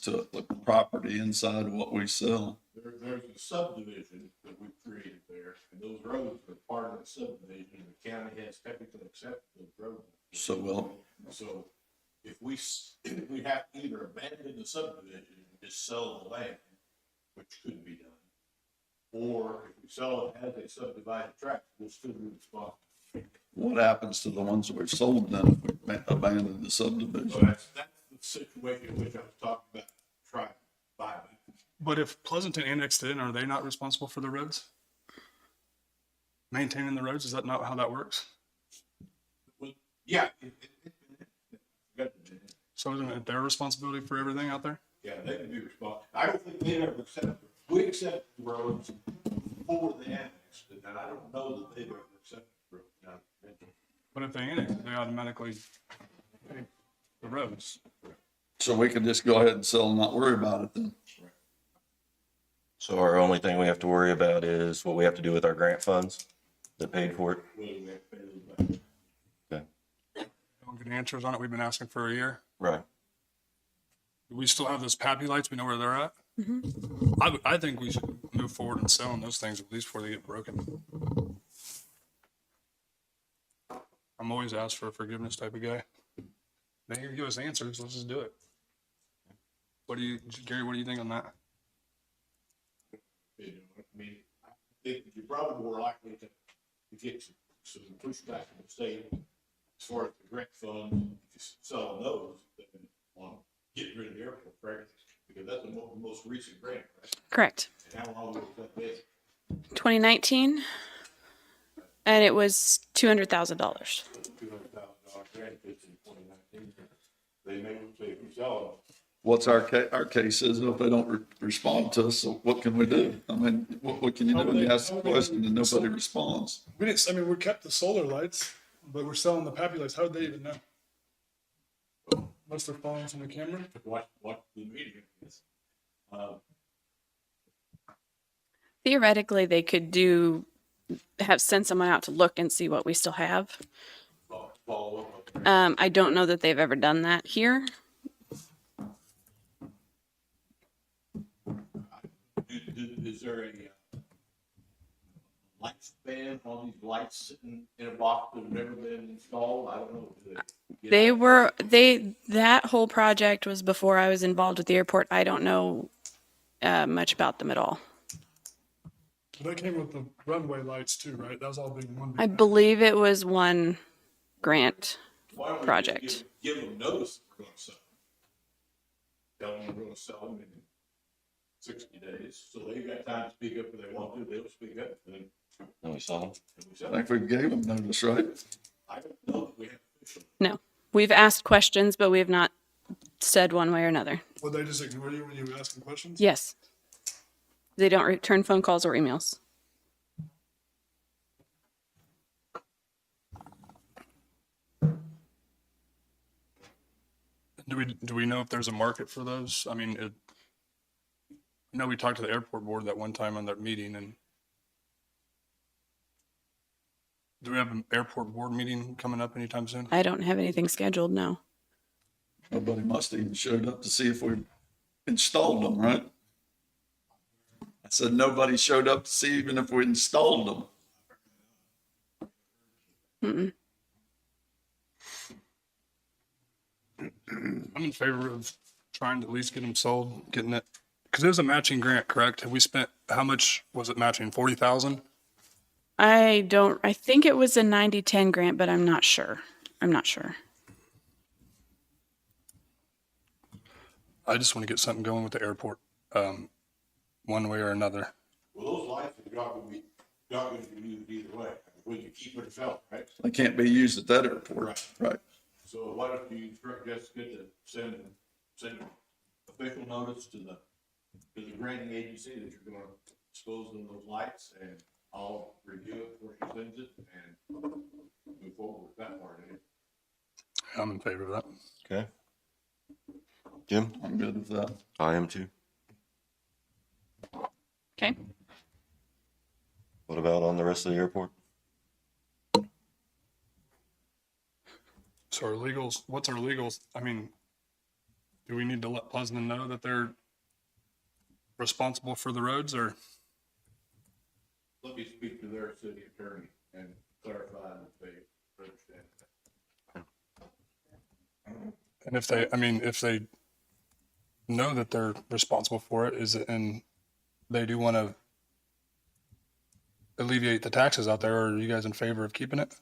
to the property inside of what we sell. There's a subdivision that we created there, and those roads are part of the subdivision. The county has technically accepted those roads. So if we have to either abandon the subdivision and just sell the land, which could be done, or if we sell it as a subdivided tract, we'll still be responsible. What happens to the ones that we've sold then if we abandon the So subdivision? that's the situation which I was talking about, trying to buy back. But if Pleasanton annexed it in, are they not responsible for the roads? Maintaining the roads, is that not how that works? Well, yeah. So isn't it their responsibility for everything out there? Yeah, they can be responsible. I don't think they ever accepted, we accepted the roads before the annex, and I don't know that they've ever accepted the roads. Now, But if they annex it, they automatically pay the roads. So we can just go ahead and sell and not worry about it then? So our only thing we have to worry about is what we have to do with our grant funds that paid for it. whether we have to pay those back. Okay. Don't get answers on it. We've been asking for a year. Right. Do we still have those Pappy lights? We know where they're at. I think we should move forward and selling those things at least before they get broken. I'm always asked for a forgiveness type of guy. They can give us answers. Let's just do it. Gary, what do you think on that? You know, I mean, I think that you're probably more likely to get some pushback from the state as far as the grant funds, if you sell those, than on getting rid of the airport, right? Because that's the most recent grant, right? Correct. And how long was that been? 2019, and it was $200,000. $200,000 grant, it's in 2019. They may say, if you sell What's our case is if they don't respond to us, so what can we do? I mean, what can you do when you ask the question and nobody responds? We didn't. I mean, we kept the solar lights, but we're selling the Pappy lights. How did they even know? Unless they're following us on the camera. it, watch the meeting. Theoretically, they could send someone out to look and see what we still have. Follow up. I don't know that they've ever done that here. Is there a lifespan on these lights sitting in a box that have never been installed? I don't know. That whole project was before I was involved with the airport. I don't know much about them at all. But that came with the runway lights too, right? That was all being one. I believe it was one grant Why don't we just project. give them notice that we're going to sell them? Tell them we're going to sell them in 60 days, so they've got time to speak up if they want to. They'll speak up, and And we saw them. we sell I them. think we gave them notice, right? I don't know that we have official. No, we've asked questions, but we have not said one way or another. Would they just ignore you when you were asking questions? Yes. They don't return phone calls or emails. Do we know if there's a market for those? I mean, I know we talked to the airport board that one time on that meeting, and do we have an airport board meeting coming up anytime soon? I don't have anything scheduled, no. Nobody must have even showed up to see if we installed them, right? I said nobody showed up to see even if we installed them. Mm-mm. I'm in favor of trying to at least get them sold, getting it, because it was a matching grant, correct? Have we spent, how much was it matching? 40,000? I think it was a 90-10 grant, but I'm not sure. I just want to get something going with the airport, one way or another. Well, those lights are not going to be used either way. We can keep it yourself, right? They can't be used at that airport, right? So why don't you instruct Jessica to send official notice to the granting agency that you're gonna dispose of those lights, and I'll review it before she sends it and move forward with that part of it. I'm in favor of that. Okay. Jim? I'm good with that. I am too. Okay. What about on the rest of the airport? So our legals, what's our legals? I mean, Do we need to let Pleasant know that they're responsible for the roads, or? Let me speak to their city attorney and clarify that they understand that. And if they, I mean, if they know that they're responsible for it, is it, and they do want to alleviate the taxes out there, are you guys in favor of keeping it?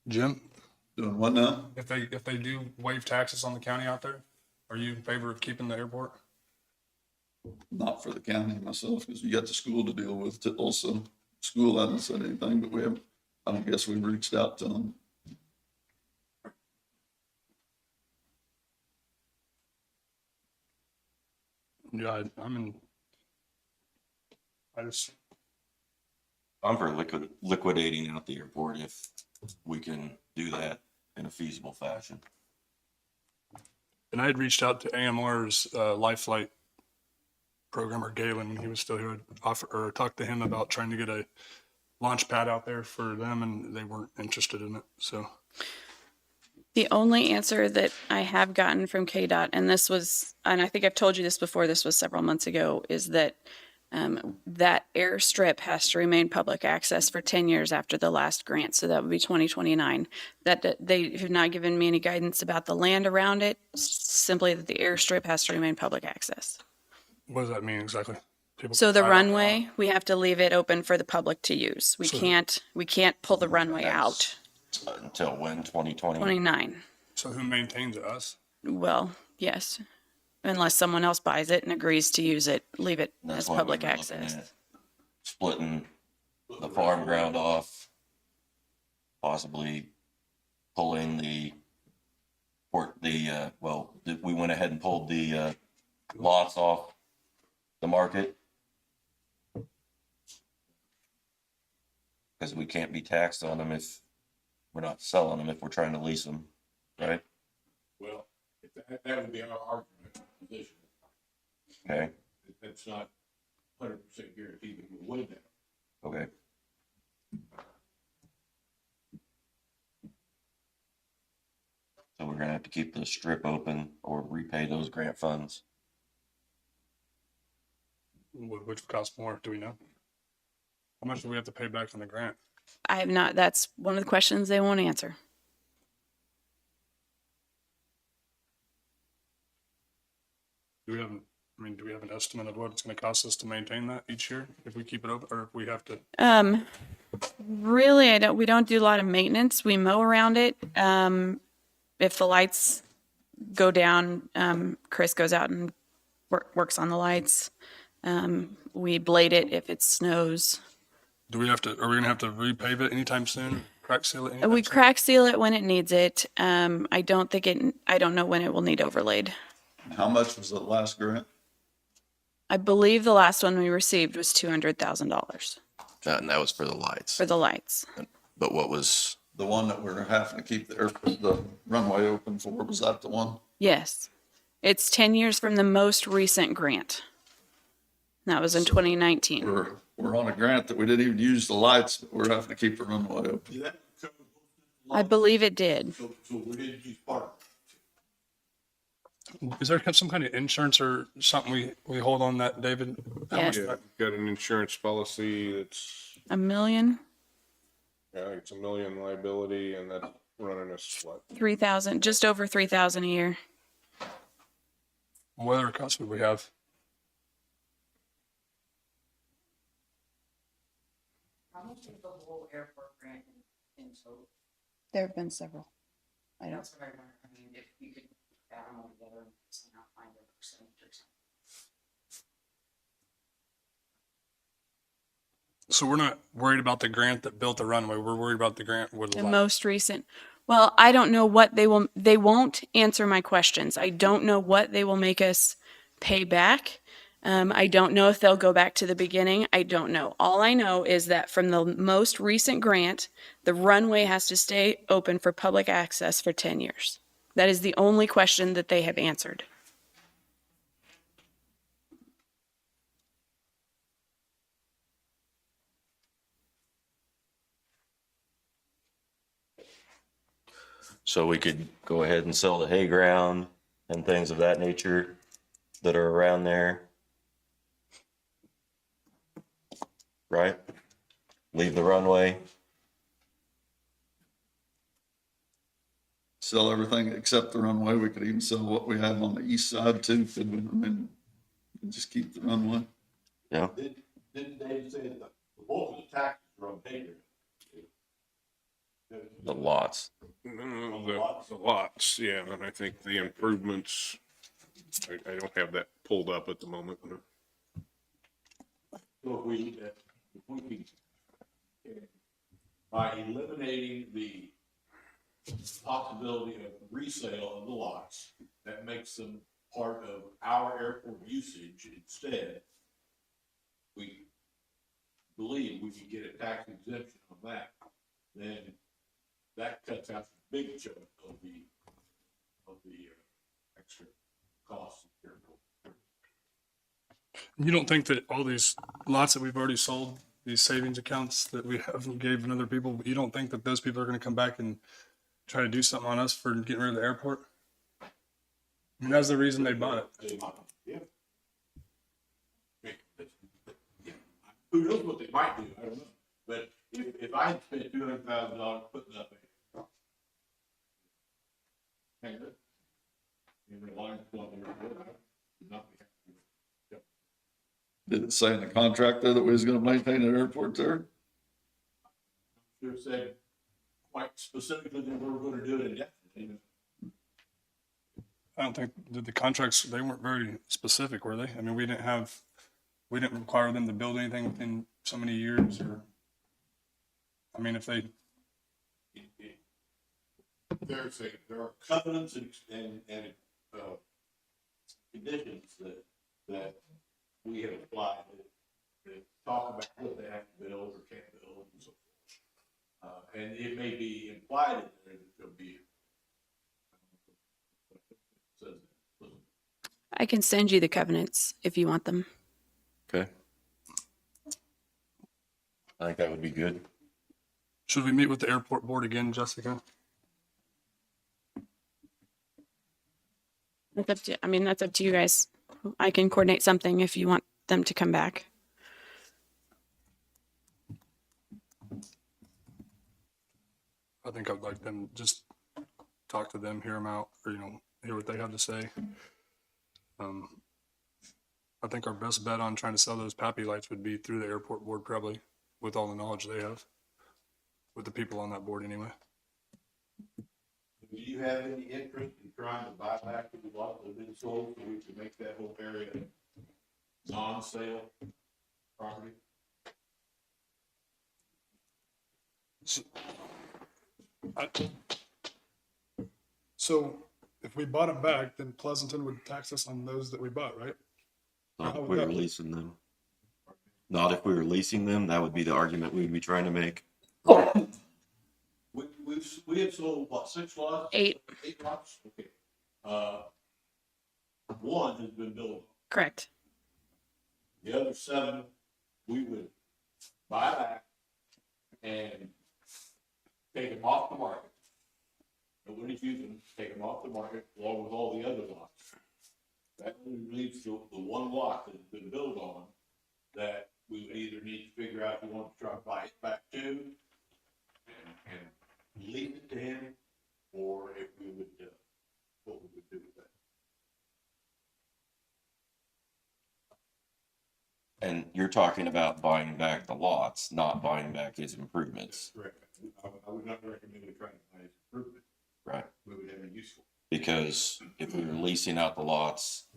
Jim, Doing what now? if they do waive taxes on the county out there, are you in favor of keeping the airport? Not for the county myself, because you got the school to deal with also. School hasn't said anything, but we haven't, I don't guess we've reached out to them. Yeah, I'm in. I'm for liquidating out the airport if we can do that in a feasible fashion. And I had reached out to AMR's Life Flight programmer Galen when he was still here. I'd offer or talked to him about trying to get a launch pad out there for them, and they weren't interested in it. So The only answer that I have gotten from KDOT, and I think I've told you this before, this was several months ago, is that that airstrip has to remain public access for 10 years after the last grant. So that would be 2029. That they have not given me any guidance about the land around it, simply that the airstrip has to remain public access. what does that mean exactly? People So the drive up and runway, we have to leave it open for the public to use. We can't pull the runway out. Until when, 2020? 29. So who maintains it? Us? Well, yes. Unless someone else buys it and agrees to use it, leave it That's as why we public were looking access. at splitting the farm ground off, possibly pulling we went ahead and pulled the lots off the market. Because we can't be taxed on them if we're not selling them, if we're trying to lease them, right? Well, that would be our argument position. Okay, That's not 100% guaranteed that we'll win that. okay. So we're gonna have to keep the strip open or repay those grant funds. Which costs more? Do we know? How much do we have to pay back on the grant? I have not, that's one of the questions they won't answer. Do we have an estimate of what it's going to cost us to maintain that each year if we keep it open, or if we have to? Really, we don't do a lot of maintenance. We mow around it. If the lights go down, Chris goes out and works on the lights. We blade it if it snows. Are we going to have to repave it anytime soon? Crack seal it anytime We soon? crack seal it when it needs it. I don't know when it will need overlaid. How much was the last grant? I believe the last one we received was $200,000 And that was for the lights. for the lights. But what was, The one that we're having to keep the runway open for, was that the one? Yes. It's 10 years from the most recent grant. That was in 2019. We're on a grant that we didn't even use the lights, but we're having to keep the runway open. Did that cover both? I believe it did. So we didn't use part of it. Is there some kind of insurance or something we hold on that, David? How much- Yes. Yeah, got an insurance policy that's, $1 million, I think it's $1 million liability, and that's running us what? 3,000, just over 3,000 a year. What other costs would we have? How much is the whole airport grant in total? There have been several. I don't. That's what I wonder, I mean, if you could add them all together and somehow find a percentage or something. So we're not worried about the grant that built the runway. We're worried about the grant with The most recent. Well, I don't know what they won't answer my questions. I don't know what they will make us pay back. I don't know if they'll go back to the beginning. I don't know. All I know is that from the most recent grant, the runway has to stay open for public access for 10 years. That is the only question that they have answered. So we could go ahead and sell the hay ground and things of that nature that are around there. Right? Leave the runway. Sell everything except the runway. We could even sell what we have on the east side too, could we? I mean, just keep the runway. Yeah. Didn't Dave say that the bulk of the taxes are on paper? The lots. The lots, yeah, and I think the improvements, I don't have that pulled up at the moment. So if we could, by eliminating the possibility of resale of the lots, that makes them part of our airport usage instead, we believe we could get a tax exemption on that, then that cuts out a big chunk of the extra costs of the airport. You don't think that all these lots that we've already sold, these savings accounts that we haven't given other people, you don't think that those people are going to come back and try to do something on us for getting rid of the airport? I mean, that's the reason they bought it. They might, yeah. Yeah. Who knows what they might do, I don't know, but if I had spent $200,000 putting up a hangar in the Lions Club airport, I would not be happy. Did it say in the contract there that we was gonna maintain an airport there? Should have said quite specifically that we were gonna do it indefinitely. I don't think that the contracts, they weren't very specific, were they? I mean, we didn't require them to build anything within so many years or, I mean, if they, There are covenants and conditions that we have applied that talk about what they have to build or can't build and so forth. And it may be implied in there that there'll be. I can send you the covenants if you want them. Okay. I think that would be good. should we meet with the airport board again, Jessica? That's up to, I mean, that's up to you guys. I can coordinate something if you want them to come back. I think I'd like them, just talk to them, hear them out, or, hear what they have to say. I think our best bet on trying to sell those Pappy lights would be through the airport board, probably, with all the knowledge they have, with the people on that board anyway. Do you have any interest in trying to buy back the lot that have been sold so we can make that whole area non-sale property? So if we bought them back, then Pleasanton would tax us on those that we bought, right? Not How if would we were that- leasing them. Not if we were leasing them. That would be the argument we'd be trying to make. We have sold, what, 6 lots? 8. 8 lots? Okay. One has been built. Correct. The other 7, we would buy back and take them off the market. Nobody's using them, take them off the market along with all the other lots. That leaves the one lot that's been built on that we would either need to figure out if we want to try to buy it back to and leave it to him, or if we would, what we would do with that. And you're talking about buying back the lots, not buying back his improvements, Correct. I would not recommend we try to buy his improvement. right? We would have a useful. Because if we were leasing out the lots,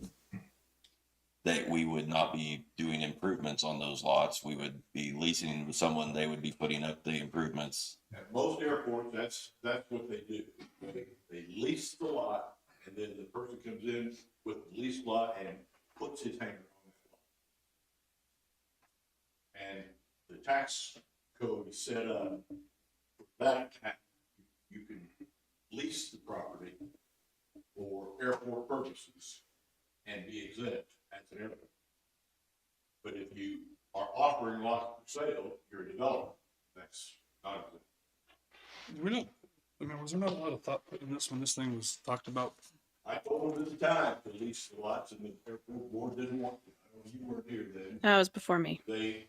that we would not be doing improvements on those lots. We would be leasing with someone, they would be putting up the improvements. At most airports, that's what they do. They lease the lot, and then the person comes in with the leased lot and puts his hangar on that lot. And the tax code is set up for that. You can lease the property for airport purposes and be exempt as an airport. But if you are offering lots for sale, you're a developer. That's not exempt. We don't, I mean, was there not a lot of thought put in this when this thing was talked about? I told them at the time to lease the lots, and the airport board didn't want to. I know you weren't here then. That was before me. They,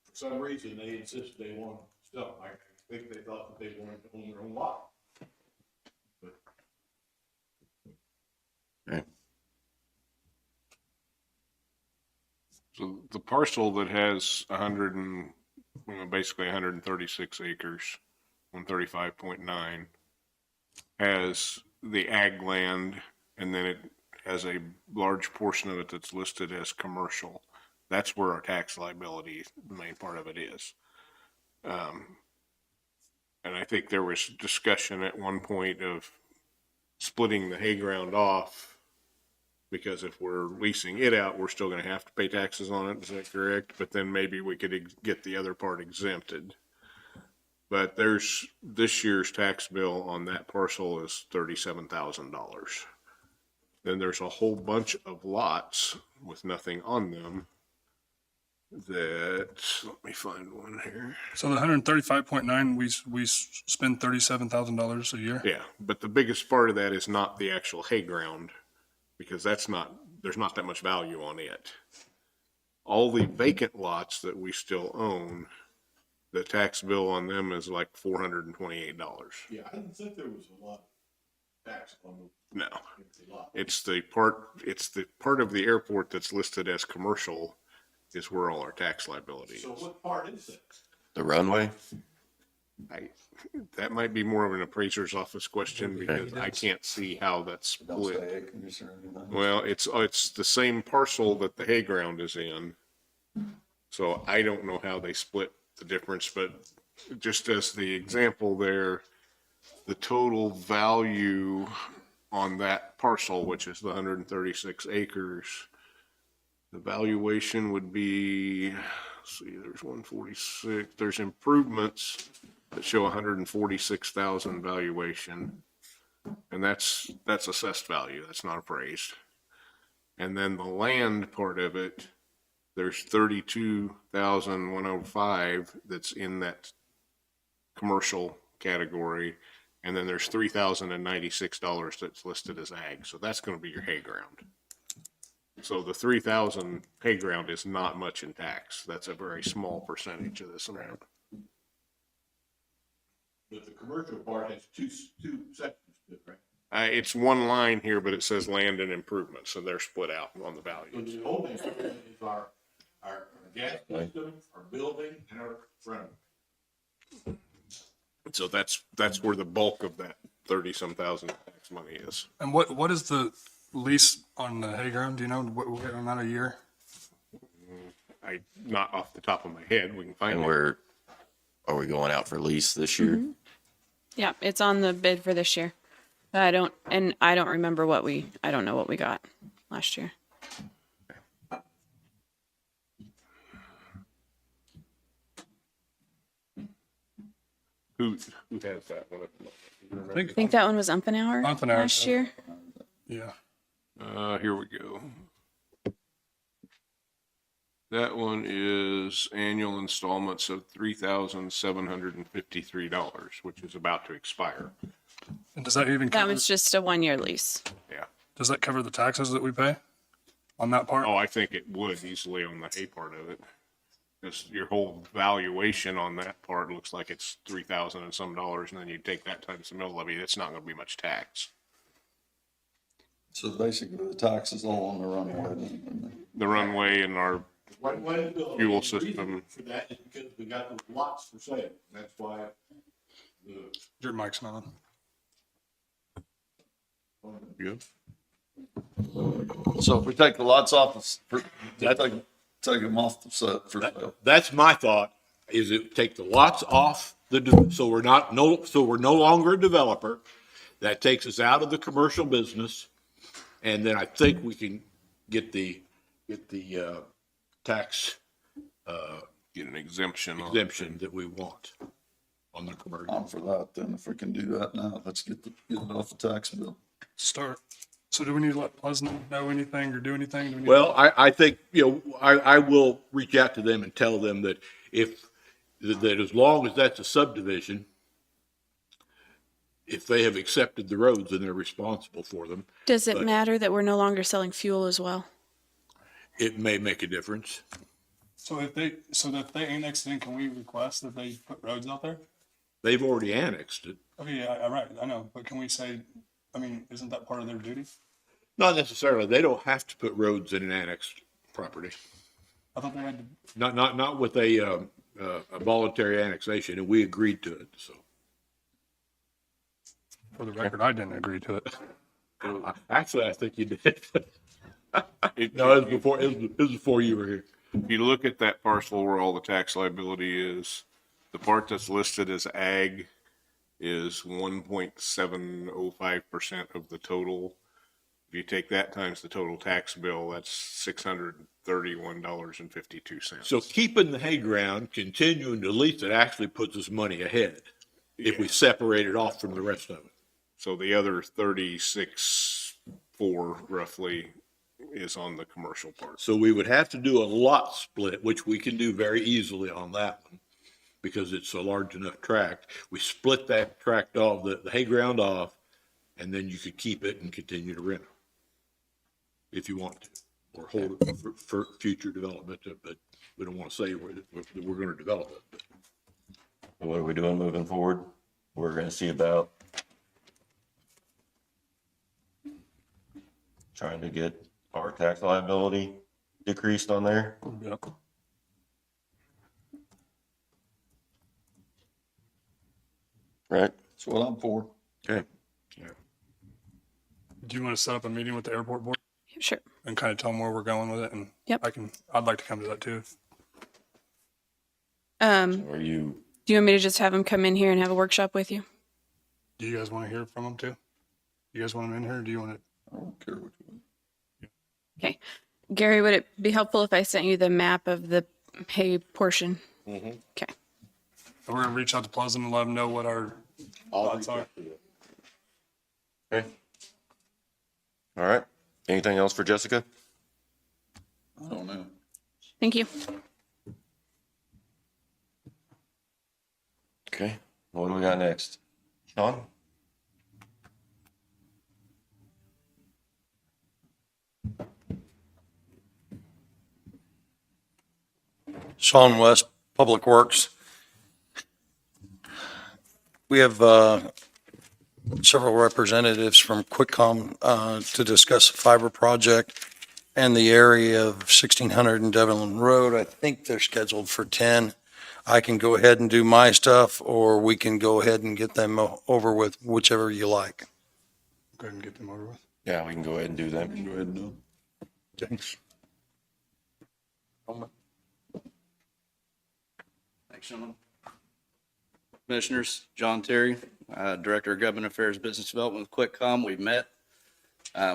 for some reason, they insisted they wanted stuff. I think they thought that they wanted to own their own lot. But So the parcel that has basically 136 acres, 135.9, has the ag land, and then it has a large portion of it that's listed as commercial. That's where our tax liability, the main part of it is. And I think there was discussion at one point of splitting the hay ground off, because if we're leasing it out, we're still going to have to pay taxes on it. Is that correct? But then maybe we could get the other part exempted. But this year's tax bill on that parcel is $37,000. Then there's a whole bunch of lots with nothing on them that, let me find one here. So the 135.9, we spend $37,000 a year. Yeah, but the biggest part of that is not the actual hay ground, because there's not that much value on it. All the vacant lots that we still own, the tax bill on them is like $428. yeah, I didn't think there was a lot of tax on the No, empty lot. it's the part of the airport that's listed as commercial is where all our tax liability is. So what part is it? The runway? That might be more of an appraiser's office question, because I can't see how that's Don't say split. acres or anything. Well, it's the same parcel that the hay ground is in. So I don't know how they split the difference, but just as the example there, the total value on that parcel, which is the 136 acres, the valuation would be, let's see, there's 146, there's improvements that show 146,000 valuation. And that's assessed value, that's not appraised. And then the land part of it, there's 32,105 that's in that commercial category. And then there's $3,096 that's listed as ag. So that's going to be your hay ground. So the 3,000 hay ground is not much in tax. That's a very small percentage of this amount. But the commercial part has two sections to it, right? It's one line here, but it says land and improvement, so they're split out on the So values. the only thing is our gas system, our building, and our front. So that's where the bulk of that 30-some thousand tax money is. And what is the lease on the hay ground? Do you know what amount a year? Not off the top of my head, we can find And it. are we going out for lease this year? Yeah, it's on the bid for this year. I don't remember I don't know what we got last year. Who has that one? I I think that one was Umpenauer Umpenauer, last year. Yeah. Here we go. That one is annual installments of $3,753, which is about to expire. And does that even That cover, was just a 1-year lease. Yeah. does that cover the taxes that we pay on that part? Oh, I think it would easily on the hay part of it. Because your whole valuation on that part looks like it's 3,000 and some dollars, and then you take that times the mill levy, it's not gonna be much tax. So basically the tax is all on the runway then. The runway and our, One way to build. Fuel The reason system. for that is because we got those lots for sale. That's why the Your mic's not on. good. So if we take the lots off, take them off the set for sale. That's my thought, is it take the lots off so we're no longer a developer. That takes us out of the commercial business. And then I think we can get the tax Get an exemption on. exemption that we want on the commercial. I'm for that then. If we can do that now, let's get it off the tax bill. Start. So do we need to let Pleasant know anything or do anything? Do we need Well, I think, I will reach out to them and tell them that that as long as that's a subdivision, if they have accepted the roads, then they're responsible for them. Does it But- matter that we're no longer selling fuel as well? It may make a difference. So if they annex it in, can we request that they put roads out there? They've already annexed it. Okay, yeah, right, I know, but can we say, I mean, isn't that part of their duty? Not necessarily. They don't have to put roads in an annexed property. I thought they had to, Not with a voluntary annexation, and we agreed to it, so. for the record, I didn't agree to it. Actually, I think you did. No, it was before you were here. If you look at that parcel where all the tax liability is, the part that's listed as ag is 1.705% of the total. If you take that times the total tax bill, that's $631.52. So keeping the hay ground, continuing to lease it actually puts us money ahead if we separate it off from the rest of it. So the other 36.4 roughly is on the commercial part. So we would have to do a lot split, which we can do very easily on that one because it's a large enough tract. We split that tract off, the hay ground off, and then you could keep it and continue to rent it if you want to, or hold it for future development, but we don't want to say we're going to develop it. What are we doing moving forward? We're gonna see about trying to get our tax liability decreased on there. Yep. Right? That's what I'm for. Okay. Do you want to set up a meeting with the airport board Sure. and kind of tell them where we're going with it? And Yep. I'd like to come to that too. Are you, Do you want me to just have them come in here and have a workshop with you? Do you guys want to hear from them too? You guys want them in here? Or do you want to? I don't care what you want. Okay. Gary, would it be helpful if I sent you the map of the hay portion? Okay. We're going to reach out to Pleasant and let them know what our thoughts are. okay. All right. Anything else for Jessica? I don't know. Thank you. Okay. What do we got next? Sean? Sean West, Public Works. We have several representatives from Quickcom to discuss the fiber project and the area of 1600 and Devlin Road. I think they're scheduled for 10. I can go ahead and do my stuff, or we can go ahead and get them over with, whichever you like. Go ahead and get them over with. Yeah, we can go ahead and do that. Go ahead and do it. Thanks. Thanks, gentlemen. Commissioners, John Terry, Director of Government Affairs Business Development with Quickcom. We've met.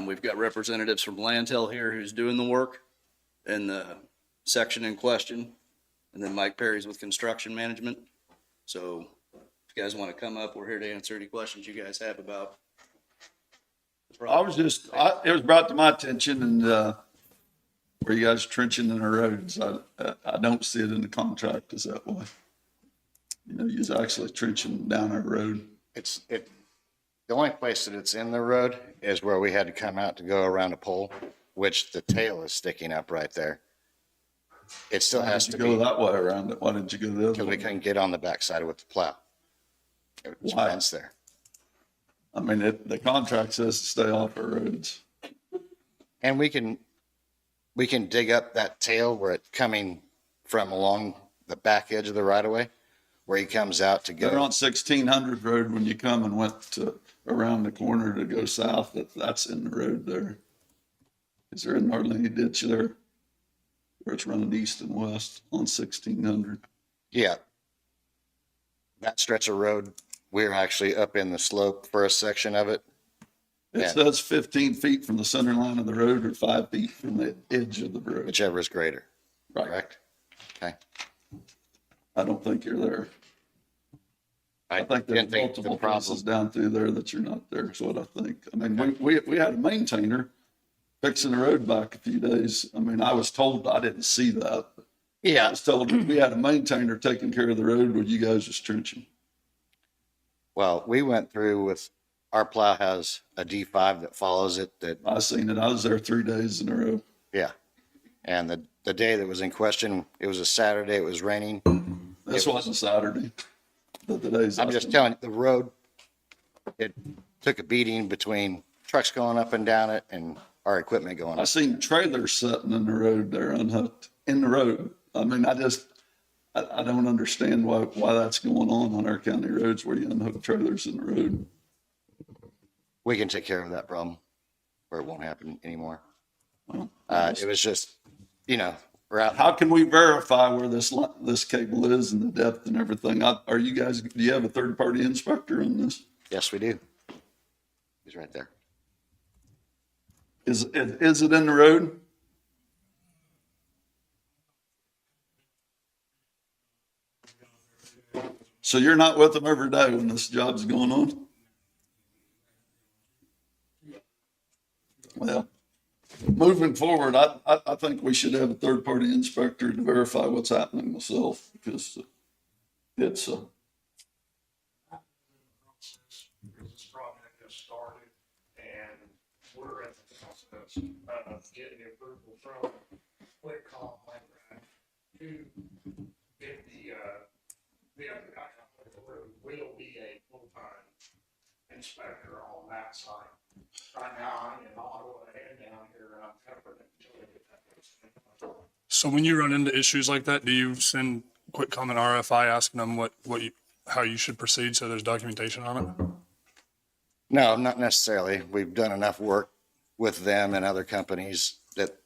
We've got representatives from Lantel here who's doing the work in the section in question. And then Mike Perry's with Construction Management. So if you guys want to come up, we're here to answer any questions you guys have about the project. It was brought to my attention and, where you guys trenching in the roads. I don't see it in the contract is that way. You know, you're actually trenching down our road. The only place that it's in the road is where we had to come out to go around a pole, which the tail is sticking up right there. It still Why has did to you go be, that way around it? Why didn't you go the other because we way? couldn't get on the backside with the plow. It's Why? fence there. I mean, the contract says to stay off our roads. And we can dig up that tail where it's coming from along the back edge of the right of way, where he comes out to They're go. on 1600 road when you come and went to around the corner to go south. That's in the road there. Is there an hardly any ditch there? Where it's running east and west on 1600. Yeah. That stretch of road, we're actually up in the slope for a section of it. It Yeah. says 15 feet from the center line of the road or 5 feet from the edge of the road. Whichever is greater, Right. correct? Okay. I don't think you're there. I think there's didn't think the multiple problem- places down through there that you're not there, is what I think. I mean, we had a maintainer fixing the road back a few days. I mean, I was told, I didn't see that. I Yeah, was told we had a maintainer taking care of the road when you guys was trenching. Well, we went through with, our plow has a D5 that follows it that, I seen it. I was there 3 days in a row. yeah. And the day that was in question, it was a Saturday, it was raining. This wasn't Saturday. The days. I'm just telling you, the road, it took a beating between trucks going up and down it and our equipment going I up. seen trailers sitting in the road there unhooked in the road. I mean, I don't understand why that's going on our county roads where you unhook trailers in the road. We can take care of that problem where it won't happen anymore. Well, It was just, we're out. how can we verify where this cable is and the depth and everything? Are you guys, do you have a third party inspector on this? Yes, we do. He's right there. Is it in the road? So you're not with them every day when this job's going on? Well, moving forward, I think we should have a third-party inspector to verify what's happening myself, because it's, This project has started, and we're in the process of getting approval from Quick Call to get the other guy on the road will be a full-time inspector on that site. Right now, I'm in Ottawa and down here, I'm covering it. So when you run into issues like that, do you send quick comment RFI asking them how you should proceed so there's documentation on it? No, not necessarily. We've done enough work with them and other companies that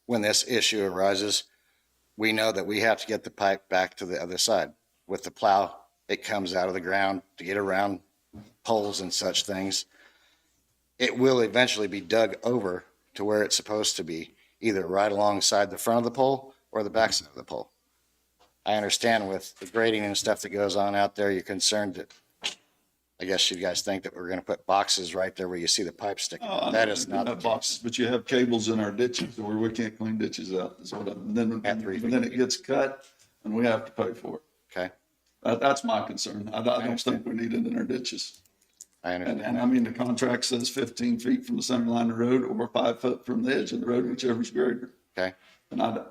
when this issue arises, we know that we have to get the pipe back to the other side. With the plow, it comes out of the ground to get around poles and such things. It will eventually be dug over to where it's supposed to be, either right alongside the front of the pole or the back side of the pole. I understand with the grading and stuff that goes on out there, you're concerned that, I guess you guys think that we're going to put boxes right there where you see the pipe sticking. That is not the boxes, case. but you have cables in our ditches where we can't clean ditches out. Then At 3 feet. then it gets cut and we have to pay for it. Okay, That's my concern. I don't think we need it in our ditches. I understand. And I mean, the contract says 15 feet from the center line of the road or 5 foot from the edge of the road, whichever's greater. Okay, And I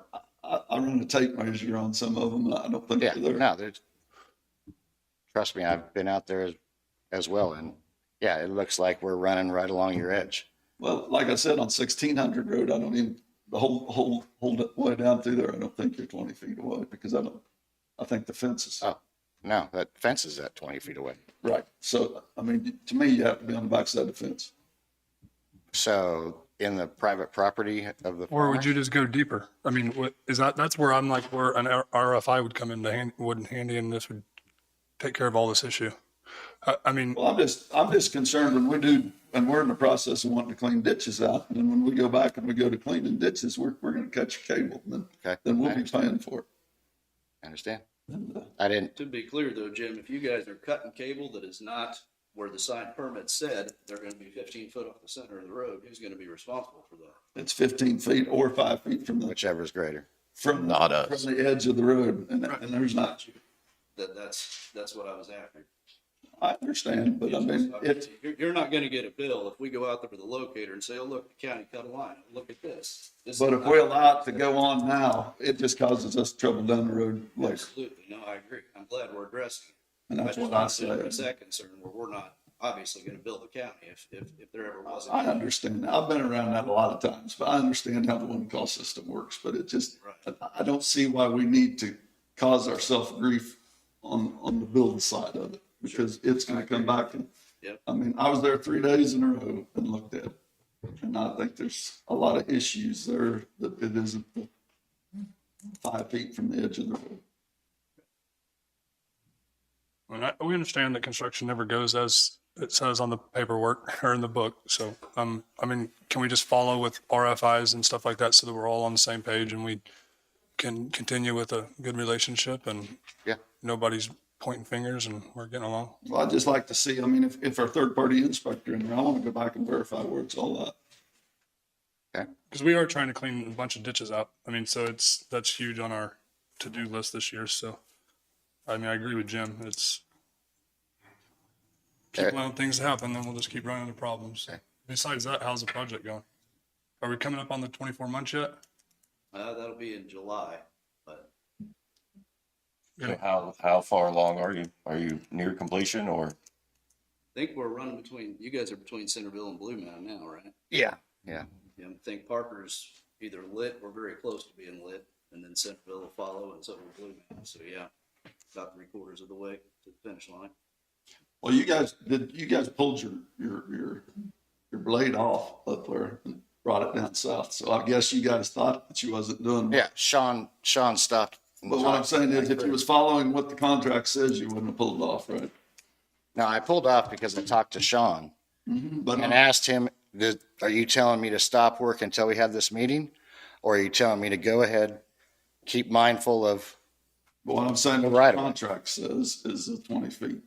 run a tape measure on some of them, and I don't think yeah, they're there. no, there's, trust me, I've been out there as well, and yeah, it looks like we're running right along your edge. Well, like I said, on 1600 road, I don't even, the whole way down through there, I don't think you're 20 feet away because I think the fence is. Oh, no, that fence is at 20 feet away. Right. So, I mean, to me, you have to be on the backside of the fence. So in the private property of the. Or would farmer? you just go deeper? I mean, what is that's where I'm like, where an RFI would come in would handy, and this would take care of all this issue. I mean, Well, I'm just concerned when we're in the process of wanting to clean ditches out, and then when we go back and we go to cleaning ditches, we're going to cut your cable, and Okay. then we'll be paying for it. I understand. And, I didn't, To be clear though, Jim, if you guys are cutting cable that is not where the signed permit said, they're gonna be 15 foot off the center of the road, who's gonna be responsible for that? it's 15 feet or 5 feet from the, whichever is greater. Not us. from the edge of the road, and there's not. That's what I was after. I understand, but I mean, You're not gonna get a bill if we go out there with a locator and say, oh, look, the county cut a line, look at this. but if we allow it to go on now, it just causes us trouble down the road later. Absolutely, no, I agree, I'm glad we're addressing it. And that's just what I want to address say. that concern where we're not obviously gonna bill the county if there ever was. I understand. I've been around that a lot of times, but I understand how the one call system works, but it just, I don't see why we need to cause ourselves grief on the building side of it, because it's gonna come back and, Yep. I mean, I was there 3 days in a row and looked at it. And I think there's a lot of issues there that it isn't the 5 feet from the edge of the road. we understand that construction never goes as it says on the paperwork or in the book. So, I mean, can we just follow with RFIs and stuff like that so that we're all on the same page and we can continue with a good relationship and Yeah. nobody's pointing fingers and we're getting along? Well, I'd just like to see, I mean, if our third-party inspector in there, I want to go back and verify where it's all at. Because we are trying to clean a bunch of ditches out. I mean, so that's huge on our to-do list this year. So, I mean, I agree with Jim. keep letting things happen, then we'll just keep running into problems. Okay. Besides that, how's the project going? Are we coming up on the 24 months yet? That'll be in July, but So how far along are you? Are you near completion or? I think we're running between, you guys are between Centerville and Blue Mountain now, right? Yeah. Yeah, I think Parker's either lit or very close to being lit, and then Centerville will follow, and so will Blue Mountain. So yeah, about 3/4 of the way to the finish line. Well, you guys pulled your blade off up there and brought it down south. So I guess you guys thought that you wasn't doing. Yeah, Sean stopped. and But what I'm talked. saying is if you was following what the contract says, you wouldn't have pulled it off, right? No, I pulled off because I talked to Sean But and asked him, are you telling me to stop work until we have this meeting? Or are you telling me to go ahead, keep mindful of, But what I'm saying, what Right the away. contract says is 20 feet,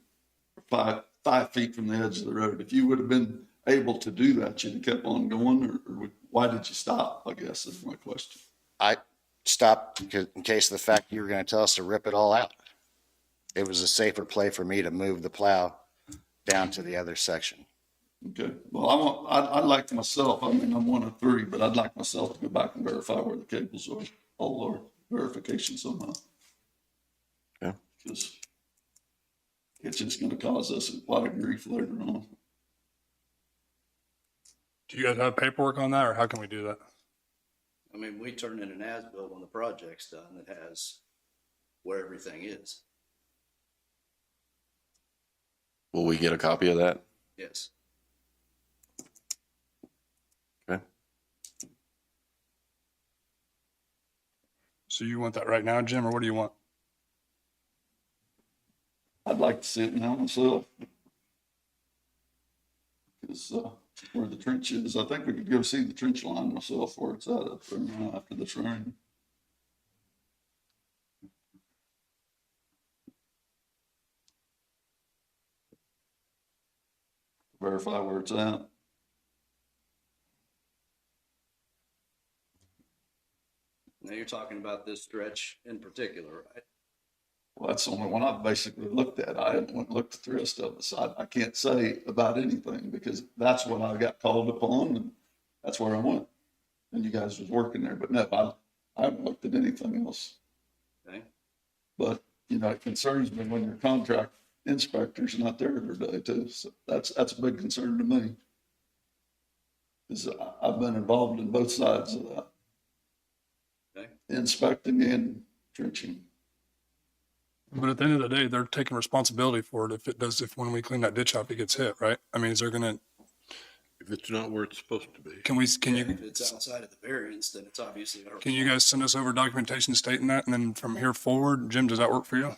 5 feet from the edge of the road. If you would have been able to do that, you'd have kept on going, or why did you stop? I guess is my question. I stopped in case of the fact you were going to tell us to rip it all out. It was a safer play for me to move the plow down to the other section. Okay, well, I'd like myself, I mean, I'm one of 3, but I'd like myself to go back and verify where the cables are, all our verification somehow. Yeah. Because it's just gonna cause us a lot of grief later on. Do you guys have paperwork on that, or how can we do that? I mean, we turn in an as-built when the project's done that has where everything is. Will we get a copy of that? Yes. Okay. So you want that right now, Jim, or what do you want? I'd like to see it now myself. Because, where the trench is, I think we could go see the trench line myself where it's at up there now after this rain. Verify where it's at. Now you're talking about this stretch in particular, right? Well, that's the only one I've basically looked at. I haven't went and looked at the rest of it, so I can't say about anything because that's what I got called upon and that's where I went. And you guys was working there, but no, I haven't looked at anything else. Okay. But, you know, it concerns me when your contract inspector's not there every day too. So that's a big concern to me. Because I've been involved in both sides of that. Okay. Inspecting and trenching. But at the end of the day, they're taking responsibility for it if when we clean that ditch out, it gets hit, right? I mean, is there gonna, If it's not where it's supposed to be. can If you, it's outside of the variance, then it's obviously our. can you guys send us over documentation stating that? And then from here forward, Jim, does that work for you?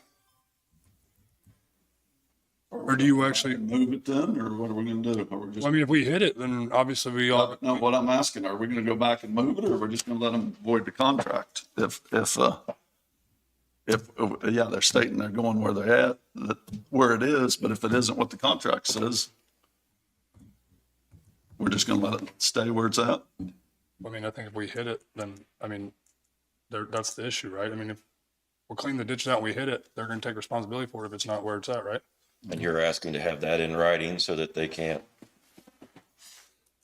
Or do you actually, Move it then, or what are we gonna do? Are we just? I mean, if we hit it, then obviously we all, No, what I'm asking, are we gonna go back and move it, or we're just gonna let them void the contract? Yeah, they're stating they're going where they're at, where it is, but if it isn't what the contract says, we're just gonna let it stay where it's at? I mean, I think if we hit it, then, I mean, that's the issue, right? I mean, if we'll clean the ditch out and we hit it, they're gonna take responsibility for it if it's not where it's at, right? And you're asking to have that in writing so that they can't,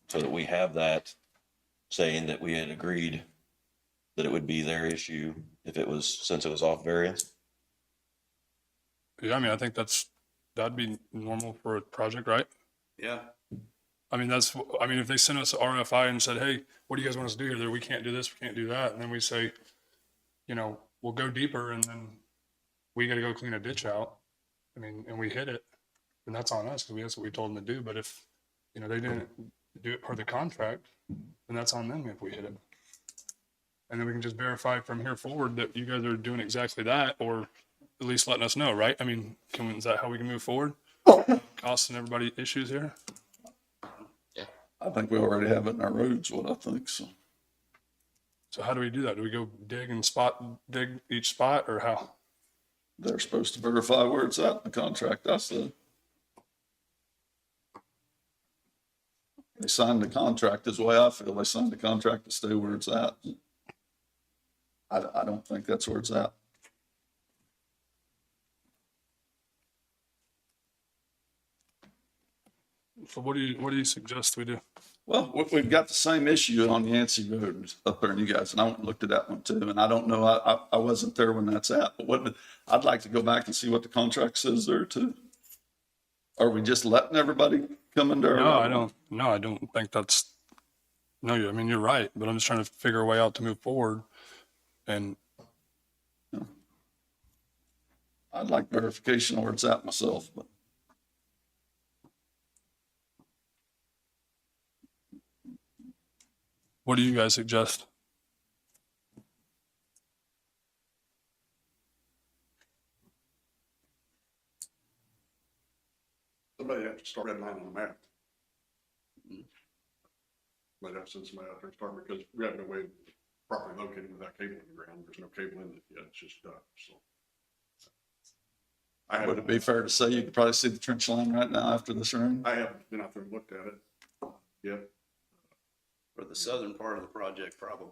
so that we have that saying that we had agreed that it would be their issue if it was, since it was off variance? Yeah, I mean, I think that'd be normal for a project, right? Yeah. I mean, if they sent us a RFI and said, hey, what do you guys want us to do here? We can't do this, we can't do that. And then we say, you know, we'll go deeper and then we got to go clean a ditch out. I mean, and we hit it, and that's on us because that's what we told them to do. But if, you know, they didn't do it per the contract, then that's on them if we hit it. And then we can just verify from here forward that you guys are doing exactly that, or at least letting us know, right? I mean, is that how we can move forward? Costing everybody issues here? I think we already have it in our roads, what I think, so. So how do we do that? Do we go dig each spot, or how? They're supposed to verify where it's at in the contract, I said. They signed the contract is the way I feel. They signed the contract to stay where it's at. I don't think that's where it's at. So what do you suggest we do? Well, we've got the same issue on Yancey Road up there, and you guys, and I went and looked at that one too, and I don't know, I wasn't there when that's at, but I'd like to go back and see what the contract says there too. Are we just letting everybody come into our? No, I don't. No, I don't think that's. No, I mean you're right, but I'm just trying to figure a way out to move forward. And I'd like verification where it's at myself, but. what do you guys suggest? Somebody has to start that line on the map. Might have to send somebody out there to start, because we have no way of properly locating without cable in the ground. There's no cable in it yet, it's just done, so. Would it be fair to say you could probably see the trench line right now after this rain? I haven't been out there and looked at it yet. For the southern part of the project, probably.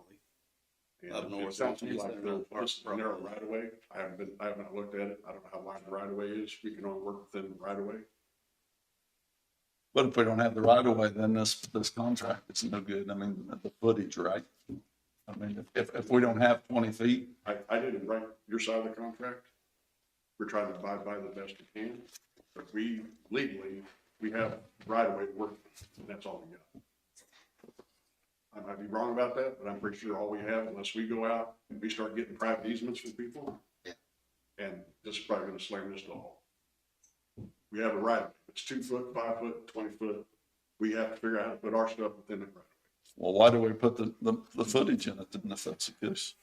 And Up north, it sounds to me it's like the there's north part, just a narrow right of way. I have not looked at it. I don't know how wide the right of way is. We can only work within the right of way. But if we don't have the right of way, then this contract is no good. I mean, the footage, right? I mean, if we don't have 20 feet, I didn't write your side of the contract. We're trying to abide by the best we can, but we legally, we have right of way to work, and that's all we got. I might be wrong about that, but I'm pretty sure all we have, unless we go out and we start getting private easements from people. Yeah. And this is probably gonna slam this to all. We have a right, if it's 2 foot, 5 foot, 20 foot, we have to figure out how to put our stuff within the right. well, why do we put the footage in it then if that's the case?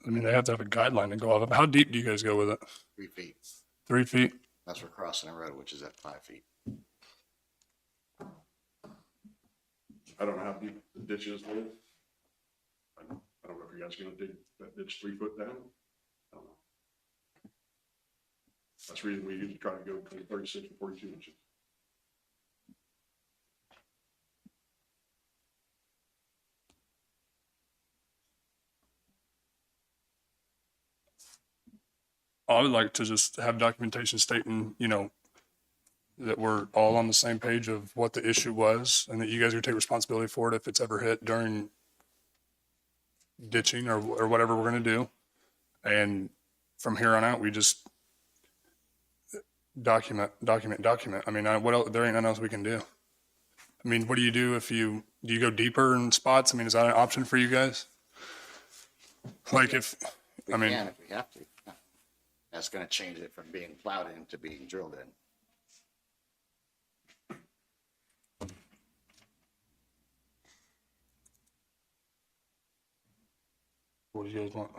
I mean, they have to have a guideline to go off of. How deep do you guys go with it? 3 feet. 3 feet? That's for crossing a road, which is at 5 feet. I don't know how deep the ditch is there. I don't know if you guys are gonna dig that ditch 3 foot down. I don't know. That's the reason we usually try to go between 36 and 42 inches. I would like to just have documentation stating, that we're all on the same page of what the issue was and that you guys are gonna take responsibility for it if it's ever hit during ditching or whatever we're gonna do. And from here on out, we just document. I mean, what else, there ain't nothing else we can do. I mean, what do you do if do you go deeper in spots? I mean, is that an option for you guys? Like We can if we have to. That's gonna change it from being plowed in to being drilled in. what do you guys want?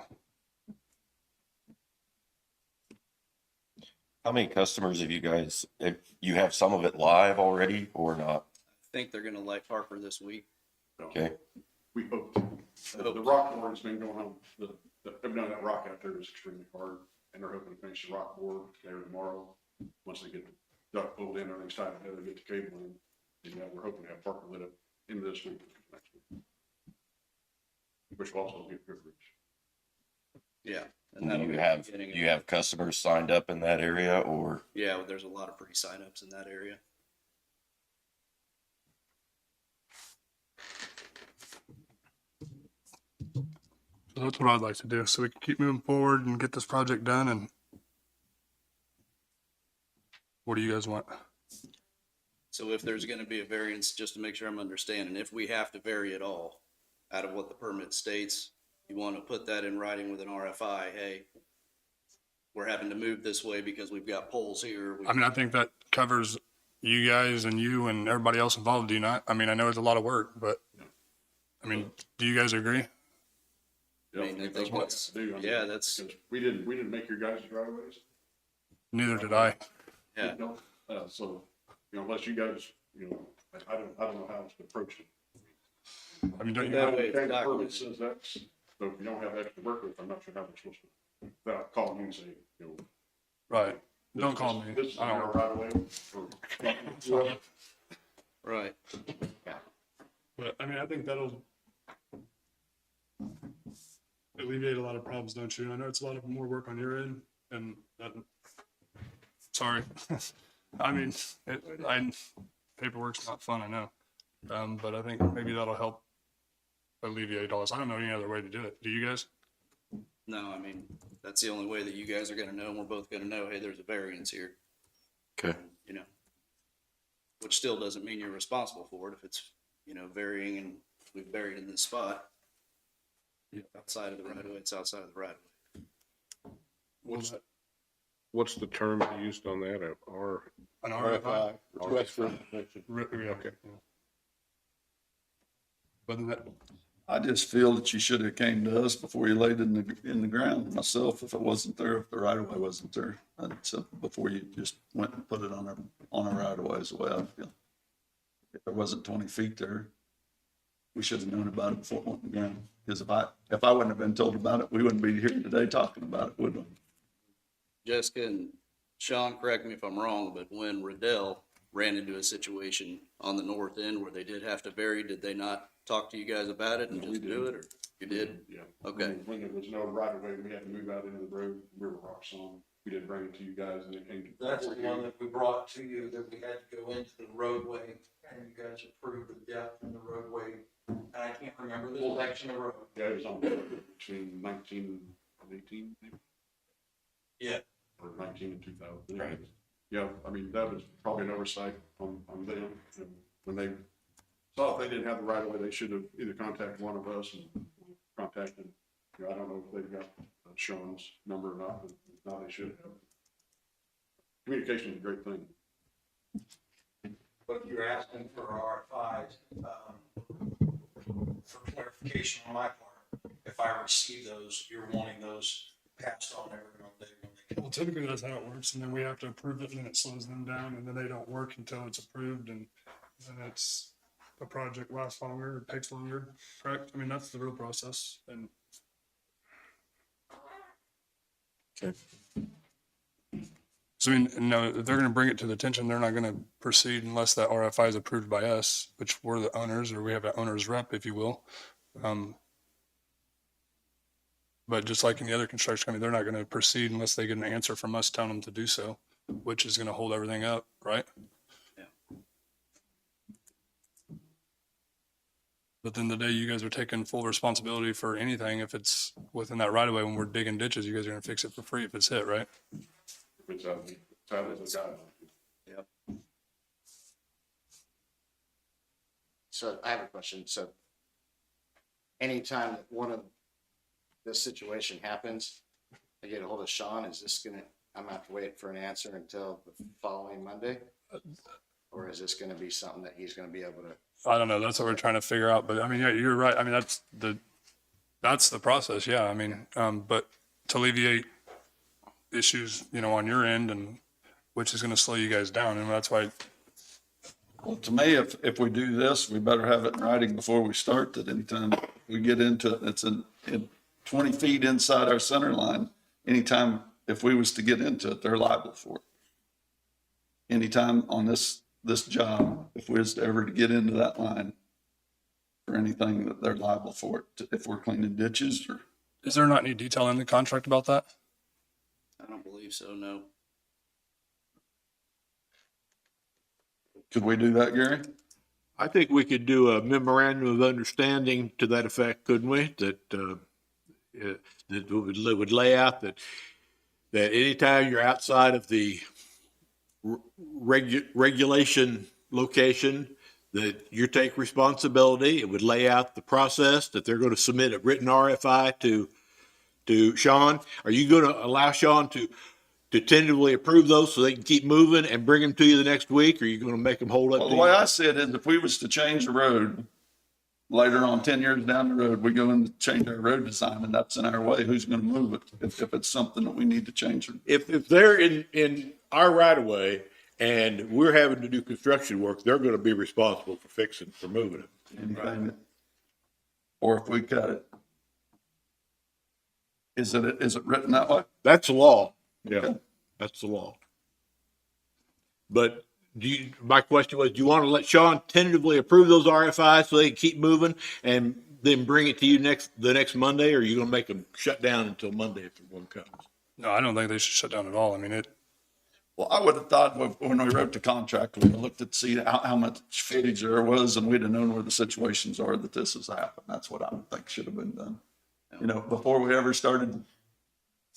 How many customers have you guys, if you have some of it live already or not? I think they're gonna light Harper this week. Okay, We hope to. The rock board's been going on, evidently that rock out there is extremely hard, and they're hoping to finish the rock board there tomorrow. Once they get the duct pulled in, everything's tied together, get the cable in, and we're hoping to have Parker lit up in this week, next week. Which will also be a privilege. Yeah. And do that'll you be have, the beginning do you have customers signed up in that area or? Yeah, well, there's a lot of pre-signups in that area. So that's what I'd like to do, so we can keep moving forward and get this project done. And what do you guys want? So if there's gonna be a variance, just to make sure I'm understanding, if we have to vary at all out of what the permit states, you wanna put that in writing with an RFI, hey, we're having to move this way because we've got poles here. I mean, I think that covers you guys and you and everybody else involved, do you not? I mean, I know it's a lot of work, but I mean, do you guys agree? I mean, I think what's, yeah, that's, Because we didn't make your guys' driveways. Neither did I. yeah. No, so, unless you guys, I don't know how to approach it. I mean, don't you That have, way it's The permit documented. says X, so if you don't have X to work with, I'm not sure how they're supposed to, without calling you and saying, right, don't call me. This is I our don't, right away. Right. but I mean, I think that'll alleviate a lot of problems, don't you? I know it's a lot of more work on your end and that, sorry. I mean, paperwork's not fun, I know. But I think maybe that'll help alleviate all this. I don't know any other way to do it. Do you guys? No, I mean, that's the only way that you guys are gonna know, and we're both gonna know, hey, there's a variance here. Okay. You know, which still doesn't mean you're responsible for it if it's, you know, varying and we've buried in this spot. Outside of the right of way, it's outside of the right of way. What's the term used on that? An RFI? Request for information. Okay. But then that, I just feel that you should have came to us before you laid it in the ground myself, if it wasn't there, if the right of way wasn't there. So before you just went and put it on a right of way is the way I feel. If there wasn't 20 feet there, we should have known about it before it went in the ground. Because if I wouldn't have been told about it, we wouldn't be here today talking about it, would we? Jessica and Sean, correct me if I'm wrong, but when Riddell ran into a situation on the north end where they did have to bury, did they not talk to you guys about it and No, we just do it, or you did? Yeah. Okay. When there was no right of way, we had to move out into the road, we were rocks on. We didn't bring it to you guys and it came to. That's the one that we brought to you, that we had to go into the roadway, and you guys approved the depth in the roadway. And I can't remember the section of road. Yeah, it was on between 19 and 18, maybe, Yeah. or 19 and 2000. Right. Yeah, I mean, that was probably an oversight on them. And when they saw if they didn't have the right of way, they should have either contacted one of us and contacted, you know, I don't know if they've got Sean's number or not, but if not, they should have. Communication is a great thing. But if you're asking for RFIs, for clarification on my part, if I receive those, you're wanting those passed on every Monday when they come. well, typically that's how it works. And then we have to approve it and then it slows them down and then they don't work until it's approved and then it's the project lasts longer, it takes longer, correct? I mean, that's the real process and. So I mean, no, if they're gonna bring it to the attention, they're not gonna proceed unless that RFI is approved by us, which we're the owners, or we have an owner's rep, if you will. But just like any other construction company, they're not gonna proceed unless they get an answer from us telling them to do so, which is gonna hold everything up, right? Yeah. But then the day you guys are taking full responsibility for anything, if it's within that right of way, when we're digging ditches, you guys are gonna fix it for free if it's hit, right? It's out of the guideline. Yep. So I have a question. So anytime that one of this situation happens, I get a hold of Sean, is this gonna, I'm gonna have to wait for an answer until the following Monday? Or is this gonna be something that he's gonna be able to? I don't know. That's what we're trying to figure out. But I mean, yeah, you're right. I mean, that's the process. Yeah. I mean, but to alleviate issues, you know, on your end and which is going to slow you guys down. And that's why, Well, to me, if we do this, we better have it in writing before we start, that anytime we get into it, it's in 20 feet inside our center line. Anytime, if we was to get into it, they're liable for it. Anytime on this job, if we was to ever to get into that line for anything, that they're liable for it, if we're cleaning ditches or. is there not any detail in the contract about that? I don't believe so, no. Could we do that, Gary? I think we could do a memorandum of understanding to that effect, couldn't we? That would lay out that anytime you're outside of the regulation location, that you take responsibility. It would lay out the process, that they're going to submit a written RFI to Sean. Are you going to allow Sean to tentatively approve those so they can keep moving and bring them to you the next week? Or are you going to make them hold up? Well, to the way you? I see it is if we was to change the road later on, 10 years down the road, we go in to change our road design and that's in our way, who's going to move it? If it's something that we need to change. If they're in our right of way and we're having to do construction work, they're going to be responsible for moving it. Anything that, or if we cut it. Is it written that way? That's the law. Yeah, Okay. that's the law. But my question was, do you want to let Sean tentatively approve those RFIs so they can keep moving and then bring it to you the next Monday, or are you going to make them shut down until Monday if one comes? No, I don't think they should shut down at all. I mean, Well, I would have thought when we wrote the contract, we looked at see how much footage there was, and we'd have known where the situations are that this has happened. That's what I would think should have been done. You know, before we ever started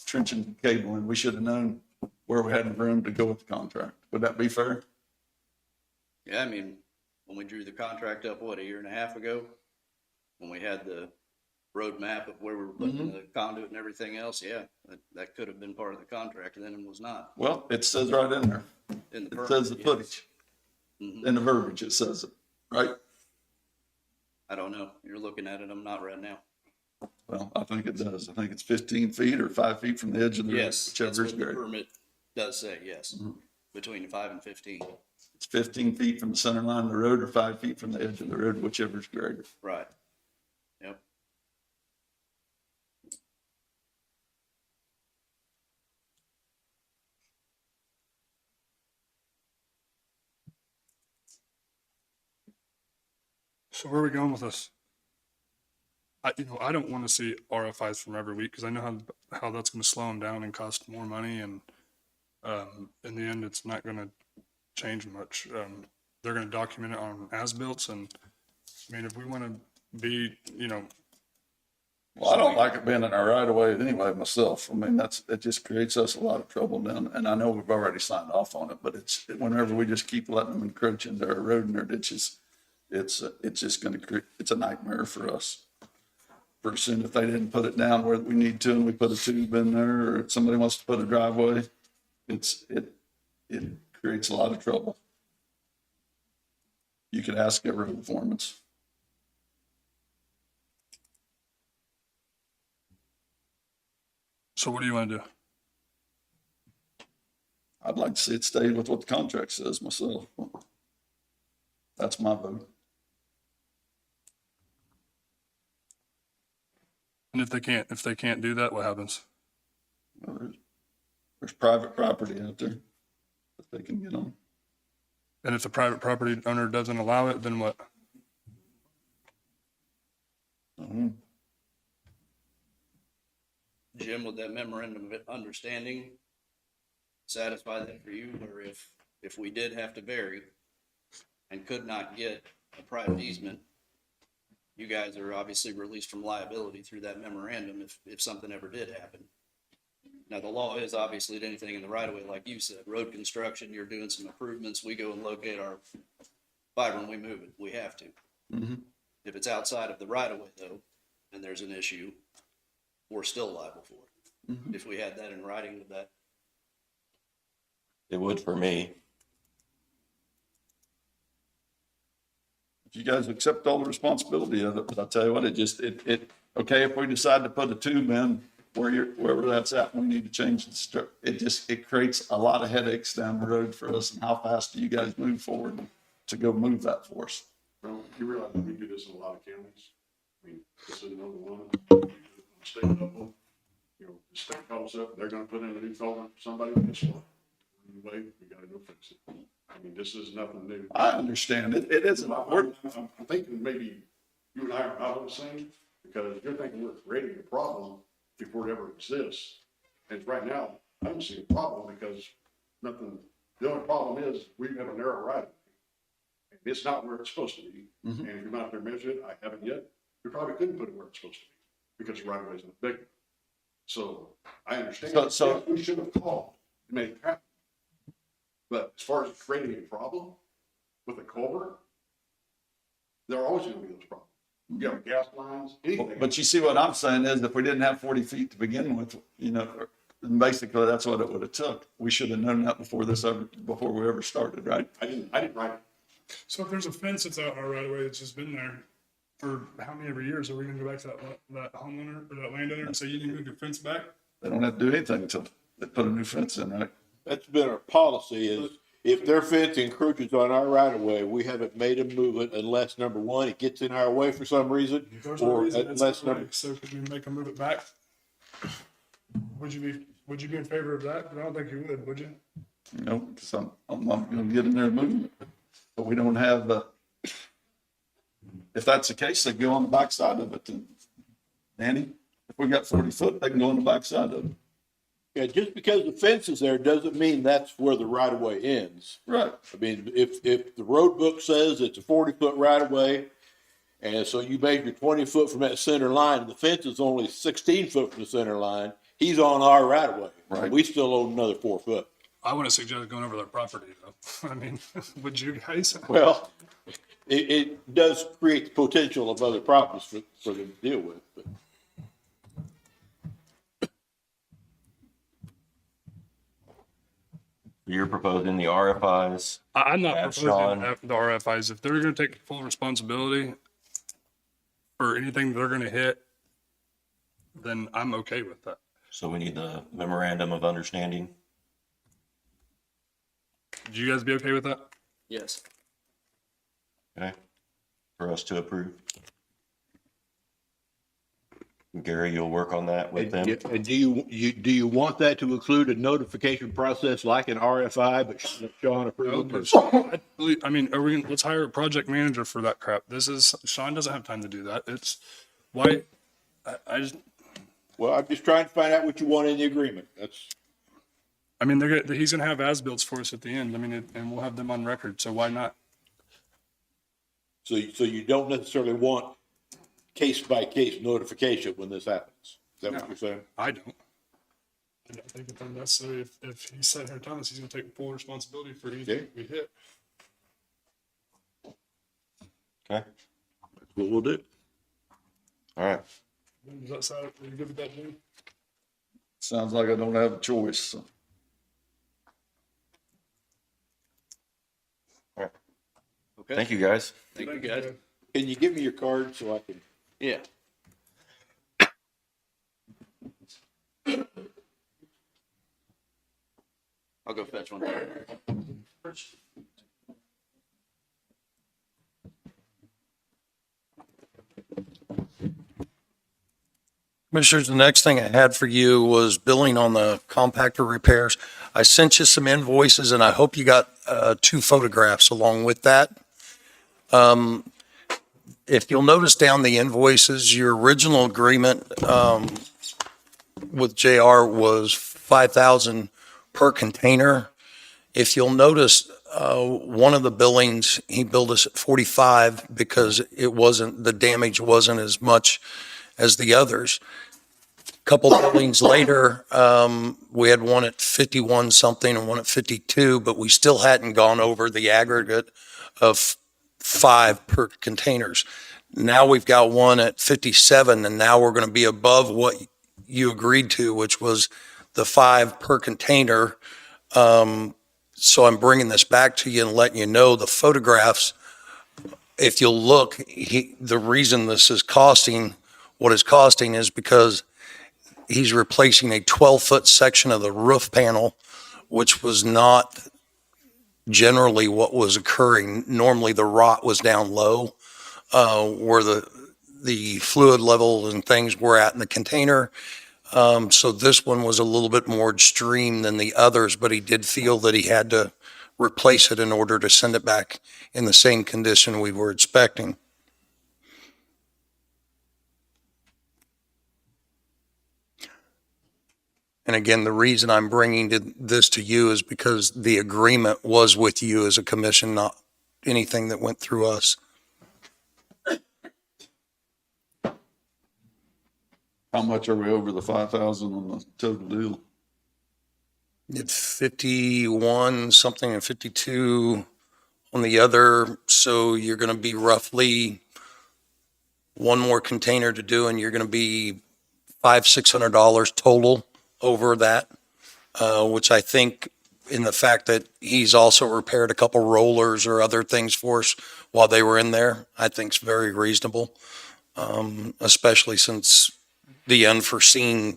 trenching cabling, we should have known where we had room to go with the contract. Would that be fair? Yeah, I mean, when we drew the contract up, what, a year and a half ago? When we had the roadmap of where we were putting the conduit and everything else, yeah, that could have been part of the contract and then it was not. Well, it says right in there. In the It permit, says the yes. footage. Mhm. In the verbiage, it says it, right? I don't know. You're looking at it. I'm not right now. Well, I think it does. I think it's 15 feet or 5 feet from the edge of the road, Yes, that's whichever is what the greater. permit does say, yes. Between 5 and 15. It's 15 feet from the center line of the road or 5 feet from the edge of the road, whichever is greater. Right. Yep. So where are we going with this? I don't want to see RFIs from every week because I know how that's going to slow them down and cost more money, and in the end, it's not going to change much. They're going to document it on as-built, and I mean, if we want to be, Well, I don't like it being in our right of way anyway myself. I mean, it just creates us a lot of trouble down, and I know we've already signed off on it, but it's, whenever we just keep letting them encroach into our road and our ditches, it's just gonna create, it's a nightmare for us. Pretty soon, if they didn't put it down where we need to, and we put a tube in there, or somebody wants to put a driveway, it creates a lot of trouble. You could ask every performance. so what do you want to do? I'd like to see it stay with what the contract says myself. That's my vote. And if they can't do that, what happens? Well, there's private property out there that they can get on. And if the private property owner doesn't allow it, then what? Jim, would that memorandum of understanding satisfy that for you, or if we did have to vary and could not get a private easement, you guys are obviously released from liability through that memorandum if something ever did happen. Now, the law is obviously that anything in the right of way, like you said, road construction, you're doing some improvements, we go and locate our fiber and we move it. We have to. If it's outside of the right of way though, and there's an issue, we're still liable for it. If we had that in writing, would that? It would for me. If you guys accept all the responsibility of it, but I tell you what, okay, if we decide to put a tube in wherever that's at, we need to change the strip. It creates a lot of headaches down the road for us, and how fast do you guys move forward to go move that for us? Well, you realize we do this in a lot of counties. I mean, this is another one. State level, the state calls up, they're gonna put in a new culvert, somebody gets one. Anyway, we gotta go fix it. I mean, this is nothing new. I understand it. It isn't. I'm thinking maybe you and I are not on the same, because you're thinking we're creating a problem before it ever exists. And right now, I don't see a problem because the only problem is we have a narrow right. It's not where it's supposed to be. And if you're not there measuring it, I haven't yet, we probably couldn't put it where it's supposed to be because the right of way is not big. So I understand. So- Yes, we should have called and made it happen. But as far as creating a problem with a culvert, there are always gonna be those problems. You have gas lines, anything. But you see what I'm saying is if we didn't have 40 feet to begin with, and basically that's what it would have took. We should have known that before we ever started, right? I didn't write it. So if there's a fence that's out in our right of way that's just been there for how many ever years, are we gonna go back to that homeowner or that landowner and say you need to move your fence back? They don't have to do anything until they put a new fence in, right? That's been our policy is if their fence encroaches on our right of way, we haven't made them move it unless, number one, it gets in our way for some reason. If there's no Or reason it's unless, in the way, number, so could we make them move it back? Would you be in favor of that? I don't think you would you? Because I'm not gonna get in there and move it. But we don't have, if that's the case, they go on the backside of it then. Danny, if we got 40 foot, they can go on the backside of it. Yeah, just because the fence is there doesn't mean that's where the right of way ends. Right. I mean, if the road book says it's a 40-foot right of way, and so you measure 20 foot from that center line, and the fence is only 16 foot from the center line, he's on our right of way. Right. We still own another 4 foot. I wouldn't suggest going over their property though. I mean, would you guys? Well, it does create the potential of other problems for them to deal with, but. You're proposing the RFIs. I'm not Have proposing Sean- the RFIs. If they're going to take full responsibility for anything they're going to hit, then I'm okay with that. So we need the memorandum of understanding. Would you guys be okay with that? Yes. Okay, for us to approve. Gary, you'll work on that with them. And do you want that to include a notification process like an RFI, but Sean No, approved? but I mean, let's hire a project manager for that crap. Sean doesn't have time to do that. It's why I just, Well, I'm just trying to find out what you want in the agreement. I mean, he's going to have as-builts for us at the end. I mean, and we'll have them on record. So why not? So you don't necessarily want case-by-case notification when this happens. Is that what you're saying? I don't. I don't think it's unnecessary. If he's sitting here telling us he's going to take full responsibility for anything we hit. Okay, That's what we'll do. all right. Does that sound, are you good with that, Jim? Sounds like I don't have a choice. So. Okay. Thank you, guys. Thank you, guys. Can you give me your card so I can? Yeah. I'll go fetch one. Commissioners, the next thing I had for you was billing on the compactor repairs. I sent you some invoices and I hope you got 2 photographs along with that. If you'll notice down the invoices, your original agreement with JR was 5,000 per container. If you'll notice, one of the billings, he billed us at 45 because the damage wasn't as much as the others. Couple billings later, we had one at 51 something and one at 52, but we still hadn't gone over the aggregate of 5 per containers. Now we've got one at 57, and now we're going to be above what you agreed to, which was the 5 per container. So I'm bringing this back to you and letting you know the photographs. If you'll look, the reason this is costing what it's costing is because he's replacing a 12-foot section of the roof panel, which was not generally what was occurring. Normally the rot was down low, where the fluid level and things were at in the container. So this one was a little bit more extreme than the others, but he did feel that he had to replace it in order to send it back in the same condition we were expecting. And again, the reason I'm bringing this to you is because the agreement was with you as a commission, not anything that went through us. How much are we over the 5,000 on the total deal? It's 51 something and 52 on the other. So you're going to be roughly one more container to do, and you're going to be $600 total over that, which I think in the fact that he's also repaired a couple rollers or other things for us while they were in there, I think is very reasonable, especially since the unforeseen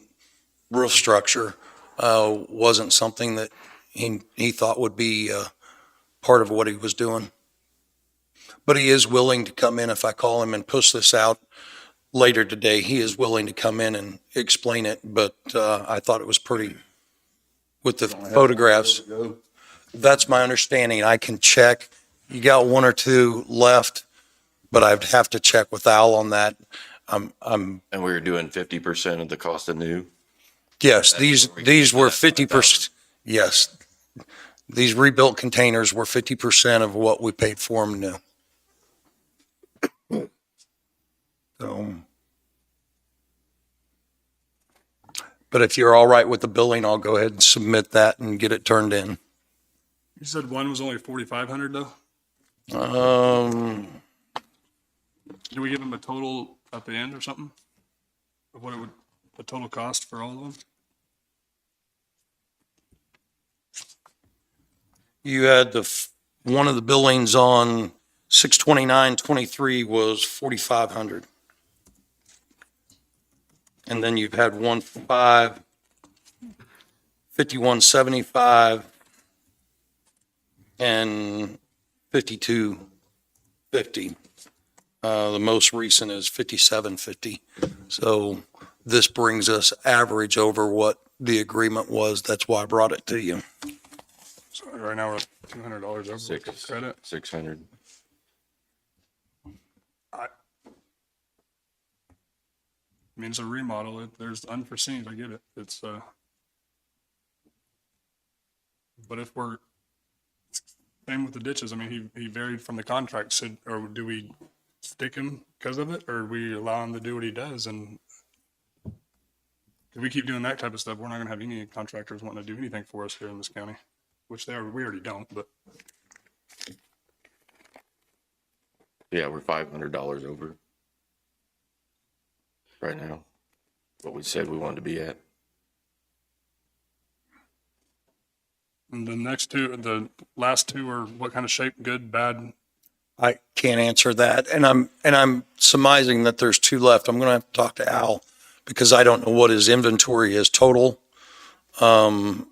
roof structure wasn't something that he thought would be part of what he was doing. But he is willing to come in if I call him and push this out later today. He is willing to come in and explain it, but I thought it was pretty with the photographs. That's my understanding. I can check. You got 1 or 2 left, but I'd have to check with Al on that. And we were doing 50% of the cost of new. Yes, That's these, where we these get were that 50%. Yes. These rebuilt containers were 50% of what we paid for them new. So, but if you're all right with the billing, I'll go ahead and submit that and get it turned in. You said one was only 4,500 though? Did we give them a total at the end or something? Of what it would, the total cost for all of them? You had one of the billings on 6/29/23 was 4,500. And then you've had 5175 and 5250. The most recent is 5750. So this brings us average over what the agreement was. That's why I brought it to you. So right now we're at $200 over with credit. 600. I mean, it's a remodel. There's unforeseen. I get it. It's, but if we're, same with the ditches. I mean, he varied from the contract. So, or do we stick him because of it, or we allow him to do what he does? And if we keep doing that type of stuff, we're not going to have any contractors wanting to do anything for us here in this county, which we already don't, but. Yeah, we're $500 over right now. What we said we wanted to be at. And the the last two are what kind of shape? Good, bad? I can't answer that. And I'm surmising that there's two left. I'm going to have to talk to Al because I don't know what his inventory is total. So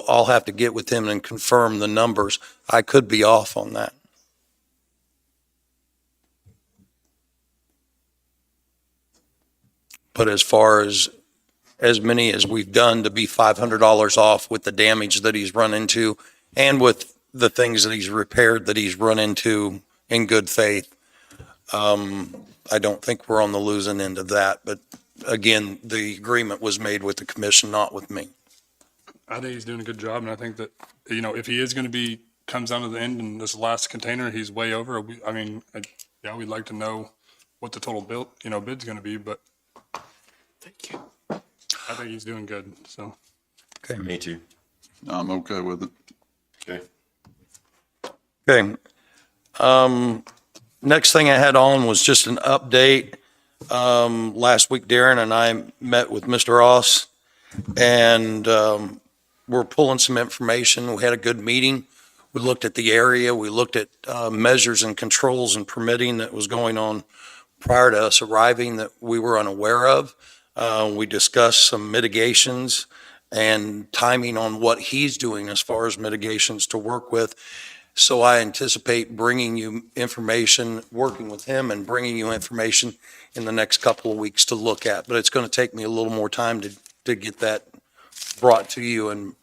I'll have to get with him and confirm the numbers. I could be off on that. But as far as many as we've done to be $500 off with the damage that he's run into and with the things that he's repaired that he's run into in good faith, I don't think we're on the losing end of that. But again, the agreement was made with the commission, not with me. I think he's doing a good job, and I think that, you know, if he is going to be, comes down to the end in this last container, he's way over. Yeah, we'd like to know what the total bid's going to be, but thank you. I think he's doing good, so. Okay. Me too. I'm okay with it. Okay. Okay. Next thing I had on was just an update. Last week, Darren and I met with Mr. Ross and, we're pulling some information. We had a good meeting. We looked at the area. We looked at, measures and controls and permitting that was going on prior to us arriving that we were unaware of. We discussed some mitigations and timing on what he's doing as far as mitigations to work with. So I anticipate bringing you information, working with him and bringing you information in the next couple of weeks to look at. But it's going to take me a little more time to get that brought to you and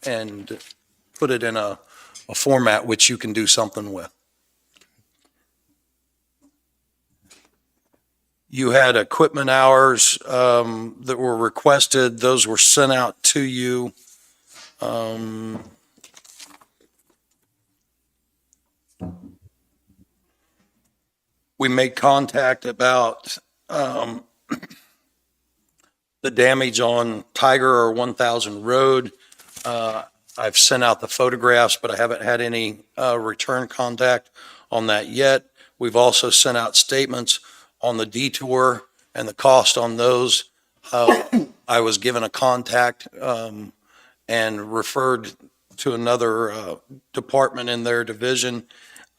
put it in a format which you can do something with. You had equipment hours that were requested. Those were sent out to you. We made contact about the damage on Tiger or 1000 Road. I've sent out the photographs, but I haven't had any return contact on that yet. We've also sent out statements on the detour and the cost on those. I was given a contact and referred to another department in their division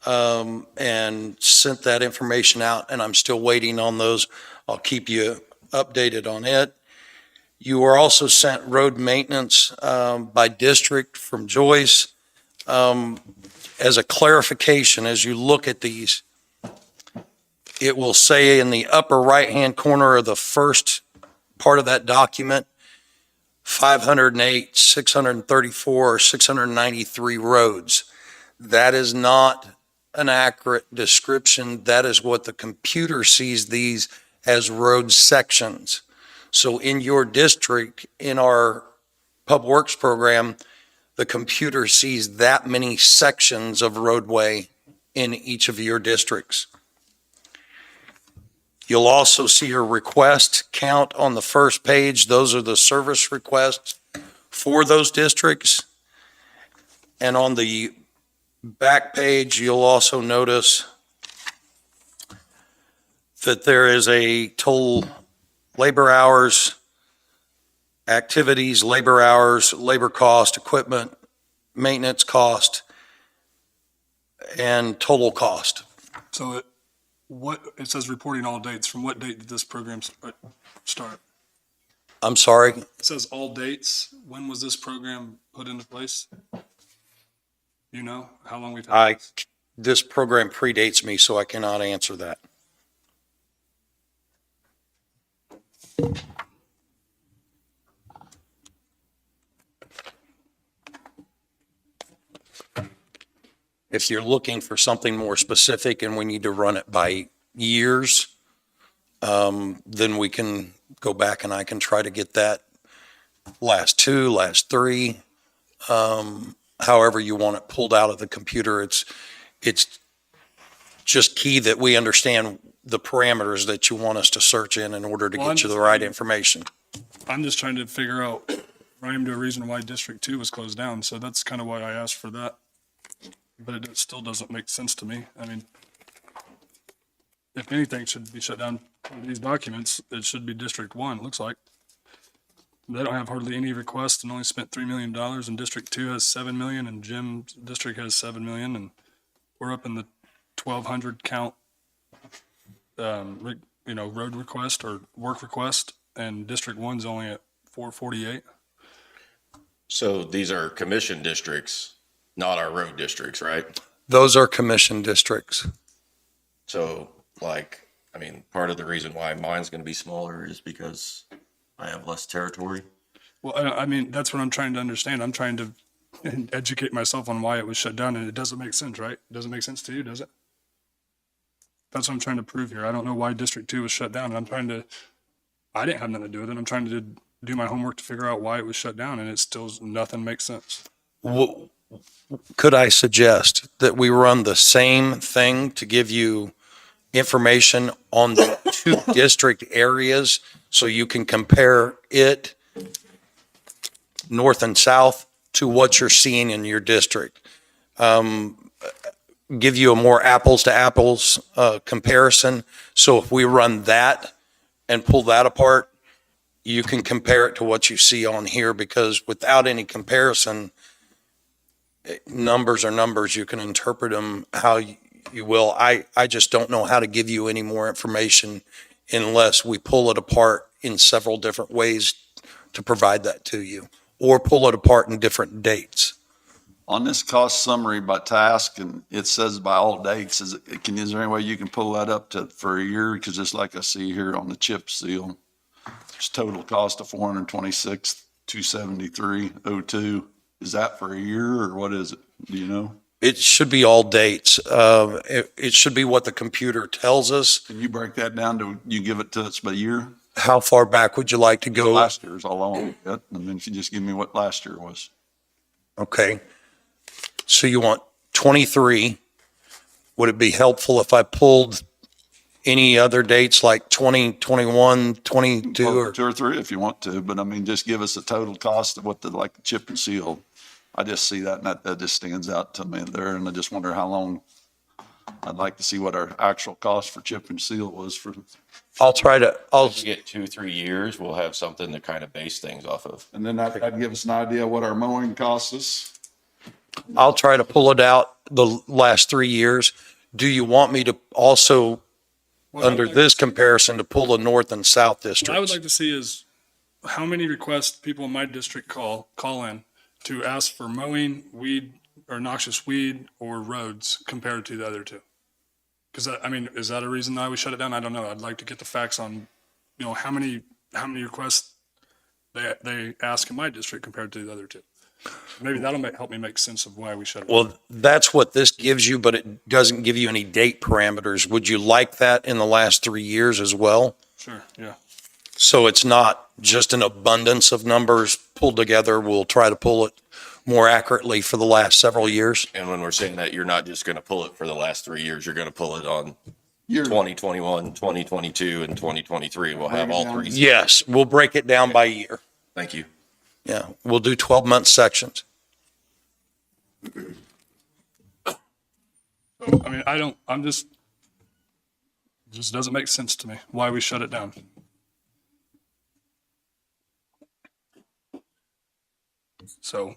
and sent that information out, and I'm still waiting on those. I'll keep you updated on it. You were also sent road maintenance by district from Joyce. As a clarification, as you look at these, it will say in the upper right-hand corner of the first part of that document, 508, 634, or 693 roads. That is not an accurate description. That is what the computer sees these as road sections. So in your district, in our Pub Works program, the computer sees that many sections of roadway in each of your districts. You'll also see your request count on the first page. Those are the service requests for those districts. And on the back page, you'll also notice that there is a total labor hours, activities, labor hours, labor cost, equipment, maintenance cost, and total cost. So it says reporting all dates. From what date did this program start? I'm sorry, It says all dates. When was this program put into place? You know, how long we've had this? this program predates me, so I cannot answer that. If you're looking for something more specific and we need to run it by years, then we can go back and I can try to get that last two, last three, however you want it pulled out of the computer. It's just key that we understand the parameters that you want us to search in order to Well, I'm get you the just- right information. I'm just trying to figure out rhyme to a reason why District 2 was closed down. So that's kind of why I asked for that. But it still doesn't make sense to me. I mean, if anything should be shut down, these documents, it should be District 1, it looks like. They don't have hardly any requests and only spent $3 million, and District 2 has 7 million, and Jim's district has 7 million, and we're up in the 1,200 count, road request or work request, and District 1's only at 448. So these are commission districts, not our road districts, right? Those are commission districts. So like, I mean, part of the reason why mine's gonna be smaller is because I have less territory. Well, I mean, that's what I'm trying to understand. I'm trying to educate myself on why it was shut down, and it doesn't make sense, right? It doesn't make sense to you, does it? That's what I'm trying to prove here. I don't know why District 2 was shut down, and I didn't have nothing to do with it. I'm trying to do my homework to figure out why it was shut down, and it still, nothing makes sense. Could I suggest that we run the same thing to give you information on the two district areas so you can compare it north and south to what you're seeing in your district? Give you a more apples to apples comparison. So if we run that and pull that apart, you can compare it to what you see on here, because without any comparison, numbers are numbers. You can interpret them how you will. I just don't know how to give you any more information unless we pull it apart in several different ways to provide that to you, or pull it apart in different dates. On this cost summary by task, and it says by all dates, is there any way you can pull that up for a year? Because just like I see here on the chip seal, there's total cost of $426,273.02. Is that for a year or what is it? Do you know? It should be all dates. It should be what the computer tells us. Can you break that down to, you give it to us by year? How far back would you like to go? Last year is all I want to get, and then if you just give me what last year was. Okay. So you want 23. Would it be helpful if I pulled any other dates like 20, 21, 22 Well, or? 2 or 3 if you want to, but I mean, just give us the total cost of what the chip and seal. I just see that and that just stands out to me there, and I just wonder how long. I'd like to see what our actual cost for chip and seal was for. I'll If you get 2-3 years, we'll have something to kind of base things off of. And then that'd give us an idea what our mowing costs us. I'll try to pull it out the last 3 years. Do you want me to also, What I would under like- this comparison, to pull the north and south What I would districts? like to see is how many requests people in my district call in to ask for mowing, weed, or noxious weed, or roads compared to the other two. Because I mean, is that a reason I would shut it down? I don't know. I'd like to get the facts on, how many requests they ask in my district compared to the other two. Maybe that'll help me make sense of why we shut it down. Well, that's what this gives you, but it doesn't give you any date parameters. Would you like that in the last 3 years as well? Sure, yeah. So it's not just an abundance of numbers pulled together. We'll try to pull it more accurately for the last several years. And when we're saying that, you're not just going to pull it for the last 3 years, you're going to pull it on Year. 2021, 2022, and 2023. We'll have all three. Yes, we'll break it down by year. Thank you. Yeah, we'll do 12-month sections. I mean, it just doesn't make sense to me why we shut it down. So,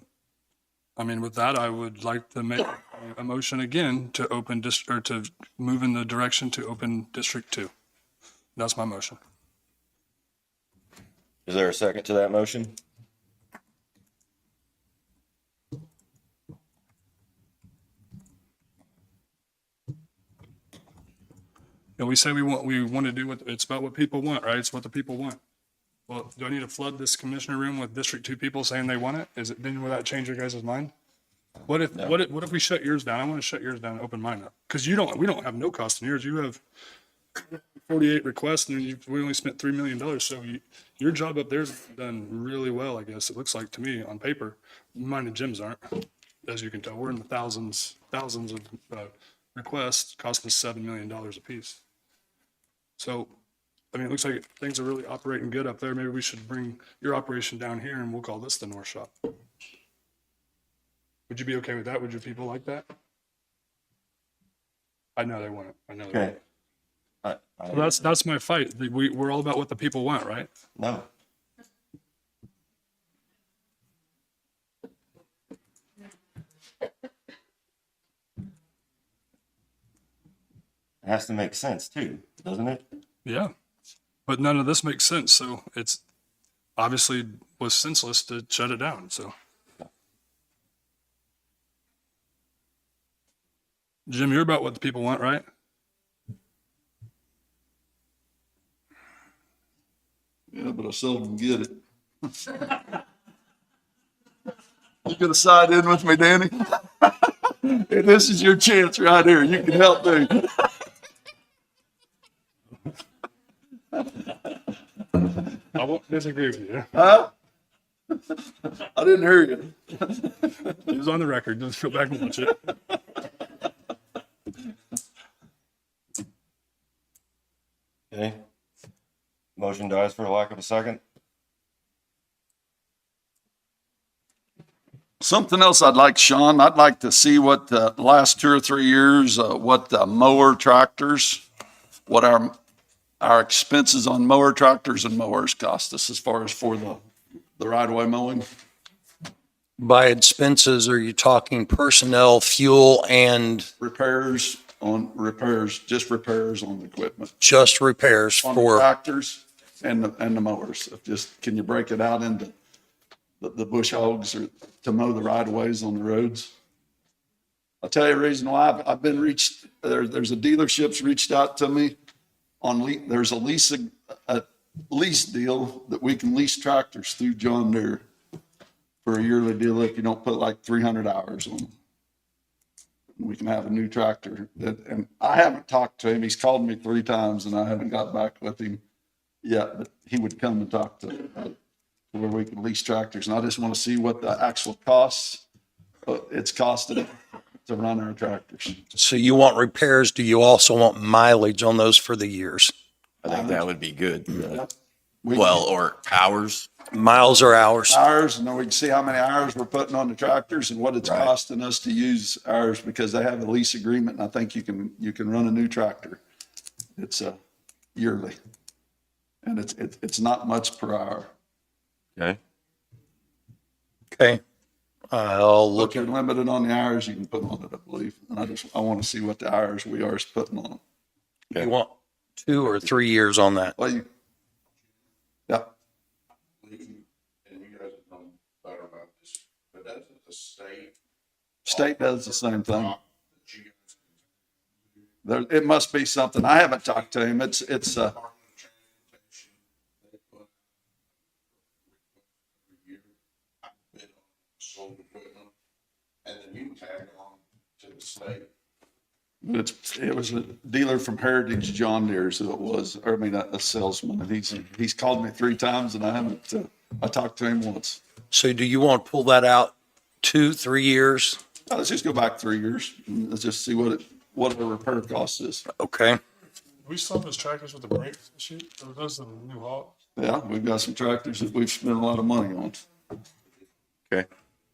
I mean, with that, I would like to make a motion again to to move in the direction to open District 2. That's my motion. Is there a second to that motion? And we say we want to do it's about what people want, right? It's what the people want. Well, do I need to flood this commissioner room with District 2 people saying they want it? Will that change your guys' mind? What if we shut yours down? I want to shut yours down and open mine up. Because we don't have no cost in yours. You have 48 requests and we only spent $3 million. So your job up there's done really well, I guess. It looks like to me on paper. Mine and Jim's aren't. As you can tell, we're in the thousands of requests costing us $7 million a piece. So, I mean, it looks like things are really operating good up there. Maybe we should bring your operation down here and we'll call this the North Shop. Would you be okay with that? Would your people like that? I know they want it. I know they want it. Well, that's my fight. We're all about what the people want, right? No. It has to make sense too, doesn't it? Yeah. But none of this makes sense. So it's obviously was senseless to shut it down. So. Jim, you're about what the people want, right? Yeah, but I seldom get it. You gonna side in with me, Danny? Hey, this is your chance right here. You can help me. I won't disagree with you. Huh? I didn't hear you. It was on the record. Just go back and watch it. Okay. Motion dies for lack of a second. Something else I'd like, Sean, I'd like to see what the last 2 or 3 years, what the mower tractors, what our expenses on mower tractors and mowers cost us as far as for the right-of-way mowing. By expenses, are you talking personnel, fuel, and Just repairs on the equipment. just repairs On the for, tractors and the mowers. Can you break it out into the bush hogs or to mow the right of ways on the roads? I'll tell you the reason why I've been there's a dealership's reached out to me there's a lease deal that we can lease tractors through John Deere for a yearly deal if you don't put like 300 hours on them. We can have a new tractor and I haven't talked to him. He's called me 3 times and I haven't got back with him yet, but he would come and talk to where we can lease tractors. And I just want to see what the actual costs, it's costed to run our tractors. so you want repairs, do you also want mileage on those for the years? I think that would be good. We- Well, or hours. Miles or hours? Hours, and then we can see how many hours we're putting on the tractors and what it's Right. costing us to use ours because they have a lease agreement. And I think you can run a new tractor. It's yearly. And it's not much per hour. Okay. Okay. I'll Look, look you're at, limited on the hours you can put on it, I believe. And I want to see what the hours we are putting on them. you want 2 or 3 years on that? Well, yeah, And you guys have known better about this, but doesn't the state? state does the same thing. that you guys can It must be something. I haven't talked to him. It's Department of Transportation, they put every year, bid on sold equipment, and then you tag on to the state. It was a dealer from Heritage John Deere's who it was, or I mean, a salesman. And he's called me 3 times and I haven't, I talked to him once. So do you want to pull that out 2, 3 years? Let's just go back 3 years. And let's just see what the repair cost is. Okay. We still have those tractors with the brakes and shit, or those the new Hawk? Yeah, we've got some tractors that we've spent a lot of money on. Okay.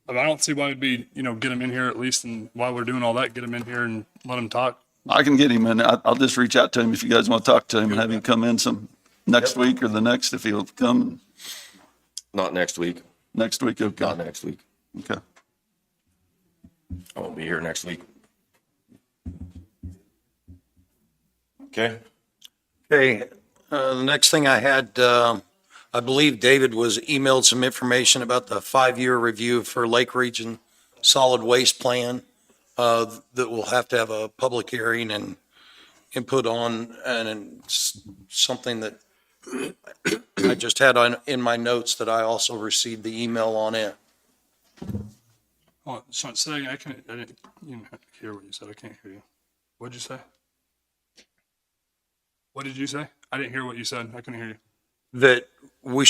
I mean, I don't see why it'd be, get them in here at least, and while we're doing all that, get them in here and let them talk. I can get him and I'll just reach out to him if you guys want to talk to him and have him come in some next week or the next, if he'll come Not next week. next week. Okay. Not next week. Okay. I won't be here next week. Okay. Okay, the next thing I had, I believe David was emailed some information about the 5-year review for Lake Region Solid Waste Plan, that we'll have to have a public hearing and input on, and it's something that I just had in my notes that I also received the email on it. Oh, so saying I didn't even hear what you said. I can't hear you. What'd you say? What did you say? I didn't hear what you said. I couldn't hear you. That we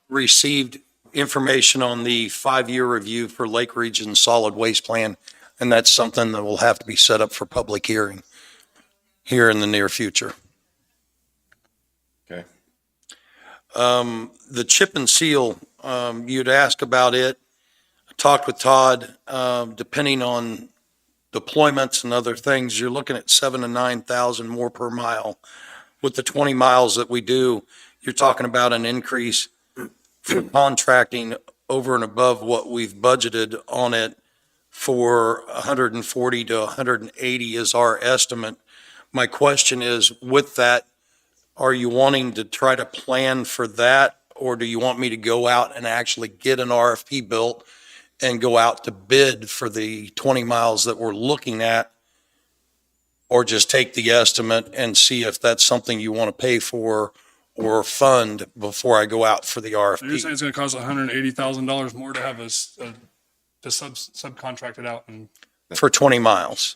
received information on the 5-year review for Lake Region Solid Waste Plan, and that's something that will have to be set up for public hearing here in the near future. Okay. The chip and seal, you'd ask about it. I talked with Todd, depending on deployments and other things, you're looking at 7,000 to 9,000 more per mile. With the 20 miles that we do, you're talking about an increase for contracting over and above what we've budgeted on it for 140 to 180 is our estimate. My question is, with that, are you wanting to try to plan for that, or do you want me to go out and actually get an RFP built and go out to bid for the 20 miles that we're looking at? Or just take the estimate and see if that's something you want to pay for or fund before I go out for the So you're saying RFP? it's going to cost $180,000 more to have to subcontract it out, and For 20 miles.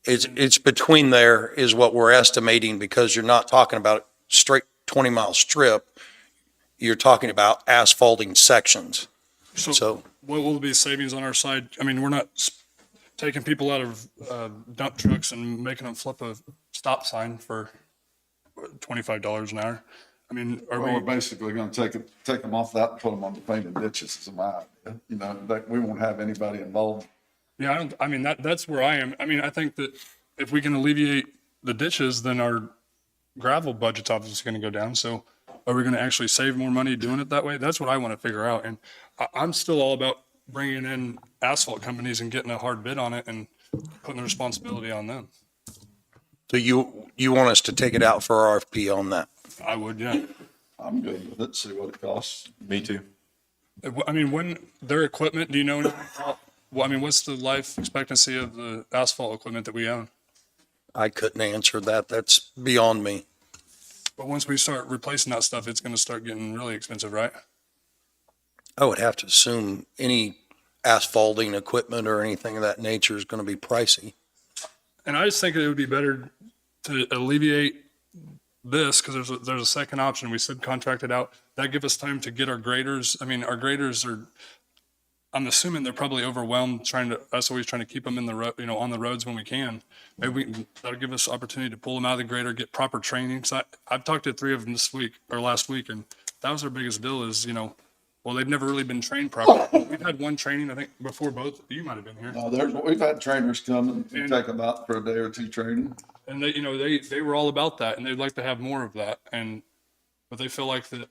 It's between there is what we're estimating, because you're not talking about straight 20-mile strip. You're talking about asphalting sections. So what will be savings on our side? I mean, we're not taking people out of dump trucks and making them flip a stop sign for $25 an hour. I mean, are Well, we're we? basically going to take them off that and put them on the painted ditches is my idea. That we won't have anybody involved. Yeah, I mean, that's where I am. I mean, I think that if we can alleviate the ditches, then our gravel budget's obviously going to go down. So are we going to actually save more money doing it that way? That's what I want to figure out. And I'm still all about bringing in asphalt companies and getting a hard bid on it and putting the responsibility on them. do you want us to take it out for RFP on that? I would, yeah. I'm good with it. See what it costs. Me too. I mean, when their equipment, do you know anything about, well, I mean, what's the life expectancy of the asphalt equipment that we own? I couldn't answer that. That's beyond me. But once we start replacing that stuff, it's going to start getting really expensive, right? I would have to assume any asphalting equipment or anything of that nature is going to be pricey. And I just think it would be better to alleviate this, because there's a second option. We subcontract it out. That gives us time to get our graders. I mean, our graders are, I'm assuming they're probably overwhelmed us always trying to keep them in the road, on the roads when we can. Maybe that'll give us opportunity to pull them out of the grader, get proper training. So I've talked to 3 of them this week or last week, and that was their biggest deal is, well, they've never really been trained properly. We've had one training, I think, before both. You might have been here. No, we've had trainers come and take them out for a day or two training. And they were all about that, and they'd like to have more of that. But they feel like that,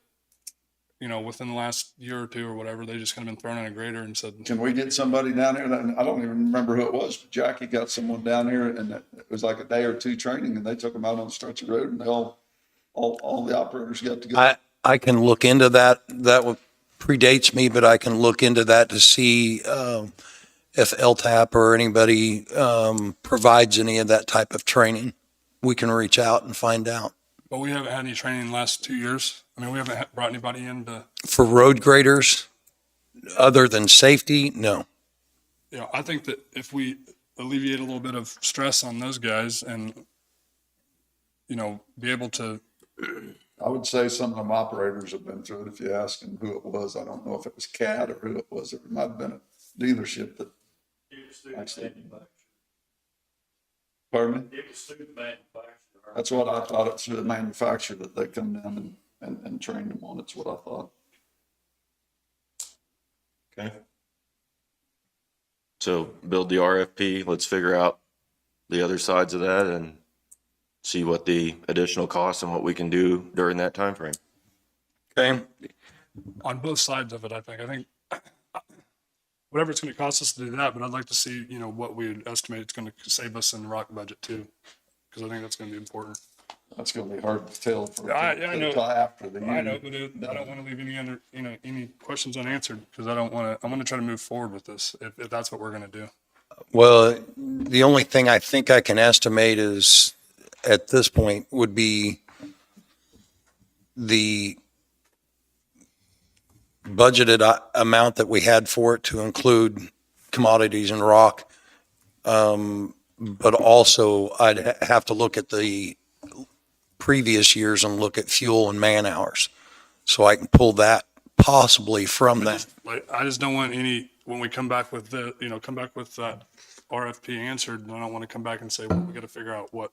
within the last year or two or whatever, they just kind of been thrown in a grader and said, Can we get somebody down here? I don't even remember who it was. But Jackie got someone down here, and it was like a day or two training, and they took them out on the stretch of road, and all the operators got to go. I can look into that. That predates me, but I can look into that to see if LTAP or anybody provides any of that type of training. We can reach out and find out. but we haven't had any training in the last 2 years. I mean, we haven't brought anybody in to, For road graders, other than safety, no. I think that if we alleviate a little bit of stress on those guys and, be able to, I would say some of them operators have been through it. If you ask them who it was, I don't know if it was CAT or who it was. It might have been a dealership that actually. Pardon me? That's what I thought. It's through the manufacturer that they come down and train them on. It's what I thought. Okay. So build the RFP, let's figure out the other sides of that and see what the additional costs and what we can do during that time frame. Okay, on both sides of it, I think whatever it's going to cost us to do that, but I'd like to see, what we would estimate it's going to save us in the rock budget too, because I think that's going to be important. That's going to be hard to tell for I know. until after the year. I know, but I don't want to leave any other, any questions unanswered because I want to try to move forward with this if that's what we're going to do. well, the only thing I think I can estimate is, at this point, would be the budgeted amount that we had for it to include commodities and rock. But also I'd have to look at the previous years and look at fuel and man hours. So I can pull that possibly from that. Like, I just don't want when we come back with that RFP answered, then I don't want to come back and say, well, we got to figure out what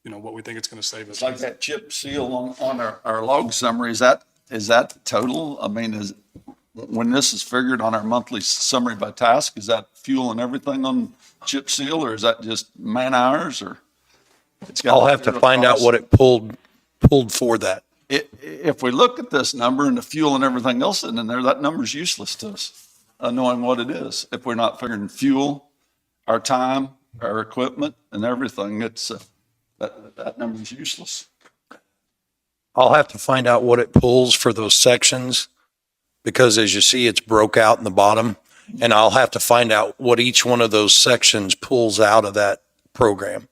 we think it's going to save us. It's like that chip seal on our log summary. Is that total? I mean, when this is figured on our monthly summary by task, is that fuel and everything on chip seal, or is that just man hours, or? I'll have to find out what it pulled for that. If we look at this number and the fuel and everything else in there, that number's useless to us, knowing what it is. If we're not figuring fuel, our time, our equipment and everything, it's, that number's useless. I'll have to find out what it pulls for those sections, because as you see, it's broke out in the bottom, and I'll have to find out what each one of those sections pulls out of that program.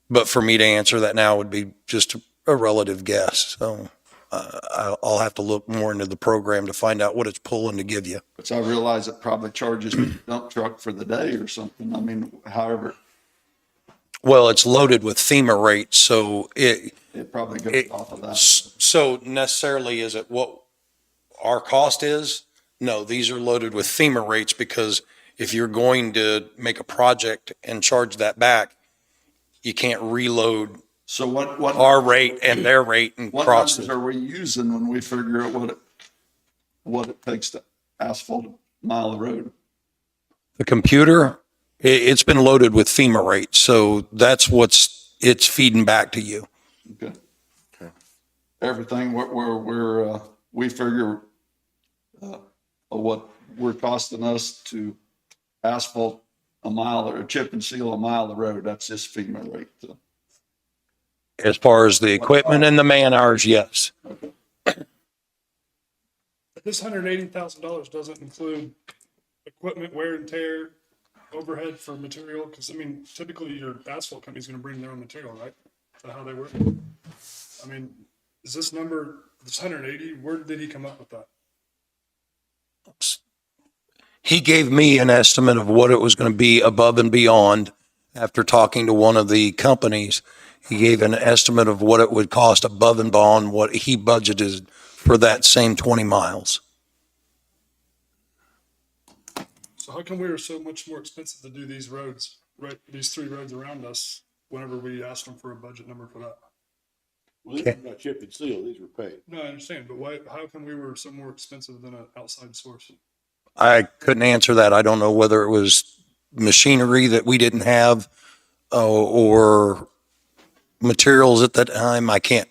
But for me to answer that now would be just a relative guess. So I'll have to look more into the program to find out what it's pulling to give you. Which I realize it probably charges the dump truck for the day or something. I mean, however, Well, it's loaded with FEMA rates, so it probably goes off of that. so necessarily is it what our cost is? No, these are loaded with FEMA rates, because if you're going to make a project and charge that back, you can't reload So what our rate and their rate and what cross numbers it. are we using when we figure out what it takes to asphalt a mile of road? The computer, it's been loaded with FEMA rates, so that's it's feeding back to you. Okay. Everything we figure what we're costing us to asphalt a mile or chip and seal a mile of road, that's just FEMA rate. So. As far as the equipment and the man hours, yes. This $180,000 doesn't include equipment wear and tear, overhead for material, because typically your asphalt company's going to bring their own material, right? Is that how they work? I mean, is this number, this 180, where did he come up with that? He gave me an estimate of what it was going to be above and beyond. After talking to one of the companies, he gave an estimate of what it would cost above and beyond what he budgeted for that same 20 miles. So how come we were so much more expensive to do these roads, right? These 3 roads around us, whenever we asked them for a budget number for that? Well, these are not chip and seal, these were paid. No, I understand, but why? How come we were so more expensive than an outside source? I couldn't answer that. I don't know whether it was machinery that we didn't have or materials at that time. I can't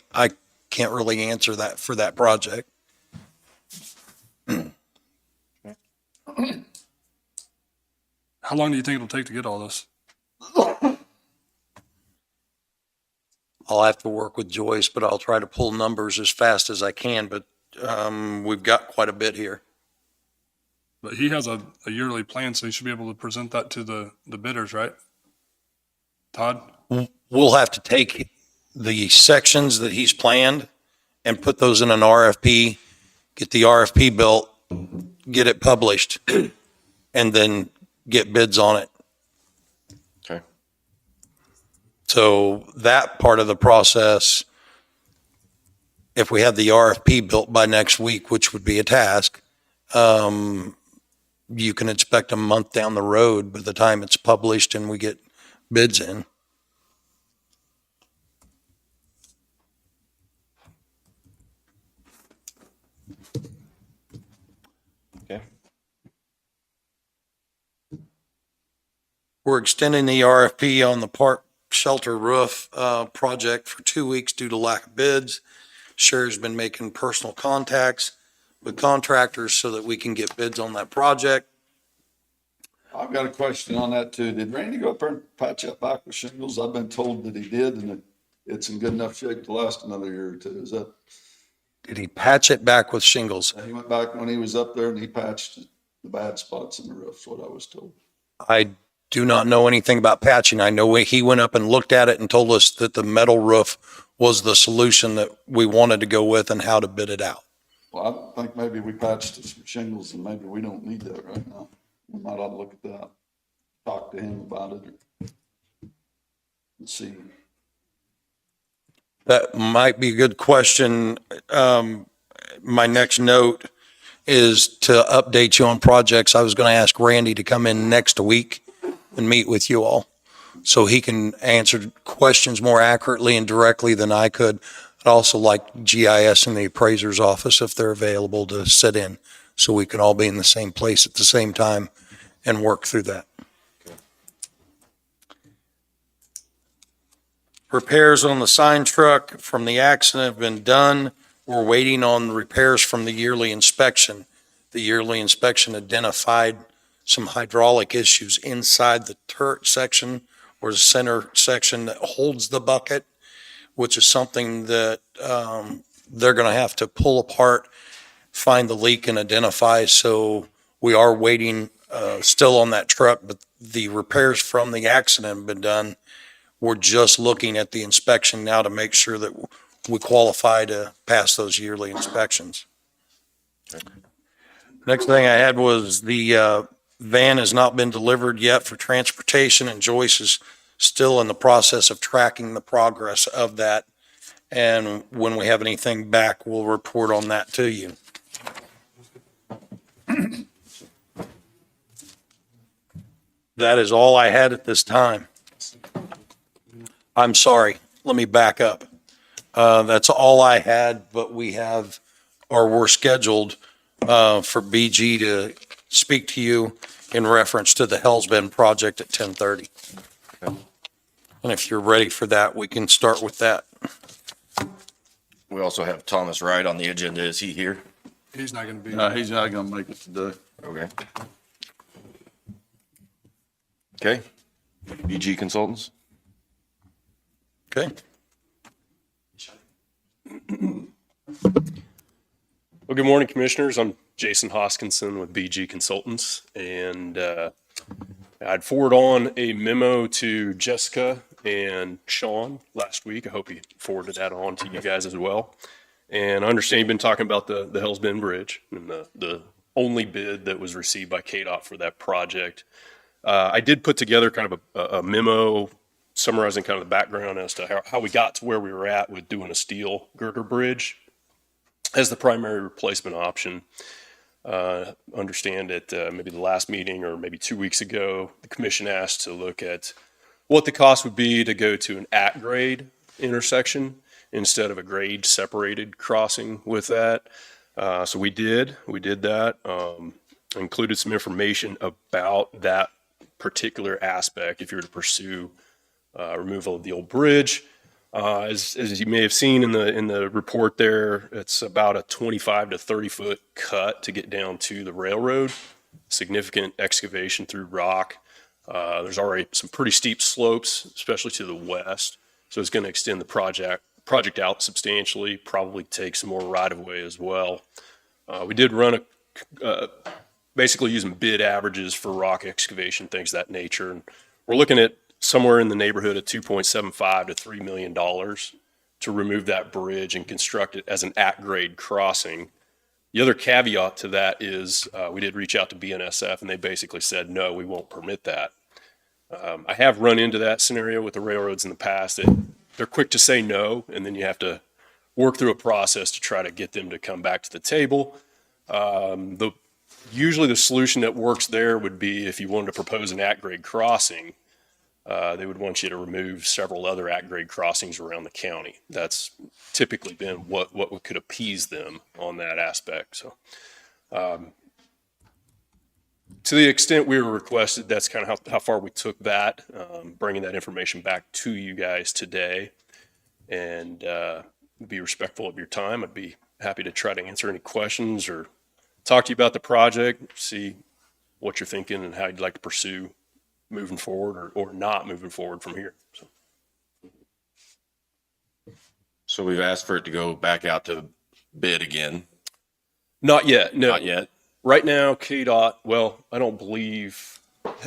really answer that for that project. How long do you think it'll take to get all this? I'll have to work with Joyce, but I'll try to pull numbers as fast as I can, but we've got quite a bit here. But he has a yearly plan, so he should be able to present that to the bidders, right? Todd? We'll have to take the sections that he's planned and put those in an RFP, get the RFP built, get it published, and then get bids on it So that part of the process, if we have the RFP built by next week, which would be a task, you can expect a month down the road by the time it's published and we get bids in. Okay. We're extending the RFP on the park shelter roof project for 2 weeks due to lack of bids. Sherry's been making personal contacts with contractors so that we can get bids on that project. I've got a question on that too. Did Randy go up there and patch up back with shingles? I've been told that he did, and it's in good enough shape to last another year or two. Is that, Did he patch it back with shingles? he went back when he was up there and he patched the bad spots in the roof, is what I was told. I do not know anything about patching. I know he went up and looked at it and told us that the metal roof was the solution that we wanted to go with and how to bid it out. Well, I think maybe we patched some shingles and maybe we don't need that right now. We might ought to look at that, talk to him about it and see. That might be a good question. My next note is to update you on projects. I was going to ask Randy to come in next week and meet with you all so he can answer questions more accurately and directly than I could. I'd also like GIS in the appraiser's office if they're available to sit in so we can all be in the same place at the same time and work through that. Repairs on the sign truck from the accident have been done. We're waiting on repairs from the yearly inspection. The yearly inspection identified some hydraulic issues inside the turret section or the center section that holds the bucket, which is something that they're going to have to pull apart, find the leak and identify. So we are waiting still on that truck, but the repairs from the accident have been done. We're just looking at the inspection now to make sure that we qualify to pass those yearly inspections. Next thing I had was the van has not been delivered yet for transportation, and Joyce is still in the process of tracking the progress of that. And when we have anything back, we'll report on that to you. That is all I had at this time. I'm sorry, let me back up. That's all I had, but we have, or we're scheduled for BG to speak to you in reference to the Hell's Bend project at 10:30. And if you're ready for that, we can start with that. We also have Thomas Wright on the agenda. Is he here? He's not going to be. No, he's not gonna make it today. Okay. Okay. BG Consultants? Okay. Well, good morning, Commissioners. I'm Jason Hoskinson with BG Consultants, and I'd forward on a memo to Jessica and Sean last week. I hope he forwarded that on to you guys as well. And I understand you've been talking about the Hell's Bend Bridge and the only bid that was received by KDOT for that project. I did put together kind of a memo summarizing kind of the background as to how we got to where we were at with doing a steel girder bridge as the primary replacement option. Understand at maybe the last meeting or maybe 2 weeks ago, the commission asked to look at what the cost would be to go to an at-grade intersection instead of a grade separated crossing with that. So we did that, included some information about that particular aspect if you were to pursue removal of the old bridge. As you may have seen in the report there, it's about a 25 to 30 foot cut to get down to the railroad. Significant excavation through rock. There's already some pretty steep slopes, especially to the west. So it's going to extend the project out substantially, probably take some more right of way as well. We did run basically using bid averages for rock excavation, things of that nature. And we're looking at somewhere in the neighborhood of $2.75 to $3 million to remove that bridge and construct it as an at-grade crossing. The other caveat to that is we did reach out to BNSF and they basically said, no, we won't permit that. I have run into that scenario with the railroads in the past that they're quick to say no, and then you have to work through a process to try to get them to come back to the table. Usually the solution that works there would be if you wanted to propose an at-grade crossing, they would want you to remove several other at-grade crossings around the county. That's typically been what could appease them on that aspect. So, to the extent we were requested, that's kind of how far we took that, bringing that information back to you guys today. And be respectful of your time. I'd be happy to try to answer any questions or talk to you about the project, see what you're thinking and how you'd like to pursue moving forward or not moving forward from here. So we've asked for it to go back out to bid again. Not yet. No. Not yet. Right now, KDOT, well, I don't believe,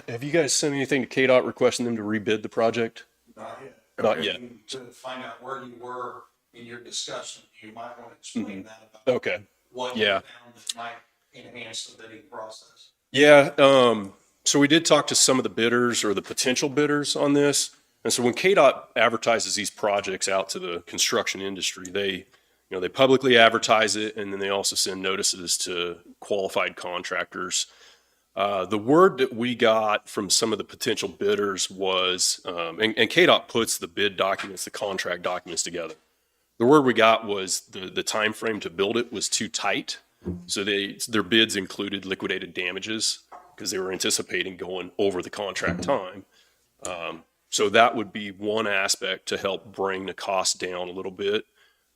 have you guys sent anything to KDOT requesting them to rebid the project? Not yet. Not yet. To find out where you were in your discussion, you might want to explain that about Okay. what you Yeah. found that might enhance the bidding process. Yeah, so we did talk to some of the bidders or the potential bidders on this. And so when KDOT advertises these projects out to the construction industry, they publicly advertise it, and then they also send notices to qualified contractors. The word that we got from some of the potential bidders was, and KDOT puts the bid documents, the contract documents together. The word we got was the time frame to build it was too tight. So their bids included liquidated damages because they were anticipating going over the contract time. So that would be one aspect to help bring the cost down a little bit.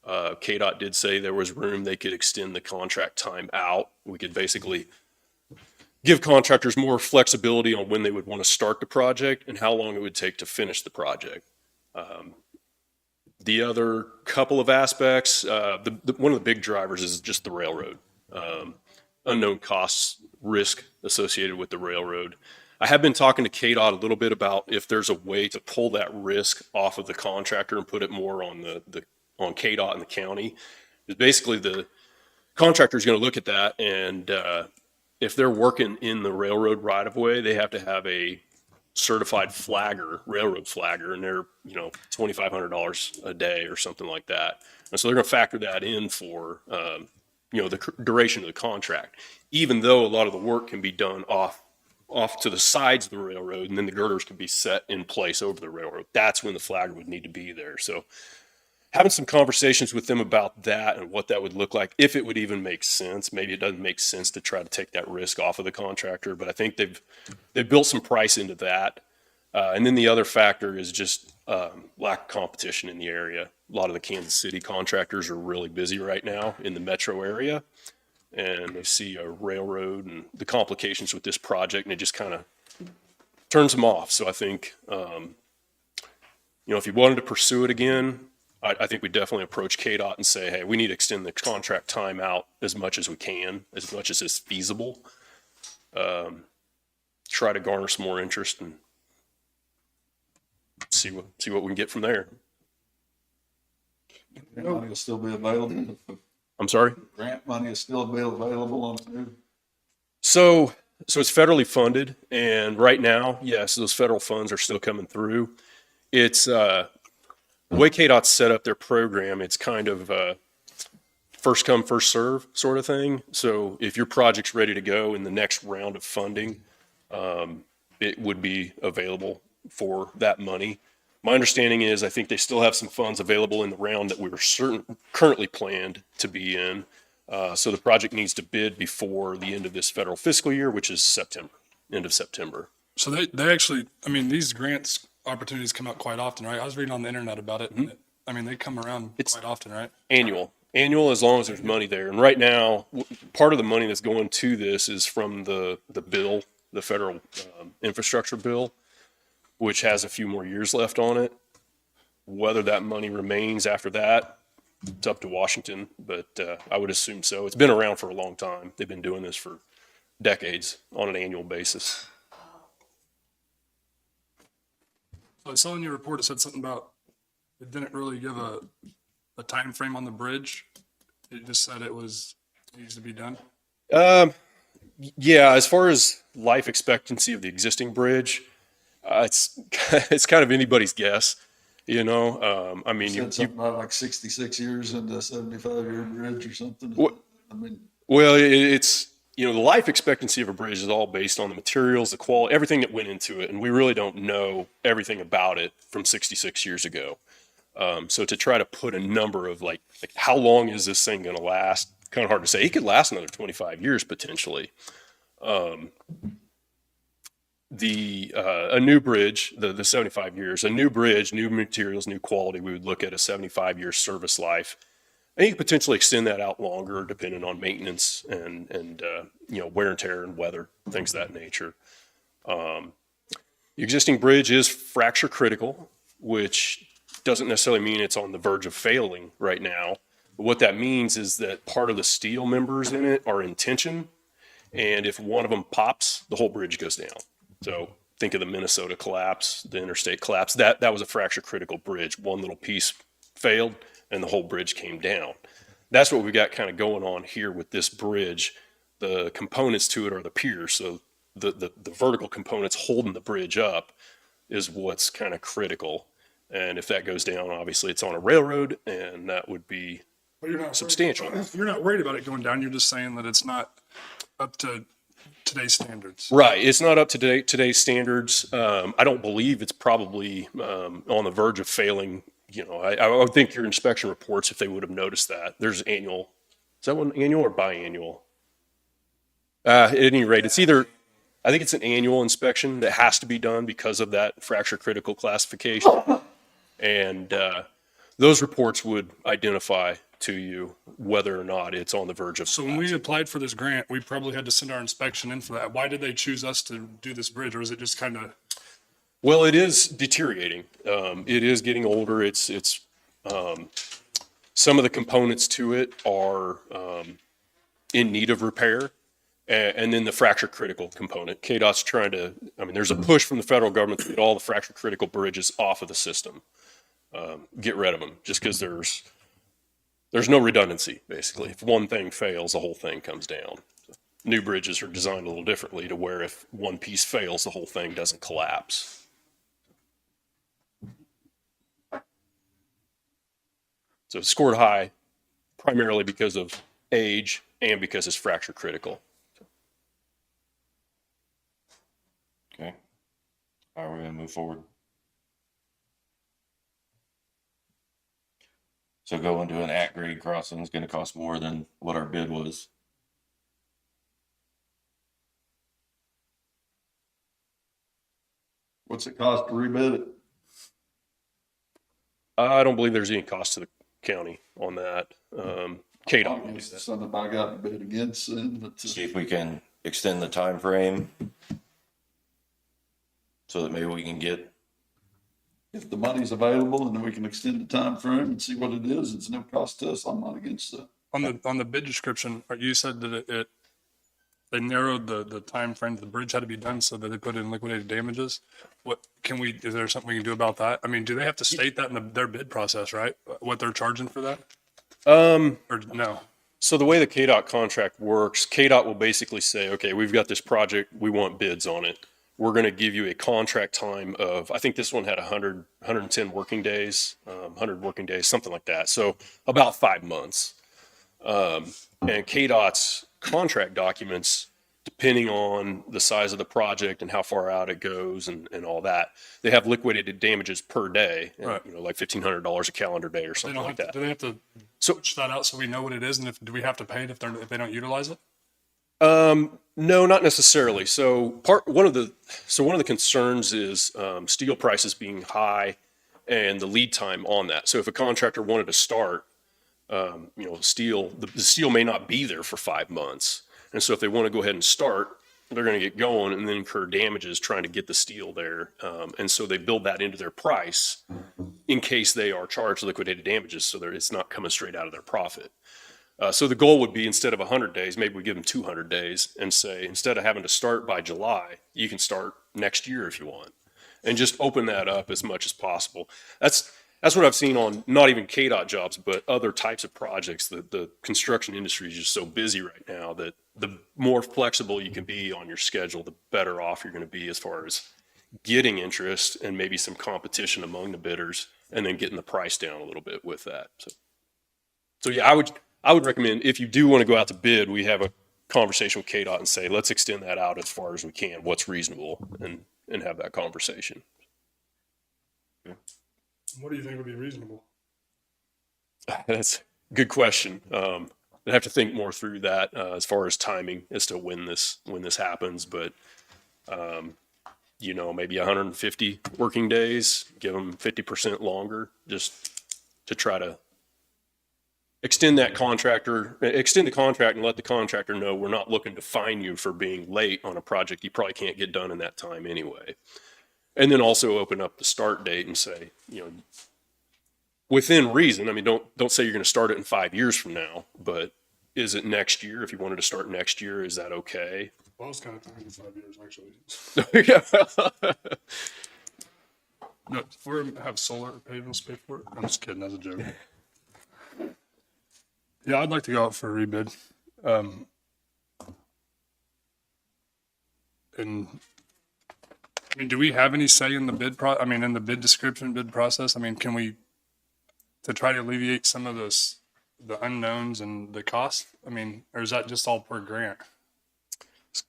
KDOT did say there was room they could extend the contract time out. We could basically give contractors more flexibility on when they would want to start the project and how long it would take to finish the project. The other couple of aspects, one of the big drivers is just the railroad. Unknown costs, risk associated with the railroad. I have been talking to KDOT a little bit about if there's a way to pull that risk off of the contractor and put it more on on KDOT and the county. Because basically the contractor is going to look at that, and if they're working in the railroad right of way, they have to have a certified flagger, railroad flagger, and they're $2,500 a day or something like that. And so they're going to factor that in for the duration of the contract, even though a lot of the work can be done off to the sides of the railroad, and then the girders can be set in place over the railroad. That's when the flagger would need to be there. So having some conversations with them about that and what that would look like, if it would even make sense. Maybe it doesn't make sense to try to take that risk off of the contractor, but I think they've built some price into that. And then the other factor is just lack of competition in the area. A lot of the Kansas City contractors are really busy right now in the metro area, and they see a railroad and the complications with this project, and it just kind of turns them off. So I think, if you wanted to pursue it again, I think we definitely approach KDOT and say, hey, we need to extend the contract time out as much as we can, as much as is feasible. Try to garner some more interest and see what we can get from there. Grant money will still be available. I'm sorry? Grant money is still available on it. So it's federally funded, and right now, yes, those federal funds are still coming through. It's the way KDOT's set up their program, it's kind of first come, first serve sort of thing. So if your project's ready to go in the next round of funding, it would be available for that money. My understanding is I think they still have some funds available in the round that we were currently planned to be in. So the project needs to bid before the end of this federal fiscal year, which is September, end of September. So they actually, these grants opportunities come out quite often, right? I was reading on the internet about it. And they come around quite often, right? Annual as long as there's money there. And right now, part of the money that's going to this is from the bill, the federal infrastructure bill, which has a few more years left on it. Whether that money remains after that, it's up to Washington, but I would assume so. It's been around for a long time. They've been doing this for decades on an annual basis. So I saw in your report, it said something about, it didn't really give a time frame on the bridge. It just said it needs to be done. Yeah, as far as life expectancy of the existing bridge, It's kind of anybody's guess, you know? I You mean, said something about like 66 years into a 75-year bridge or something. What- I mean, well, it's, you know, the life expectancy of a bridge is all based on the materials, the quality, everything that went into it. And we really don't know everything about it from 66 years ago. So to try to put a number of like how long is this thing going to last? Kind of hard to say. It could last another 25 years potentially. A new bridge, the 75 years, a new bridge, new materials, new quality, we would look at a 75-year service life. And you could potentially extend that out longer depending on maintenance and you know, wear and tear and weather, things of that nature. The existing bridge is fracture critical, which doesn't necessarily mean it's on the verge of failing right now. But what that means is that part of the steel members in it are in tension. And if one of them pops, the whole bridge goes down. So think of the Minnesota collapse, the interstate collapse. That was a fracture critical bridge. One little piece failed and the whole bridge came down. That's what we got kind of going on here with this bridge. The components to it are the piers. So the vertical components holding the bridge up is what's kind of critical. And if that goes down, obviously it's on a railroad and that would be But you're not substantial. You're not worried about it going down. You're just saying that it's not up to today's standards. Right. It's not up to today's standards. I don't believe it's probably on the verge of failing. You know, I would think your inspection reports, if they would have noticed that, there's annual. Is that one annual or biannual? At any rate, it's either, I think it's an annual inspection that has to be done because of that fracture critical classification. And those reports would identify to you whether or not it's on the verge of. So when we applied for this grant, we probably had to send our inspection in for that. Why did they choose us to do this bridge, or is it just kind of? Well, it is deteriorating. It is getting older. It's some of the components to it are in need of repair. And then the fracture critical component. KDOT's trying to, I mean, there's a push from the federal government to get all the fracture critical bridges off of the system. Get rid of them just because there's no redundancy, basically. If one thing fails, the whole thing comes down. New bridges are designed a little differently to where if one piece fails, the whole thing doesn't collapse. So it scored high primarily because of age and because it's fracture critical. Okay. How are we gonna move forward? So going to an at-grade crossing is gonna cost more than what our bid was. what's it cost to rebid it? I don't believe there's any cost to the county on that. KDOT. It's something I got to bid against then, but See if we can extend the time frame so that maybe we can get, if the money's available and then we can extend the time frame and see what it is, it's no cost to us. I'm not against that. On the bid description, you said that they narrowed the time frame the bridge had to be done so that they put in liquidated damages. Is there something we can do about that? I mean, do they have to state that in their bid process, right? What they're charging for that? Or no? So the way the KDOT contract works, KDOT will basically say, okay, we've got this project, we want bids on it. We're going to give you a contract time of, I think this one had 110 working days, 100 working days, something like that. So about 5 months. And KDOT's contract documents, depending on the size of the project and how far out it goes and all that, they have liquidated damages per day, Right. you know, like $1,500 a calendar day or They something don't like have that. to, do they have to switch that out so we know what it is? And do we have to pay it if they don't utilize it? No, not necessarily. So one of the concerns is steel prices being high and the lead time on that. So if a contractor wanted to start, you know, the steel may not be there for 5 months. And so if they want to go ahead and start, they're going to get going and then incur damages trying to get the steel there. And so they build that into their price in case they are charged liquidated damages. So it's not coming straight out of their profit. So the goal would be, instead of 100 days, maybe we give them 200 days and say, instead of having to start by July, you can start next year if you want, and just open that up as much as possible. That's what I've seen on not even KDOT jobs, but other types of projects. The construction industry is just so busy right now that the more flexible you can be on your schedule, the better off you're going to be as far as getting interest and maybe some competition among the bidders, and then getting the price down a little bit with that. So yeah, I would recommend, if you do want to go out to bid, we have a conversation with KDOT and say, let's extend that out as far as we can, what's reasonable, and have that conversation. What do you think would be reasonable? That's a good question. I'd have to think more through that as far as timing as to when this happens, but maybe 150 working days, give them 50% longer, just to try to extend the contract and let the contractor know we're not looking to fine you for being late on a project you probably can't get done in that time anyway. And then also open up the start date and say, within reason. I mean, don't say you're going to start it in 5 years from now, but is it next year? If you wanted to start next year, is that okay? Well, I was kind of thinking 5 years, actually. No, if we have solar paid, we'll pay for it. I'm just kidding, that's a joke. Yeah, I'd like to go out for a rebid. And I mean, do we have any say in the in the bid description, bid process? I mean, can we, to try to alleviate some of the unknowns and the cost? I mean, or is that just all per grant?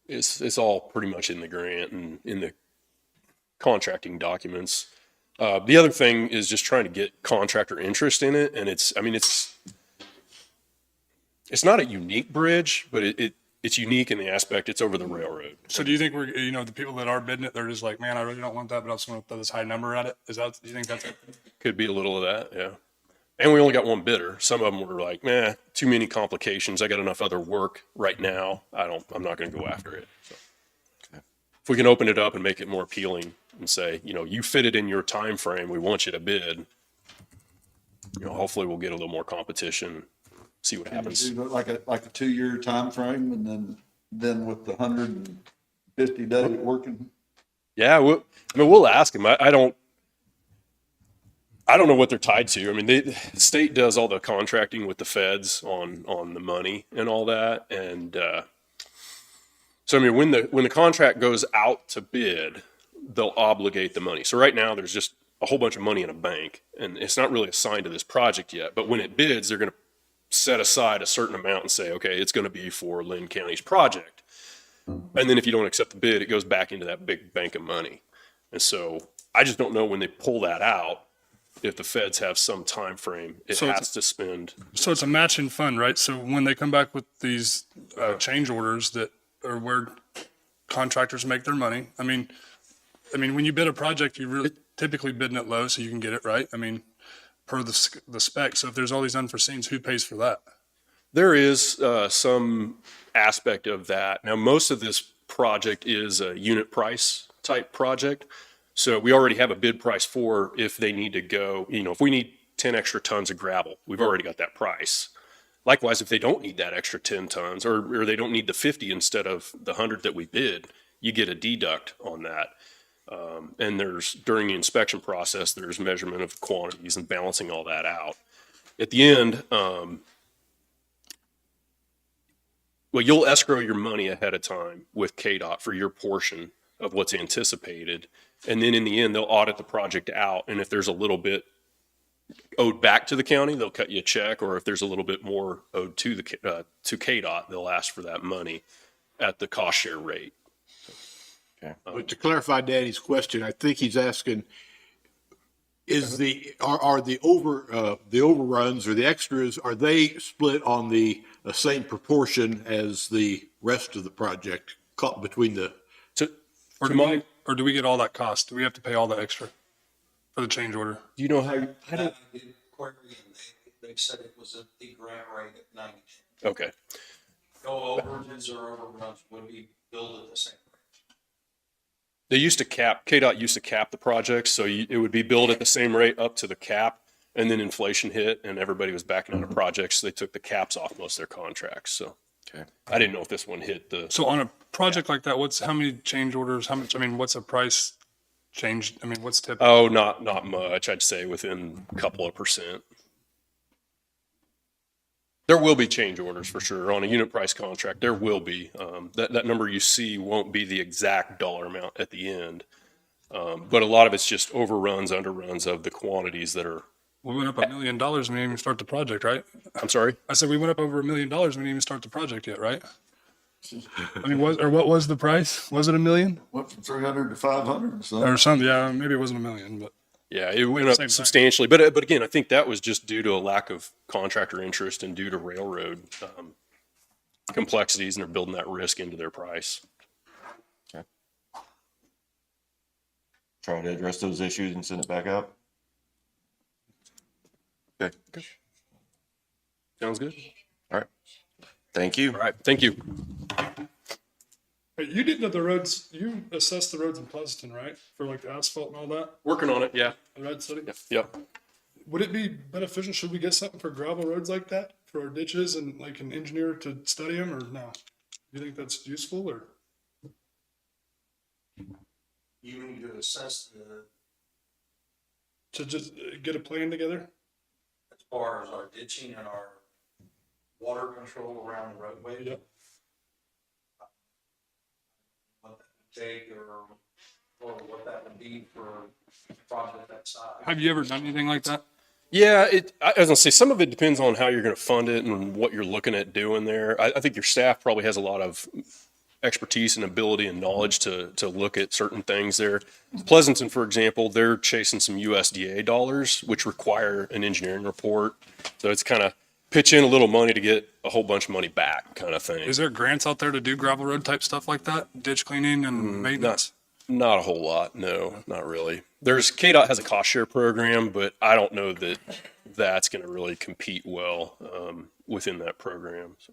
It's all pretty much in the grant and in the contracting documents. The other thing is just trying to get contractor interest in it. And it's not a unique bridge, but it's unique in the aspect it's over the railroad. So do you think the people that are bidding it, they're just like, man, I really don't want that, but I just want to throw this high number at it? Do you think that's it? Could be a little of that, yeah. And we only got one bidder. Some of them were like, too many complications. I got enough other work right now. I'm not going to go after it. So, if we can open it up and make it more appealing and say, you fit it in your time frame, we want you to bid. Hopefully we'll get a little more competition. See what happens. Do like a 2-year time frame, and then with the 150 day working. Yeah, we'll ask them. I don't know what they're tied to. I mean, the state does all the contracting with the feds on the money and all that, and so I mean, when the contract goes out to bid, they'll obligate the money. So right now, there's just a whole bunch of money in a bank, and it's not really assigned to this project yet. But when it bids, they're going to set aside a certain amount and say, okay, it's going to be for Linn County's project. And then if you don't accept the bid, it goes back into that big bank of money. And so I just don't know when they pull that out, if the feds have some time frame it has to spend. So it's a matching fund, right? So when they come back with these change orders that are where contractors make their money, I mean, when you bid a project, you really typically bidding it low so you can get it right. I mean, per the spec. So if there's all these unforeseens, who pays for that? There is some aspect of that. Now, most of this project is a unit price type project. So we already have a bid price for if they need to go, if we need 10 extra tons of gravel, we've already got that price. Likewise, if they don't need that extra 10 tons or they don't need the 50 instead of the 100 that we bid, you get a deduct on that. And during the inspection process, there's measurement of quantities and balancing all that out. At the end, you'll escrow your money ahead of time with KDOT for your portion of what's anticipated. And then in the end, they'll audit the project out. And if there's a little bit owed back to the county, they'll cut you a check. Or if there's a little bit more owed to KDOT, they'll ask for that money at the cost share rate. But to clarify Danny's question, I think he's asking, are the overruns or the extras, are they split on the same proportion as the rest of the project between the? Or do we get all that cost? Do we have to pay all the extra for the change order? Do you know how? They said it was at the grant rate at 90. Okay. No overages or overruns would be billed at the same rate. They used to KDOT used to cap the project, so it would be billed at the same rate up to the cap, and then inflation hit, and everybody was backing out of projects, so they took the caps off most of their contracts. So, I didn't know if this one hit the. So on a project like that, how many change orders? How much? I mean, what's a price change? I mean, what's typical? Oh, not much. I'd say within a couple of percent. There will be change orders for sure on a unit price contract. There will be that number you see won't be the exact dollar amount at the end. But a lot of it's just overruns, underruns of the quantities that are, We went up $1 million when we didn't even start the project, right? I'm sorry? I said we went up over $1 million when we didn't even start the project yet, right? I mean, what was the price? Was it $1 million Went from 300 to 500, so. or something? Yeah, maybe it wasn't $1 million, but Yeah, it went Same up thing. substantially, but again, I think that was just due to a lack of contractor interest and due to railroad complexities, and they're building that risk into their price. Try to address those issues and send it back out. Okay, Sounds good. thank you. All right, thank you. Hey, you did the roads. You assessed the roads in Pleasanton, right? For like the asphalt and all that. Working on it, yeah. The Red City. Yep. Would it be beneficial? Should we get something for gravel roads like that for our ditches and like an engineer to study them, or no? You think that's useful, or You need to assess the, to just get a plan together? as far as our ditching and our water control around the roadway. Yep. What that would take or what that would be for a project that size. Have you ever done anything like that? Yeah, I was gonna say, some of it depends on how you're gonna fund it and what you're looking at doing there. I think your staff probably has a lot of expertise and ability and knowledge to look at certain things there. Pleasanton, for example, they're chasing some USDA dollars, which require an engineering report. So it's kind of pitch in a little money to get a whole bunch of money back kind of thing. Is there grants out there to do gravel road type stuff like that? Ditch cleaning and maintenance? Not a whole lot. No, not really. KDOT has a cost share program, but I don't know that that's going to really compete well within that program. So.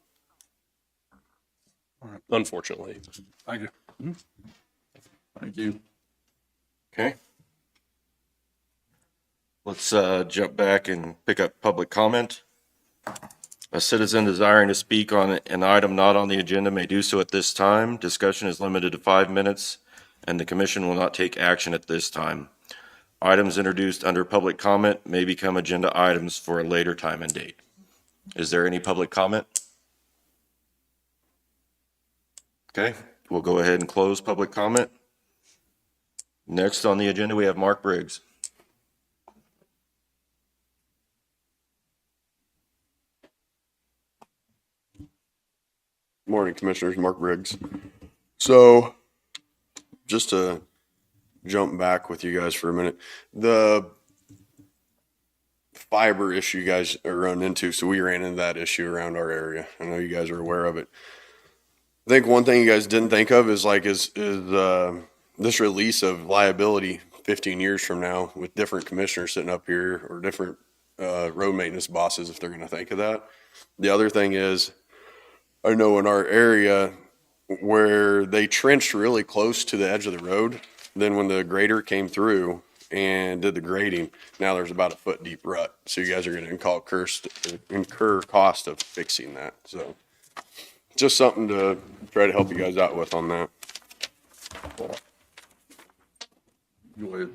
All right. Unfortunately. Thank you. Thank you. Okay. Let's jump back and pick up public comment. A citizen desiring to speak on an item not on the agenda may do so at this time. Discussion is limited to 5 minutes, and the commission will not take action at this time. Items introduced under public comment may become agenda items for a later time and date. Is there any public comment? Okay, we'll go ahead and close public comment. Next on the agenda, we have Mark Briggs. Morning, Commissioners. Mark Briggs. So, just to jump back with you guys for a minute, the fiber issue you guys are running into, so we ran into that issue around our area. I know you guys are aware of it. I think one thing you guys didn't think of is this release of liability 15 years from now with different commissioners sitting up here or different road maintenance bosses, if they're going to think of that. The other thing is, I know in our area where they trenched really close to the edge of the road, then when the grader came through and did the grading, now there's about a foot deep rut. So you guys are going to incur cost of fixing that. So just something to try to help you guys out with on that. Go ahead.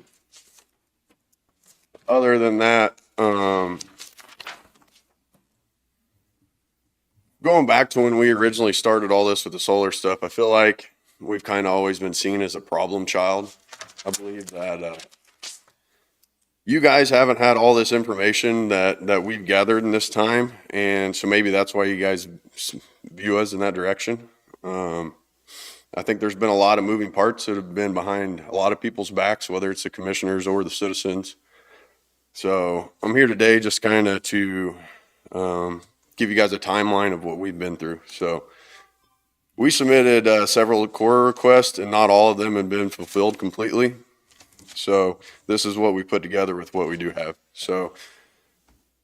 Other than that, going back to when we originally started all this with the solar stuff, I feel like we've kind of always been seen as a problem child. I believe that you guys haven't had all this information that we've gathered in this time, and so maybe that's why you guys view us in that direction. I think there's been a lot of moving parts that have been behind a lot of people's backs, whether it's the commissioners or the citizens. So I'm here today just kind of to give you guys a timeline of what we've been through. So we submitted several core requests, and not all of them have been fulfilled completely. So this is what we put together with what we do have. So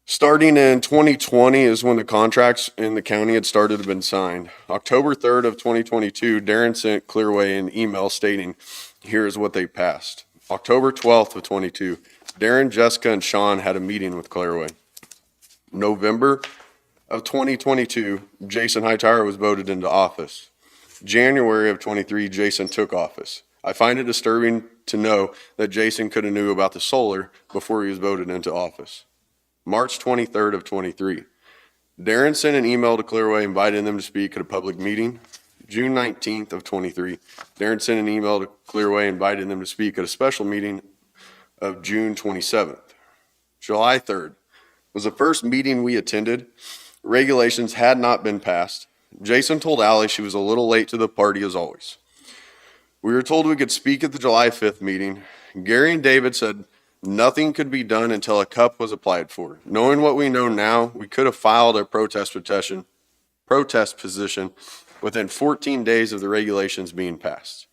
starting in 2020 is when the contracts in the county had started to been signed. October 3rd of 2022, Darren sent Clearway an email stating, here is what they passed. October 12th of 22, Darren, Jessica, and Sean had a meeting with Clearway. November of 2022, Jason Hightower was voted into office. January of 23, Jason took office. I find it disturbing to know that Jason could have knew about the solar before he was voted into office. March 23rd of 23, Darren sent an email to Clearway inviting them to speak at a public meeting. June 19th of 23, Darren sent an email to Clearway inviting them to speak at a special meeting of June 27th. July 3rd was the first meeting we attended. Regulations had not been passed. Jason told Allie she was a little late to the party as always. We were told we could speak at the July 5th meeting. Gary and David said nothing could be done until a cup was applied for. Knowing what we know now, we could have filed a protest position within 14 days of the regulations being passed.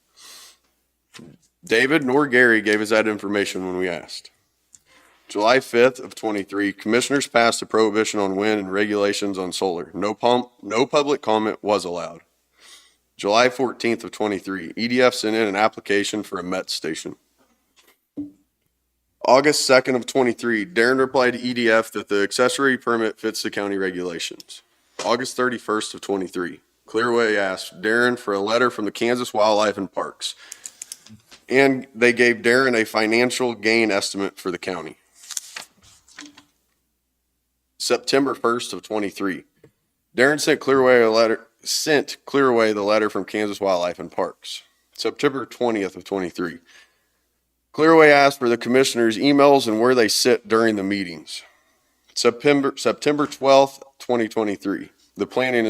David nor Gary gave us that information when we asked. July 5th of 23, commissioners passed a prohibition on wind and regulations on solar. No public comment was allowed. July 14th of 23, EDF sent in an application for a MET station. August 2nd of 23, Darren replied to EDF that the accessory permit fits the county regulations. August 31st of 23, Clearway asked Darren for a letter from the Kansas Wildlife and Parks, and they gave Darren a financial gain estimate for the county. September 1st of 23, Darren sent Clearway the letter from Kansas Wildlife and Parks. September 20th of 23, Clearway asked for the commissioners' emails and where they sit during the meetings. September 12th, 2023, a planning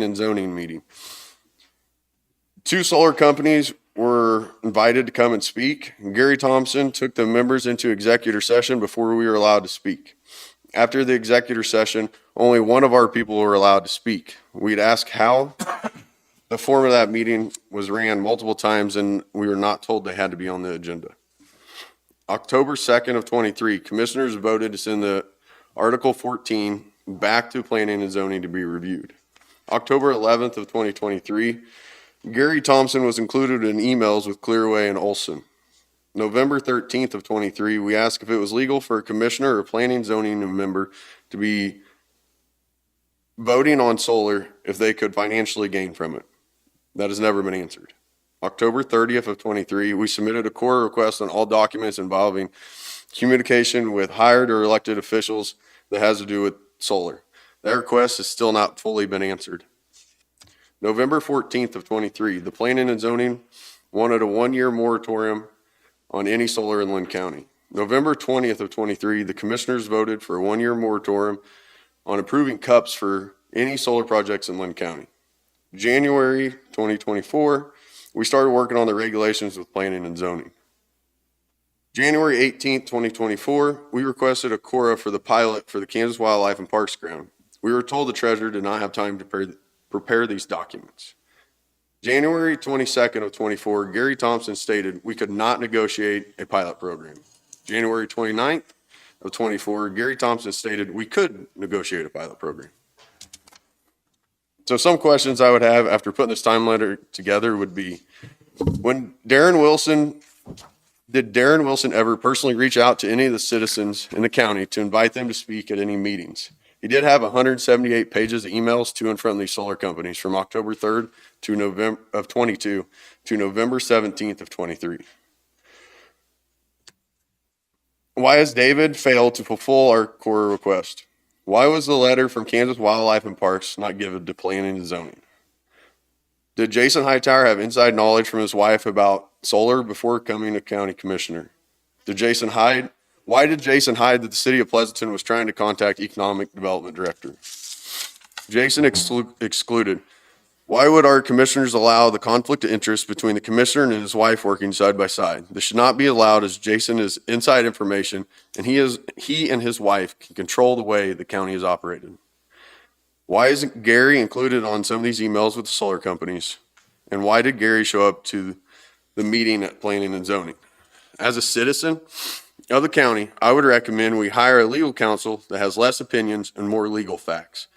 and zoning meeting. 2 solar companies were invited to come and speak. Gary Thompson took the members into executive session before we were allowed to speak. After the executive session, only one of our people were allowed to speak. We'd ask how. The form of that meeting was ran multiple times and we were not told they had to be on the agenda. October 2nd of 23, commissioners voted to send the Article 14 back to planning and zoning to be reviewed. October 11th of 2023, Gary Thompson was included in emails with Clearway and Olson. November 13th of 23, we asked if it was legal for a commissioner or planning zoning member to be voting on solar if they could financially gain from it. That has never been answered. October 30th of 23, we submitted a core request on all documents involving communication with hired or elected officials that has to do with solar. That request has still not fully been answered. November 14th of 23, the planning and zoning wanted a 1-year moratorium on any solar in Linn County. November 20th of 23, the commissioners voted for a 1-year moratorium on approving cups for any solar projects in Linn County. January 2024, we started working on the regulations with planning and zoning. January 18th, 2024, we requested a CORA for the pilot for the Kansas Wildlife and Parks ground. We were told the treasurer did not have time to prepare these documents. January 22nd of 24, Gary Thompson stated we could not negotiate a pilot program. January 29th of 24, Gary Thompson stated we could negotiate a pilot program. So some questions I would have after putting this time letter together would be, did Darren Wilson ever personally reach out to any of the citizens in the county to invite them to speak at any meetings? He did have 178 pages of emails to and from these solar companies from October 3rd to November of 22 to November 17th of 23. Why has David failed to fulfill our core request? Why was the letter from Kansas Wildlife and Parks not given to planning and zoning? Did Jason Hightower have inside knowledge from his wife about solar before becoming a county commissioner? Why did Jason hide that the city of Pleasanton was trying to contact economic development director? Jason excluded. Why would our commissioners allow the conflict of interest between the commissioner and his wife working side by side? This should not be allowed as Jason is inside information and he and his wife can control the way the county is operated. Why isn't Gary included on some of these emails with the solar companies? And why did Gary show up to the meeting at planning and zoning? As a citizen of the county, I would recommend we hire a legal counsel that has less opinions and more legal facts.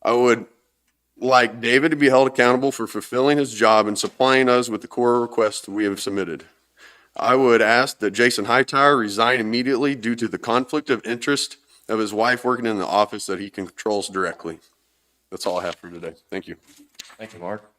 I would like David to be held accountable for fulfilling his job and supplying us with the core requests we have submitted. I would ask that Jason Hightower resign immediately due to the conflict of interest of his wife working in the office that he controls directly. That's all I have for today. Thank you. Thank you, Mark.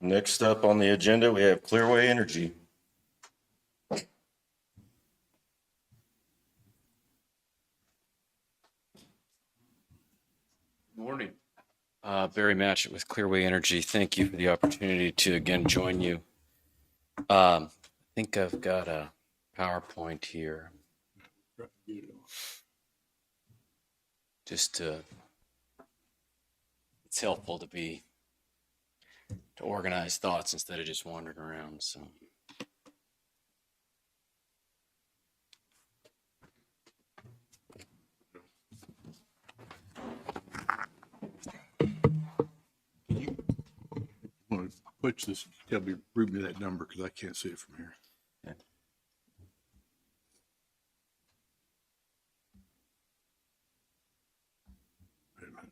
Next up on the agenda, we have Clearway Energy. Morning. Barry Matchett with Clearway Energy. Thank you for the opportunity to again join you. I think I've got a PowerPoint here. It's helpful to organize thoughts instead of just wandering around. So. Push this, tell me, read me that number because I can't see it from here. Wait a minute.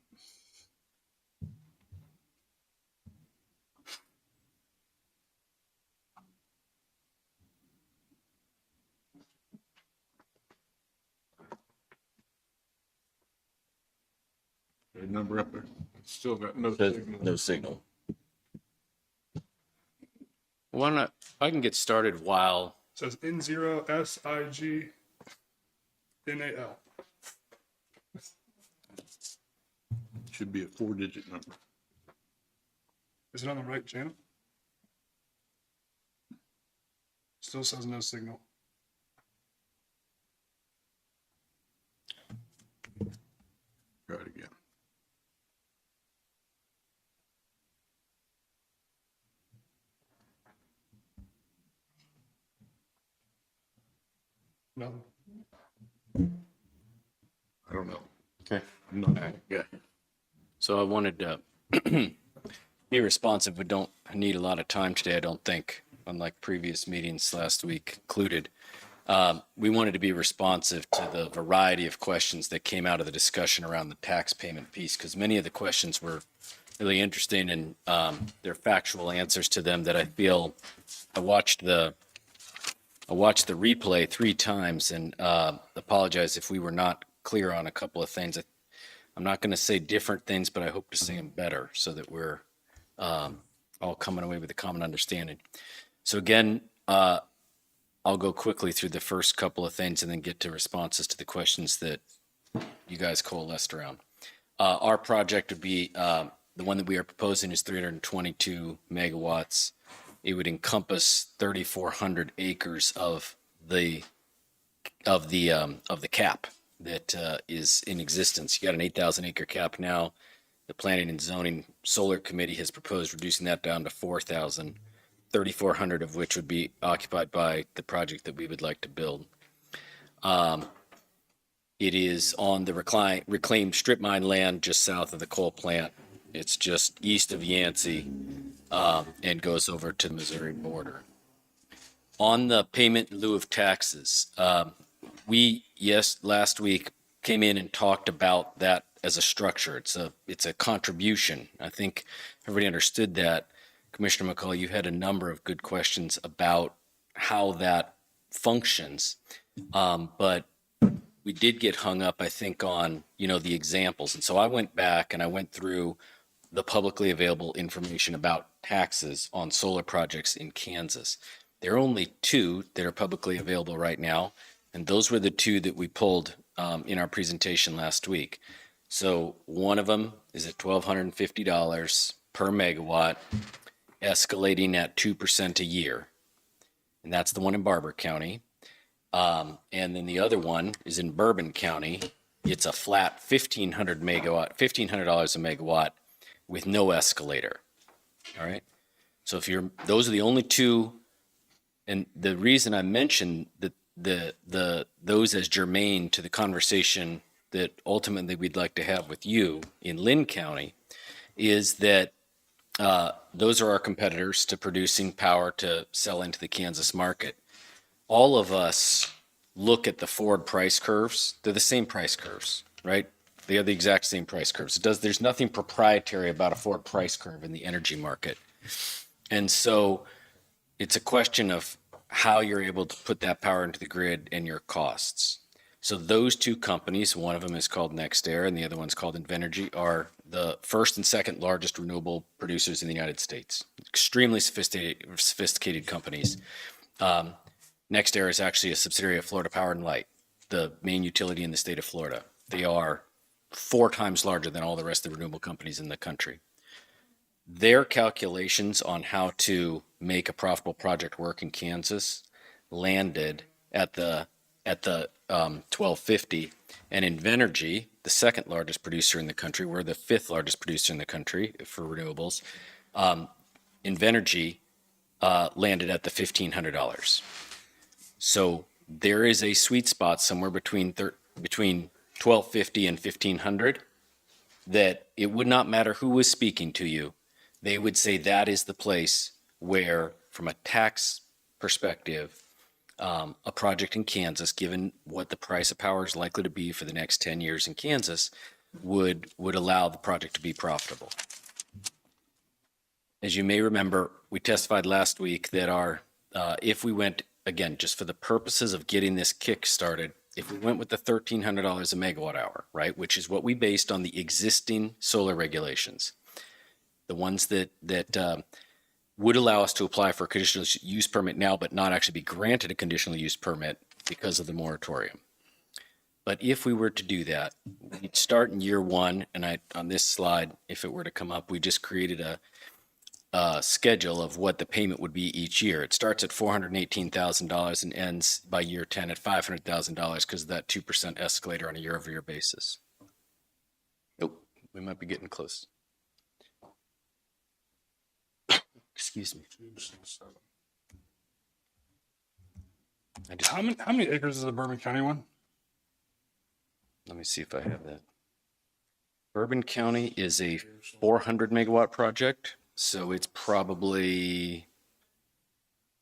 That number up there. Still got no Says signal. no signal. Why not? I can get started while. It says N0SIGNAL. Should be a 4-digit number. Is it on the right channel? Still says no signal. Try it again. No. I don't know. Okay. I'm not, yeah. So I wanted to be responsive. We don't need a lot of time today, I don't think, unlike previous meetings last week included. We wanted to be responsive to the variety of questions that came out of the discussion around the tax payment piece, because many of the questions were really interesting and their factual answers to them that I feel I watched the replay 3 times and apologize if we were not clear on a couple of things. I'm not going to say different things, but I hope to say them better so that we're all coming away with a common understanding. So again, I'll go quickly through the first couple of things and then get to responses to the questions that you guys coalesced around. Our project would be, the one that we are proposing is 322 megawatts. It would encompass 3,400 acres of the cap that is in existence. You got an 8,000 acre cap now. The Planning and Zoning Solar Committee has proposed reducing that down to 4,000, 3,400 of which would be occupied by the project that we would like to build. It is on the reclaimed strip mine land just south of the coal plant. It's just east of Yancey and goes over to the Missouri border. On the payment in lieu of taxes, last week came in and talked about that as a structure. It's a contribution. I think everybody understood that. Commissioner McCall, you had a number of good questions about how that functions, but we did get hung up, I think, on the examples. And so I went back and I went through the publicly available information about taxes on solar projects in Kansas. There are only 2 that are publicly available right now, and those were the 2 that we pulled in our presentation last week. So one of them is at $1,250 per megawatt, escalating at 2% a year, and that's the one in Barber County. And then the other one is in Bourbon County. It's a flat $1,500 a megawatt with no escalator. All right. So those are the only 2, and the reason I mentioned those as germane to the conversation that ultimately we'd like to have with you in Linn County is that those are our competitors to producing power to sell into the Kansas market. All of us look at the forward price curves. They're the same price curves, right? They are the exact same price curves. There's nothing proprietary about a forward price curve in the energy market. And so it's a question of how you're able to put that power into the grid and your costs. So those 2 companies, one of them is called NextAir and the other one's called Invenergy, are the first and second largest renewable producers in the United States. Extremely sophisticated companies. NextEra is actually a subsidiary of Florida Power and Light, the main utility in the state of Florida. They are 4 times larger than all the rest of the renewable companies in the country. Their calculations on how to make a profitable project work in Kansas landed at the 1250, and Invenergy, the second largest producer in the country, we're the 5th largest producer in the country for renewables. Invenergy landed at the $1,500. So there is a sweet spot somewhere between 1250 and 1500 that it would not matter who was speaking to you. They would say that is the place where, from a tax perspective, a project in Kansas, given what the price of power is likely to be for the next 10 years in Kansas, would allow the project to be profitable. As you may remember, we testified last week that if we went, again, just for the purposes of getting this kick started, if we went with the $1,300 a megawatt hour, right, which is what we based on the existing solar regulations, the ones that would allow us to apply for a conditional use permit now, but not actually be granted a conditional use permit because of the moratorium. But if we were to do that, we'd start in year 1, and on this slide, if it were to come up, we just created a schedule of what the payment would be each year. It starts at $418,000 and ends by year 10 at $500,000 because of that 2% escalator on a year-over-year basis. Oh, we might be getting close. Excuse me. How many acres is the Bourbon County one? Let me see if I have that. Bourbon County is a 400 megawatt project, so it's probably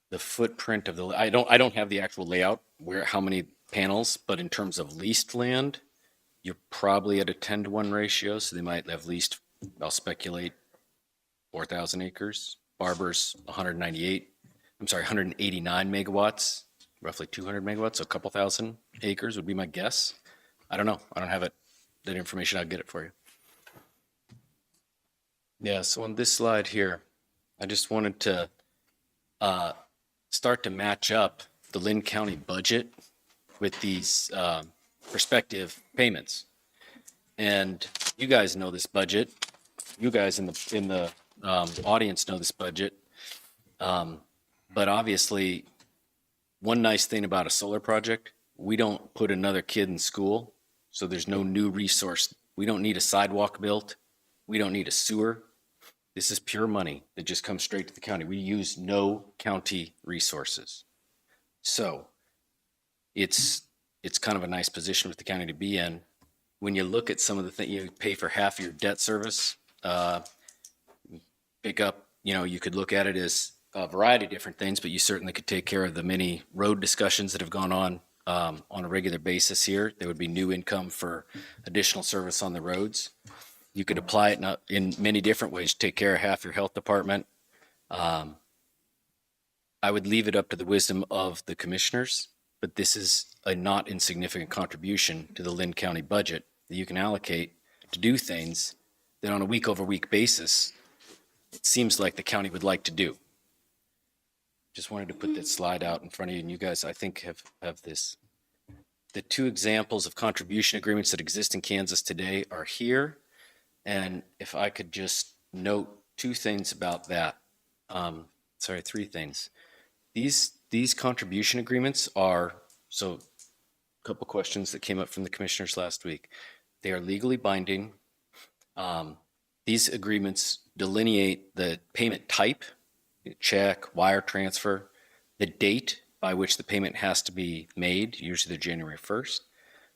the footprint of the. I don't have the actual layout how many panels, but in terms of leased land, you're probably at a 10-to-1 ratio. So they might have leased, I'll speculate, 4,000 acres. Barber's 189 megawatts, roughly 200 megawatts, so a couple thousand acres would be my guess. I don't know. I don't have it. That information, I'll get it for you. Yeah, so on this slide here, I just wanted to start to match up the Linn County budget with these prospective payments. And you guys know this budget. You guys in the audience know this budget. But obviously, one nice thing about a solar project, we don't put another kid in school, so there's no new resource. We don't need a sidewalk built. We don't need a sewer. This is pure money that just comes straight to the county. We use no county resources. So it's kind of a nice position with the county to be in. When you look at some of the things, you pay for half your debt service, pick up, you could look at it as a variety of different things, but you certainly could take care of the many road discussions that have gone on a regular basis here. There would be new income for additional service on the roads. You could apply it in many different ways. Take care of half your health department. I would leave it up to the wisdom of the commissioners, but this is a not insignificant contribution to the Linn County budget that you can allocate to do things that on a week-over-week basis, it seems like the county would like to do. Just wanted to put that slide out in front of you, and you guys, I think, have this. The 2 examples of contribution agreements that exist in Kansas today are here. And if I could just note 2 things about that. 3 things. These contribution agreements are, so a couple questions that came up from the commissioners last week. They are legally binding. These agreements delineate the payment type, check, wire transfer, the date by which the payment has to be made, usually the January 1st,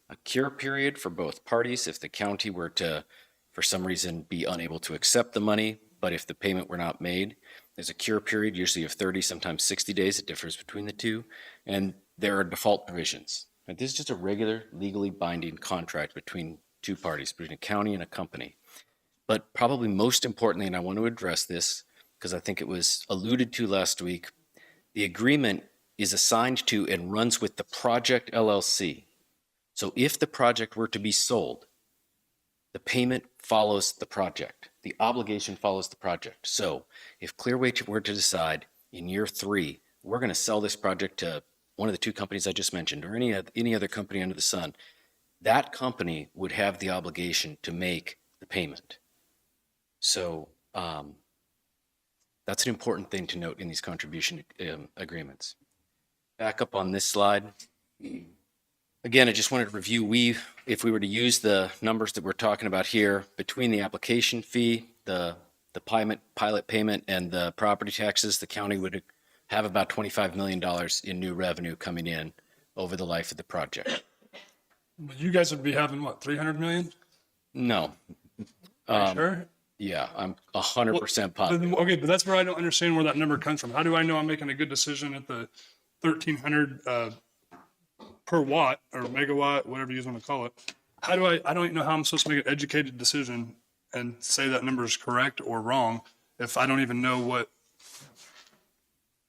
a cure period for both parties if the county were to, for some reason, be unable to accept the money, but if the payment were not made, there's a cure period, usually of 30, sometimes 60 days. It differs between the two, and there are default provisions. And this is just a regular, legally binding contract between 2 parties, between a county and a company. But probably most importantly, and I want to address this because I think it was alluded to last week, the agreement is assigned to and runs with the project LLC. So if the project were to be sold, the the payment follows the project. The obligation follows the project. So if Clearway were to decide in year 3, we're going to sell this project to one of the 2 companies I just mentioned, or any other company under the sun, that company would have the obligation to make the payment. So that's an important thing to note in these contribution agreements. Back up on this slide. Again, I just wanted to review, if we were to use the numbers that we're talking about here, between the application fee, the pilot payment, and the property taxes, the county would have about $25 million in new revenue coming in over the life of the project. But you guys would be having what, 300 million? No. Sure. Yeah, I'm 100% positive. Okay, but that's where I don't understand where that number comes from. How do I know I'm making a good decision at the 1,300 per watt or megawatt, whatever you want to call it? How do I don't even know how I'm supposed to make an educated decision and say that number is correct or wrong if I don't even know where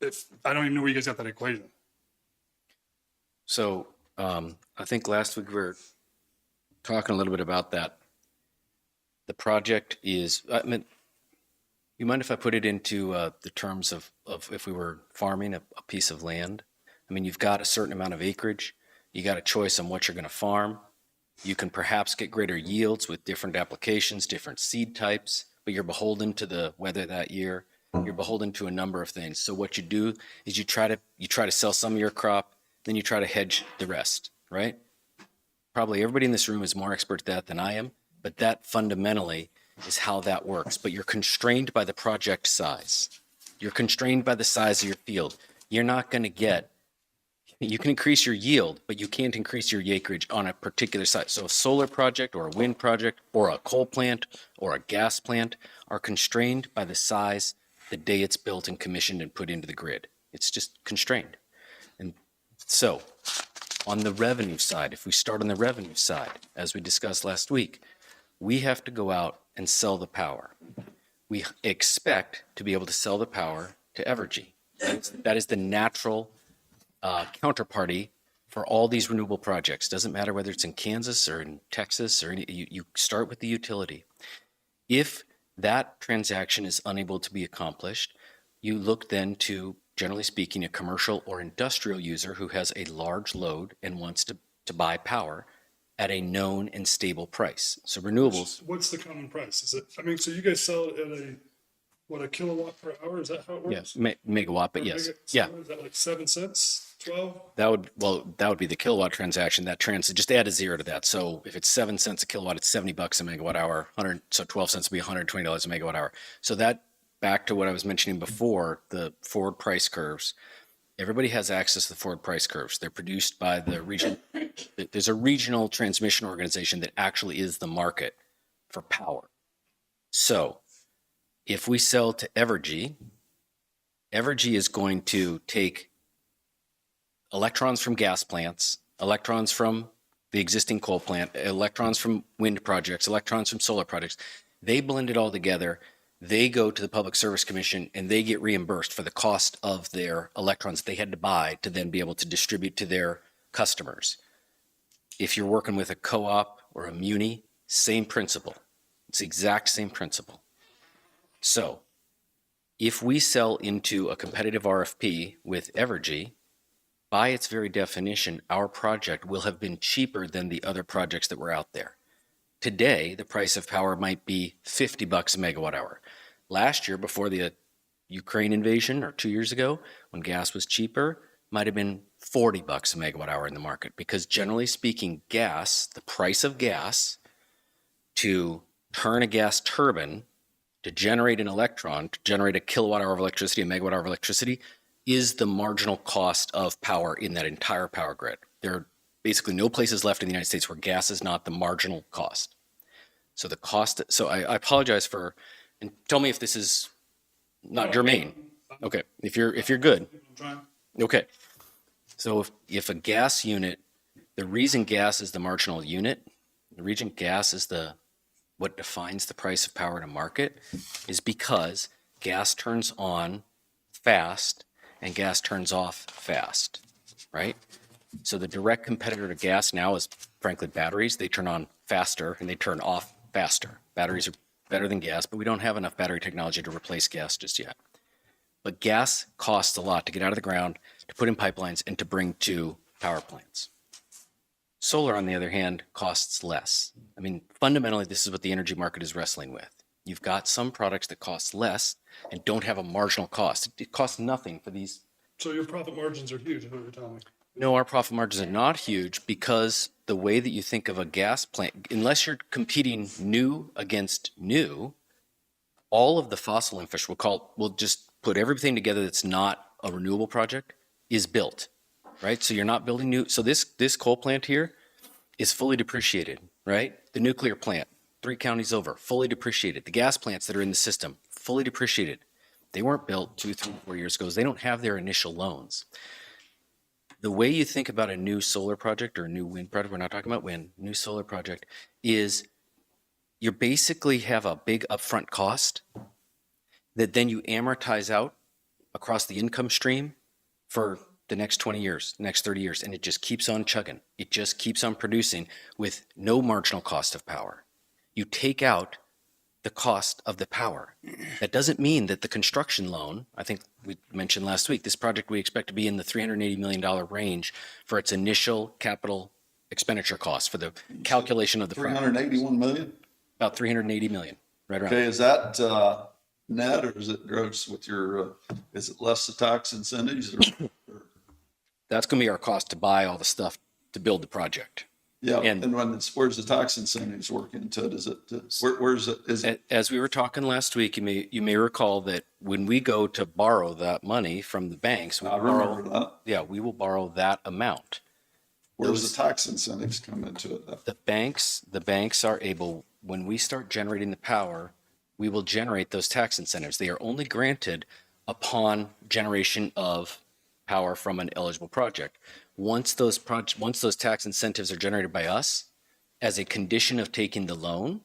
you guys got that equation. So I think last week we were talking a little bit about that. The project is, you mind if I put it into the terms of if we were farming a piece of land? I mean, you've got a certain amount of acreage. You got a choice on what you're going to farm. You can perhaps get greater yields with different applications, different seed types, but you're beholden to the weather that year. You're beholden to a number of things. So what you do is you try to sell some of your crop, then you try to hedge the rest, right? Probably everybody in this room is more expert at that than I am, but that fundamentally is how that works. But you're constrained by the project size. You're constrained by the size of your field. You're not going to get, you can increase your yield, but you can't increase your acreage on a particular site. So a solar project or a wind project or a coal plant or a gas plant are constrained by the size the day it's built and commissioned and put into the grid. It's just constrained. And so on the revenue side, if we start on the revenue side, as we discussed last week, we have to go out and sell the power. We expect to be able to sell the power to Evergy. That is the natural counterparty for all these renewable projects. Doesn't matter whether it's in Kansas or in Texas or you start with the utility. If that transaction is unable to be accomplished, you look then to, generally speaking, a commercial or industrial user who has a large load and wants to buy power at a known and stable price. So renewables. What's the common price? Is it, I mean, so you guys sell it at a kilowatt per hour? Is that how it works? Yes, megawatt, but yes. Yeah. Is that like 7 cents, 12? That would be the kilowatt transaction. Just add a 0 to that. So if it's 7 cents a kilowatt, it's $70 a megawatt hour. So 12 cents would be $120 a megawatt hour. So that, back to what I was mentioning before, the forward price curves. Everybody has access to the forward price curves. They're produced by the region. There's a regional transmission organization that actually is the market for power. So if we sell to Evergy, Evergy is going to take electrons from gas plants, electrons from the existing coal plant, electrons from wind projects, electrons from solar projects. They blend it all together. They go to the Public Service Commission and they get reimbursed for the cost of their electrons they had to buy to then be able to distribute to their customers. If you're working with a co-op or a muni, same principle. It's the exact same principle. So if we sell into a competitive RFP with Evergy, by its very definition, our project will have been cheaper than the other projects that were out there. Today, the price of power might be $50 a megawatt hour. Last year, before the Ukraine invasion, or 2 years ago, when gas was cheaper, might have been $40 a megawatt hour in the market. Because generally speaking, gas, the price of gas to turn a gas turbine, to generate an electron, to generate a kilowatt hour of electricity, a megawatt hour of electricity, is the marginal cost of power in that entire power grid. There are basically no places left in the United States where gas is not the marginal cost. So the cost, so I apologize for, and tell me if this is not germane. Okay, if you're good. Okay. So if a gas unit, the reason gas is the marginal unit, the reason gas is what defines the price of power in a market is because gas turns on fast and gas turns off fast, right? So the direct competitor to gas now is, frankly, batteries. They turn on faster and they turn off faster. Batteries are better than gas, but we don't have enough battery technology to replace gas just yet. But gas costs a lot to get out of the ground, to put in pipelines, and to bring to power plants. Solar, on the other hand, costs less. I mean, fundamentally, this is what the energy market is wrestling with. You've got some products that cost less and don't have a marginal cost. It costs nothing for these. So your profit margins are huge, is what you're telling me. No, our profit margins are not huge because the way that you think of a gas plant, unless you're competing new against new, all of the fossil infrastructure, we'll just put everything together that's not a renewable project, is built, right? So you're not building new. So this coal plant here is fully depreciated, right? The nuclear plant, 3 counties over, fully depreciated. The gas plants that are in the system, fully depreciated. They weren't built 2, 3, 4 years ago. They don't have their initial loans. The way you think about a new solar project or a new wind project, we're not talking about wind, new solar project, is you basically have a big upfront cost that then you amortize out across the income stream for the next 20 years, next 30 years, and it just keeps on chugging. It just keeps on producing with no marginal cost of power. You take out the cost of the power. That doesn't mean that the construction loan, I think we mentioned last week, this project we expect to be in the $380 million range for its initial capital expenditure cost for the calculation of the project. 381 million? About 380 million, right around. Okay, is that net or is it gross with your, is it less the tax incentives? Or? That's going to be our cost to buy all the stuff to build the project. Yeah, And- and when it's, where's the tax incentives work into it? Is it, where's it, is it? As we were talking last week, you may recall that when we go to borrow that money from the banks, I remember that. yeah, we will borrow that amount. Where's the tax incentives come into it? Though? The banks are able, when we start generating the power, we will generate those tax incentives. They are only granted upon generation of power from an eligible project. Once those tax incentives are generated by us, as a condition of taking the loan,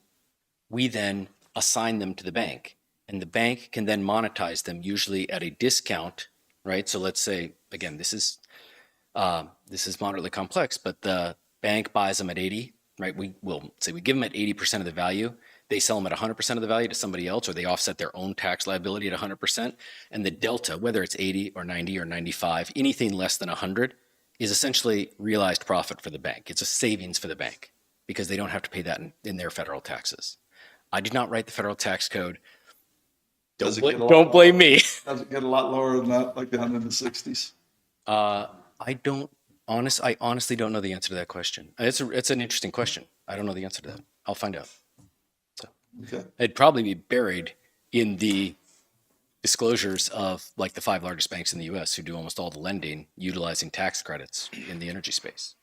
we then assign them to the bank. And the bank can then monetize them, usually at a discount, right? So let's say, again, this is moderately complex, but the bank buys them at 80, right? We will say we give them at 80% of the value. They sell them at 100% of the value to somebody else, or they offset their own tax liability at 100%. And the delta, whether it's 80 or 90 or 95, anything less than 100 is essentially realized profit for the bank. It's a savings for the bank because they don't have to pay that in their federal taxes. I did not write the federal tax code. Don't blame me. Does it get a lot lower than that, like down in the 60s? I honestly don't know the answer to that question. It's an interesting question. I don't know the answer to that. I'll find out. So Okay. it'd probably be buried in the disclosures of like the 5 largest banks in the U.S. who do almost all the lending utilizing tax credits in the energy space.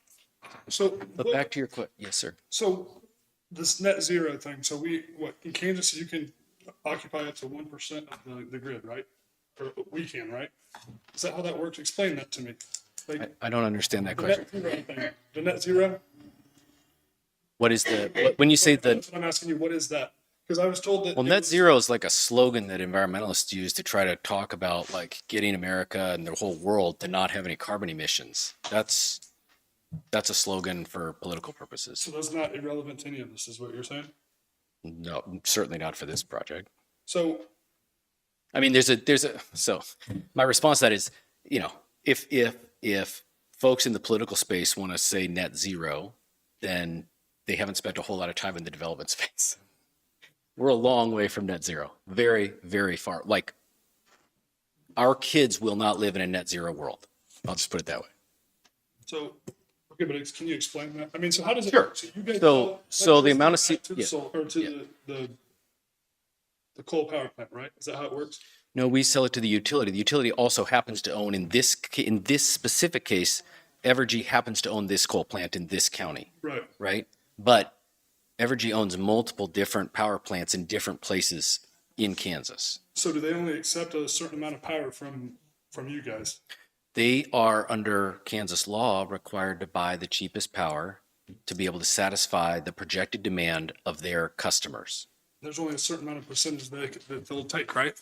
So, But back to your question. Yes, sir. so this net zero thing, so in Kansas, you can occupy up to 1% of the grid, right? Or we can, right? Is that how that works? Explain that to me. Like, I don't understand that the question. net zero thing, the net zero? What is when you say That's the, what I'm asking you, what is that? Because I was told that. well, net zero is like a slogan that environmentalists use to try to talk about like getting America and the whole world to not have any carbon emissions. That's a slogan for political purposes. So that's not irrelevant to any of this, is what you're saying? No, certainly not for this project. So, I mean, so my response to that is, if folks in the political space want to say net zero, then they haven't spent a whole lot of time in the development space. We're a long way from net zero. Very, very far. Like, our kids will not live in a net zero world. I'll just put it that way. so, okay, but can you explain that? I mean, so how does it Sure. work? So you guys So sell the amount of electricity yeah. to the solar, or to the coal power plant, right? Is that how it works? No, we sell it to the utility. The utility also happens to own, in this specific case, Evergy happens to own this coal plant in this county, Right. right? But Evergy owns multiple different power plants in different places in Kansas. So do they only accept a certain amount of power from you guys? They are, under Kansas law, required to buy the cheapest power to be able to satisfy the projected demand of their customers. There's only a certain amount of percentage that they'll take, right?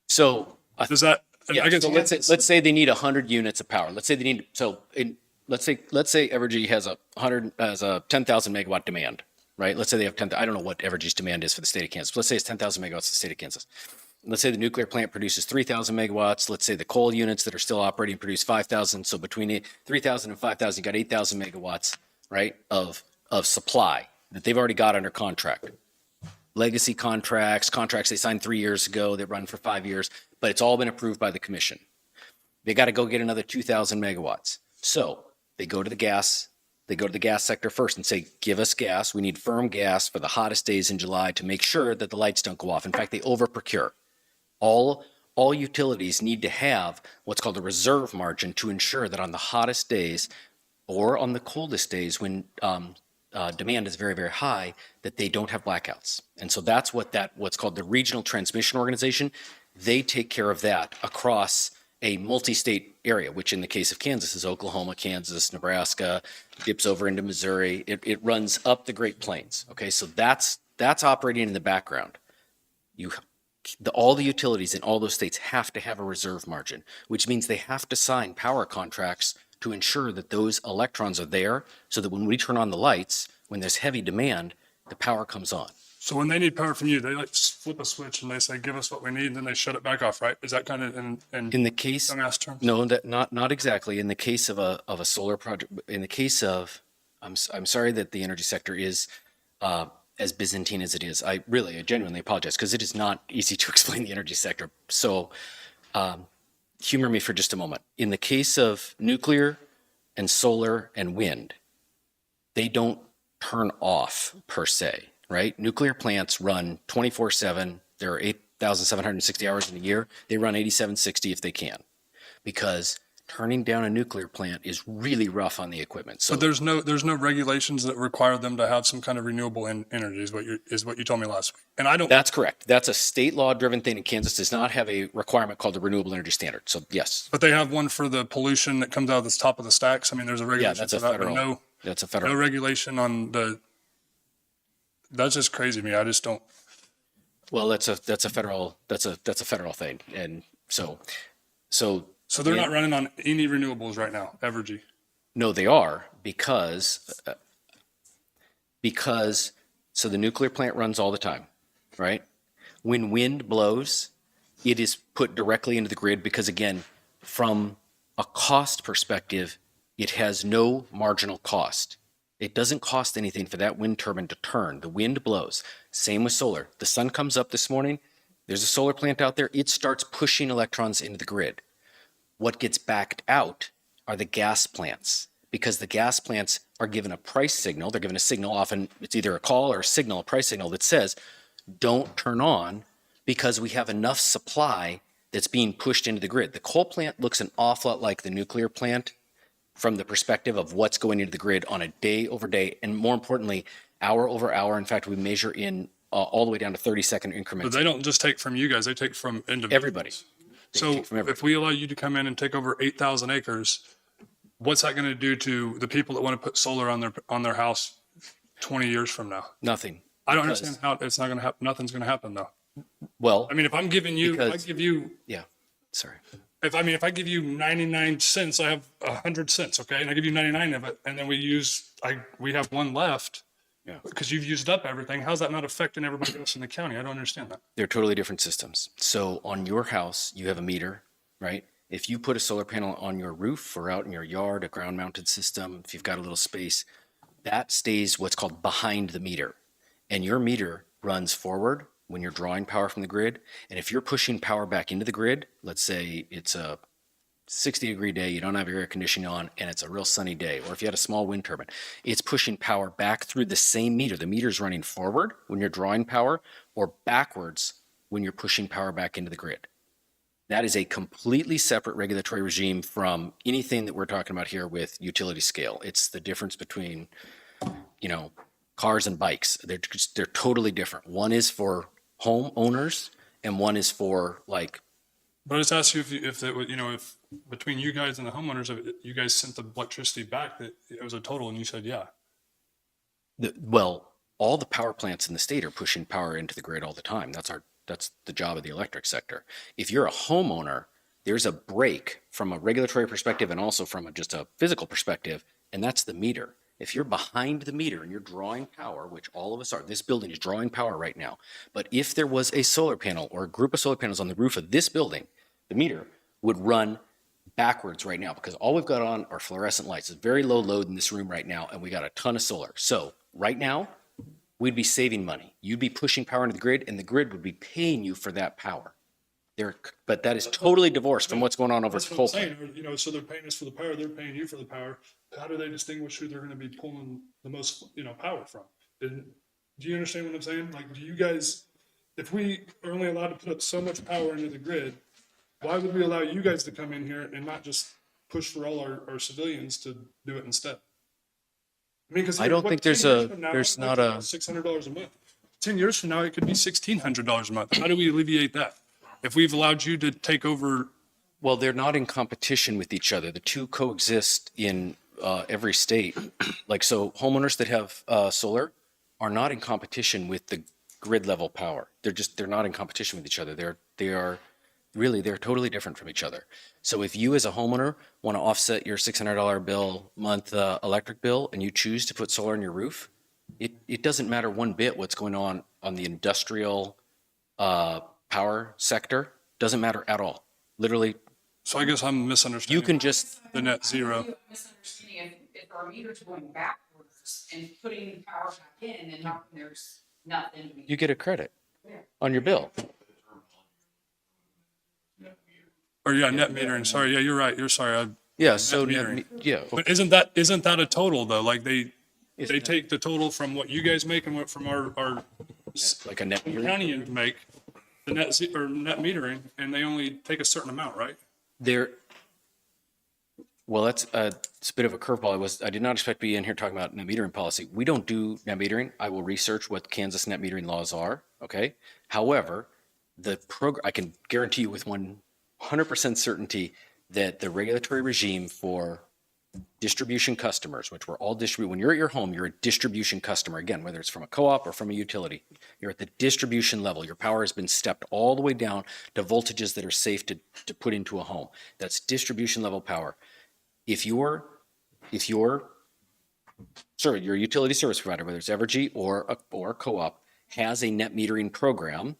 So, Does that? yeah, I guess so let's say they need 100 units of power. Let's say they need, let's say Evergy has a 10,000 megawatt demand, right? Let's say they have 10, I don't know what Evergy's demand is for the state of Kansas. But let's say it's 10,000 megawatts for the state of Kansas. Let's say the nuclear plant produces 3,000 megawatts. Let's say the coal units that are still operating produce 5,000. So between 3,000 and 5,000, you got 8,000 megawatts, right, of supply that they've already got under contract. Legacy contracts they signed 3 years ago that run for 5 years, but it's all been approved by the commission. They got to go get another 2,000 megawatts. So they go to the gas sector first and say, give us gas. We need firm gas for the hottest days in July to make sure that the lights don't go off. In fact, they over procure. All utilities need to have what's called a reserve margin to ensure that on the hottest days or on the coldest days when demand is very, very high, that they don't have blackouts. And so that's what's called the Regional Transmission Organization. They take care of that across a multi-state area, which in the case of Kansas is Oklahoma, Kansas, Nebraska, dips over into Missouri. It runs up the Great Plains. Okay, so that's operating in the background. All the utilities in all those states have to have a reserve margin, which means they have to sign power contracts to ensure that those electrons are there so that when we turn on the lights, when there's heavy demand, the power comes on. So when they need power from you, they like flip a switch and they say, give us what we need, and then they shut it back off, right? Is that kind of in the case, dumbass terms? No, that not exactly. In the case of a solar project, in the case of, I'm sorry that the energy sector is as Byzantine as it is. I genuinely apologize because it is not easy to explain the energy sector. So humor me for just a moment. In the case of nuclear and solar and wind, they don't turn off per se, right? Nuclear plants run 24/7. There are 8,760 hours in a year. They run 8760 if they can, because turning down a nuclear plant is really rough on the equipment. So but there's no regulations that require them to have some kind of renewable energy is what you told me last week. And I don't. That's correct. That's a state law driven thing. And Kansas does not have a requirement called the renewable energy standard. So yes. But they have one for the pollution that comes out of the top of the stacks. I mean, there's a regulation. Yeah, that's for a that, federal. but That's a federal. no regulation on the. That's just crazy to me. I just don't. Well, that's a federal thing, and so they're not running on any renewables right now, Evergy. No, they are because so the nuclear plant runs all the time, right? When wind blows, it is put directly into the grid because, again, from a cost perspective, it has no marginal cost. It doesn't cost anything for that wind turbine to turn. The wind blows. Same with solar. The sun comes up this morning. There's a solar plant out there. It starts pushing electrons into the grid. What gets backed out are the gas plants, because the gas plants are given a price signal. They're given a signal. Often it's either a call or a signal, a price signal that says, don't turn on because we have enough supply that's being pushed into the grid. The coal plant looks an awful lot like the nuclear plant from the perspective of what's going into the grid on a day over day, and more importantly, hour over hour. In fact, we measure in all the way down to 30-second increments. But they don't just take from you guys; they take from individuals. Everybody. So if we allow you to come in and take over 8,000 acres, what's that going to do to the people that want to put solar on their house 20 years from now? Nothing. I don't understand how it's not going to happen. Nothing's going to happen though. Well, I mean, if I'm giving you, yeah, sorry. If I give you 99 cents, I have 100 cents, okay? And I give you 99 of it, and then we have one left. Yeah. Because you've used up everything. How's that not affecting everybody else in the county? I don't understand that. They're totally different systems. So on your house, you have a meter, right? If you put a solar panel on your roof or out in your yard, a ground mounted system, if you've got a little space, that stays what's called behind the meter. And your meter runs forward when you're drawing power from the grid. And if you're pushing power back into the grid, let's say it's a 60-degree day, you don't have your air conditioning on, and it's a real sunny day, or if you had a small wind turbine, it's pushing power back through the same meter. The meter's running forward when you're drawing power, or backwards when you're pushing power back into the grid. That is a completely separate regulatory regime from anything that we're talking about here with utility scale. It's the difference between, cars and bikes. They're totally different. One is for home owners, and one is for But I just asked you if between you guys and the homeowners, if you guys sent the electricity back, that it was a total, and you said yeah. Well, all the power plants in the state are pushing power into the grid all the time. That's the job of the electric sector. If you're a homeowner, there's a break from a regulatory perspective and also from just a physical perspective, and that's the meter. If you're behind the meter and you're drawing power, which all of us are, this building is drawing power right now. But if there was a solar panel or a group of solar panels on the roof of this building, the meter would run backwards right now because all we've got on are fluorescent lights. It's very low load in this room right now, and we got a ton of solar. So right now, we'd be saving money. You'd be pushing power into the grid, and the grid would be paying you for that power. But that is totally divorced from what's going on over That's at what I'm Coal saying, Plant. you know, so they're paying us for the power, they're paying you for the power. How do they distinguish who they're gonna be pulling the most, you know, power from? And do you understand what I'm saying? Like, do you guys, if we are only allowed to put up so much power into the grid, why would we allow you guys to come in here and not just push for all our civilians to do it instead? I mean, because I don't think there's not a, $600 a month. 10 years from now, it could be $1,600 a month. How do we alleviate that? If we've allowed you to take over, well, they're not in competition with each other. The two coexist in every state. Like, so homeowners that have solar are not in competition with the grid level power. They're not in competition with each other. They're totally different from each other. So if you as a homeowner want to offset your $600 bill month electric bill and you choose to put solar on your roof, it doesn't matter one bit what's going on the industrial power sector. Doesn't matter at all. Literally, so I guess I'm misunderstanding. you can just, the net zero. Misunderstanding if our meters going backwards and putting power back in and not, there's nothing. you get a credit on your bill. Or yeah, net metering. Sorry, yeah, you're right. You're sorry. Yeah, so metering. yeah. But isn't that a total though? Like they take the total from what you guys make and what from our Like a net metering. county make, the net metering, and they only take a certain amount, right? Well, it's a bit of a curveball. I did not expect to be in here talking about net metering policy. We don't do net metering. I will research what Kansas net metering laws are. Okay. However, I can guarantee you with 100% certainty that the regulatory regime for distribution customers, which we're all when you're at your home, you're a distribution customer. Again, whether it's from a co-op or from a utility, you're at the distribution level. Your power has been stepped all the way down to voltages that are safe to put into a home. That's distribution level power. If your utility service provider, whether it's Evergy or a co-op, has a net metering program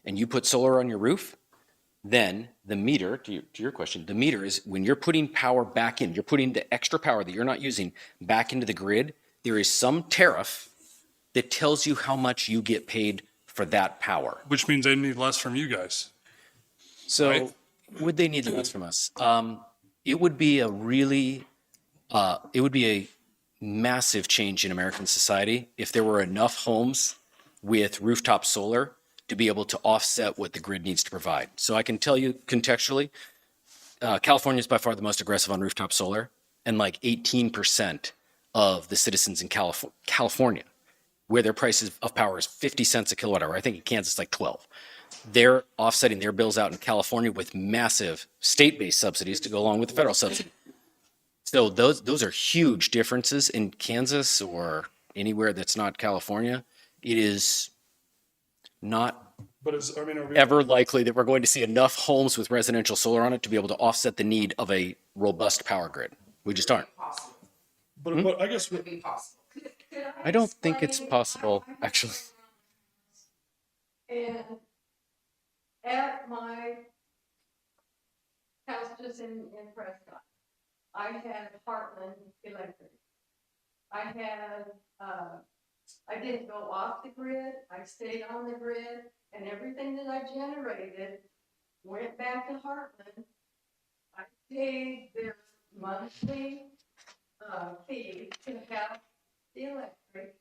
and you put solar on your roof, then the meter, to your question, the meter is when you're putting power back in, you're putting the extra power that you're not using back into the grid, there is some tariff that tells you how much you get paid for that power. Which means they need less from you guys. So Right. would they need less from us? It would be a massive change in American society if there were enough homes with rooftop solar to be able to offset what the grid needs to provide. So I can tell you contextually, California is by far the most aggressive on rooftop solar, and like 18% of the citizens in California, where their price of power is 50 cents a kilowatt hour, I think in Kansas like 12. They're offsetting their bills out in California with massive state-based subsidies to go along with the federal subsidy. So those are huge differences in Kansas or anywhere that's not California. It is not But are we ever likely that we're going to see enough homes with residential solar on it to be able to offset the need of a robust power grid. We just aren't. But I guess Would be possible. I don't think it's possible, actually. And at my house just in Prescott, I had Heartland Electric. I didn't go off the grid, I stayed on the grid, and everything that I generated went back to Heartland. I paid their monthly fee to have the electric,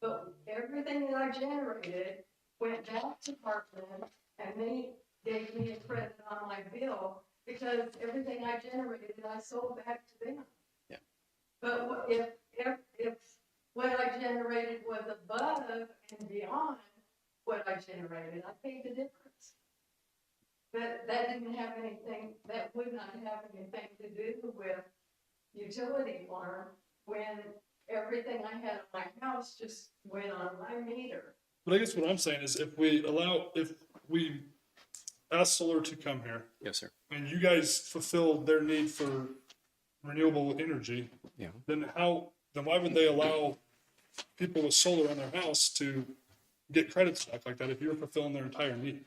but everything that I generated went back to Heartland, and they gave me a credit on my bill because everything I generated, I sold back to them. Yeah. But if what I generated was above and beyond what I generated, I paid the difference. But that would not have anything to do with utility farm when everything I had on my house just went on my meter. But I guess what I'm saying is if we ask solar to come here, Yes, sir. and you guys fulfill their need for renewable energy, Yeah. then how then why would they allow people with solar on their house to get credits back like that if you're fulfilling their entire need?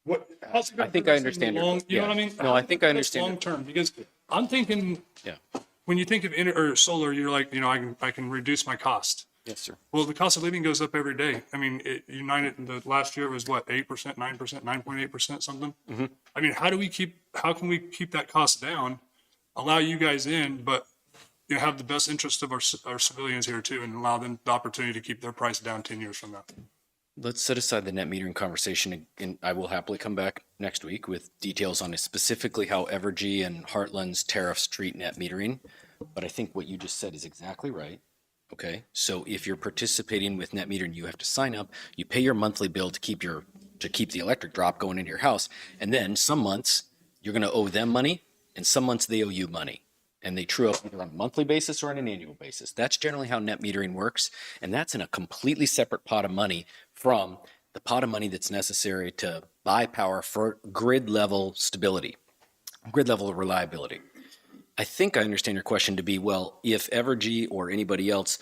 What, how's it gonna I think I progress in the understand your- long, you know yeah. what I mean? No, I How's it think gonna I progress understand long term, because I'm thinking, Yeah. when you think of or solar, you're like, I can reduce my cost. Yes, sir. Well, the cost of living goes up every day. I mean, United, the last year was what, 8%, 9%, 9.8%, something? I mean, how can we keep that cost down, allow you guys in, but have the best interest of our civilians here too, and allow them the opportunity to keep their price down 10 years from now? Let's set aside the net metering conversation, and I will happily come back next week with details on specifically how Evergy and Heartland's tariffs treat net metering. But I think what you just said is exactly right. Okay, so if you're participating with net metering, you have to sign up, you pay your monthly bill to keep the electric drop going into your house. And then some months you're going to owe them money, and some months they owe you money. And they true up either on a monthly basis or on an annual basis. That's generally how net metering works. And that's in a completely separate pot of money from the pot of money that's necessary to buy power for grid level stability, grid level reliability. I think I understand your question to be, well, if Evergy or anybody else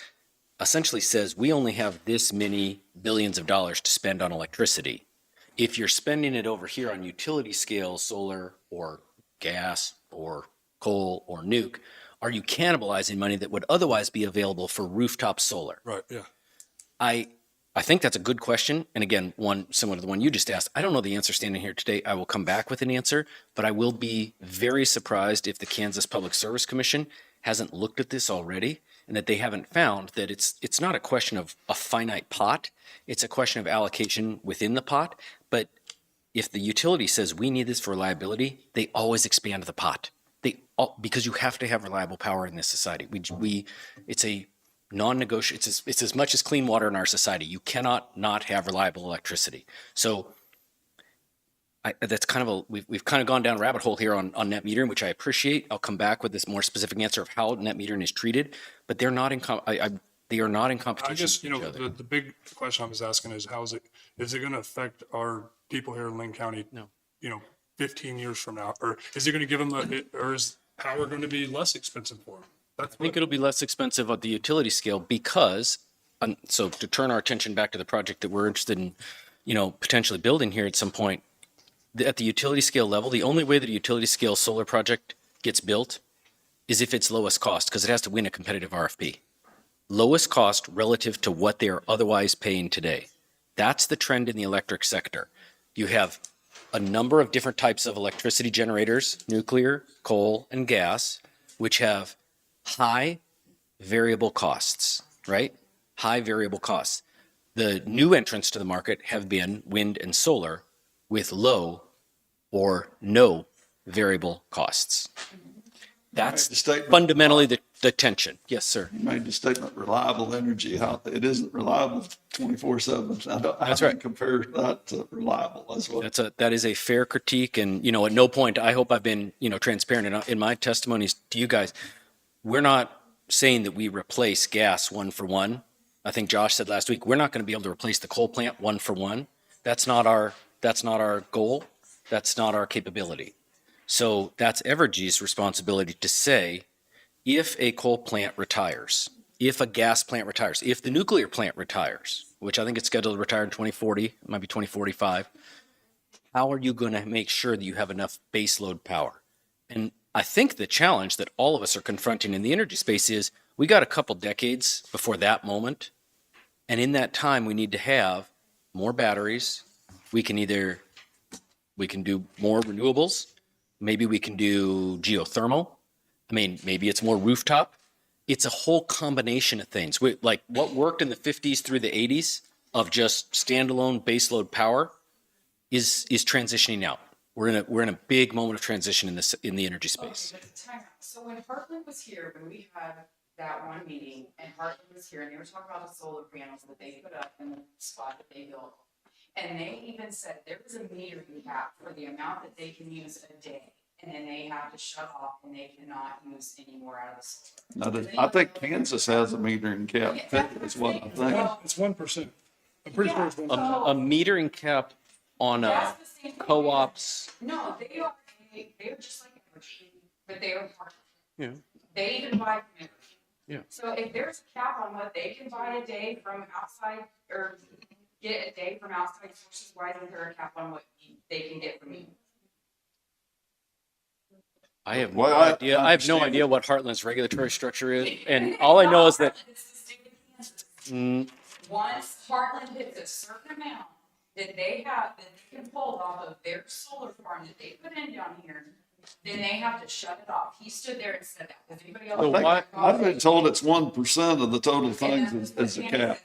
essentially says we only have this many billions of dollars to spend on electricity, if you're spending it over here on utility scale solar or gas or coal or nuke, are you cannibalizing money that would otherwise be available for rooftop solar? Right, yeah. I think that's a good question. And again, one similar to the one you just asked. I don't know the answer standing here today. I will come back with an answer, but I will be very surprised if the Kansas Public Service Commission hasn't looked at this already and that they haven't found that it's not a question of a finite pot. It's a question of allocation within the pot. But if the utility says we need this for reliability, they always expand the pot. Because you have to have reliable power in this society. It's a non-negotiable. It's as much as clean water in our society. You cannot not have reliable electricity. So that's kind of we've kind of gone down a rabbit hole here on net metering, which I appreciate. I'll come back with this more specific answer of how net metering is treated, but they're not in they are not in competition. I guess, with each other. the big question I was asking is is it going to affect our people here in Linn County? No. 15 years from now, or is it going to give them or is power going to be less expensive for them? I think it'll be less expensive at the utility scale because, so to turn our attention back to the project that we're interested in, potentially building here at some point, at the utility scale level, the only way that a utility scale solar project gets built is if it's lowest cost, because it has to win a competitive RFP. Lowest cost relative to what they are otherwise paying today. That's the trend in the electric sector. You have a number of different types of electricity generators, nuclear, coal, and gas, which have high variable costs, right? High variable costs. The new entrants to the market have been wind and solar with low or no variable costs. That's fundamentally the tension. Yes, sir. You made the statement, reliable energy, how it isn't reliable 24/7. That's right. Compare that to reliable as well. That is a fair critique. And, at no point, I hope I've been, transparent in my testimonies to you guys. We're not saying that we replace gas one for one. I think Josh said last week, we're not going to be able to replace the coal plant one for one. That's not our goal. That's not our capability. So that's Evergy's responsibility to say, if a coal plant retires, if a gas plant retires, if the nuclear plant retires, which I think it's scheduled to retire in 2040, it might be 2045, how are you going to make sure that you have enough baseload power? And I think the challenge that all of us are confronting in the energy space is we got a couple decades before that moment. And in that time, we need to have more batteries. We can do more renewables. Maybe we can do geothermal. Maybe it's more rooftop. It's a whole combination of things. Like what worked in the 50s through the 80s of just standalone baseload power is transitioning out. We're in a big moment of transition in the energy space. Okay, but time out. So when Heartland was here, when we had that one meeting, and Heartland was here, and they were talking about the solar panels that they put up in the spot that they built, and they even said there was a metering cap for the amount that they can use a day, and then they have to shut off, and they cannot use any more out of the solar. I think Kansas has a metering cap. That's what I think. It's 1%. I'm pretty sure it's 1%. A metering cap on co-ops. No, they're just like Evergy, but they are part. Yeah. They even buy from Evergy. Yeah. So if there's a cap on what they can buy a day from outside, or get a day from outside sources, why isn't there a cap on what they can get from you? I have no Well, I idea. I have no understand idea what Heartland's regulatory structure is, and all I know is that Once Heartland hits a certain amount that they have, that they can pull off of their solar farm that they put in down here, then they have to shut it off. He stood there and said that. Does anybody else? I think, I've been told it's 1% of the total things is a cap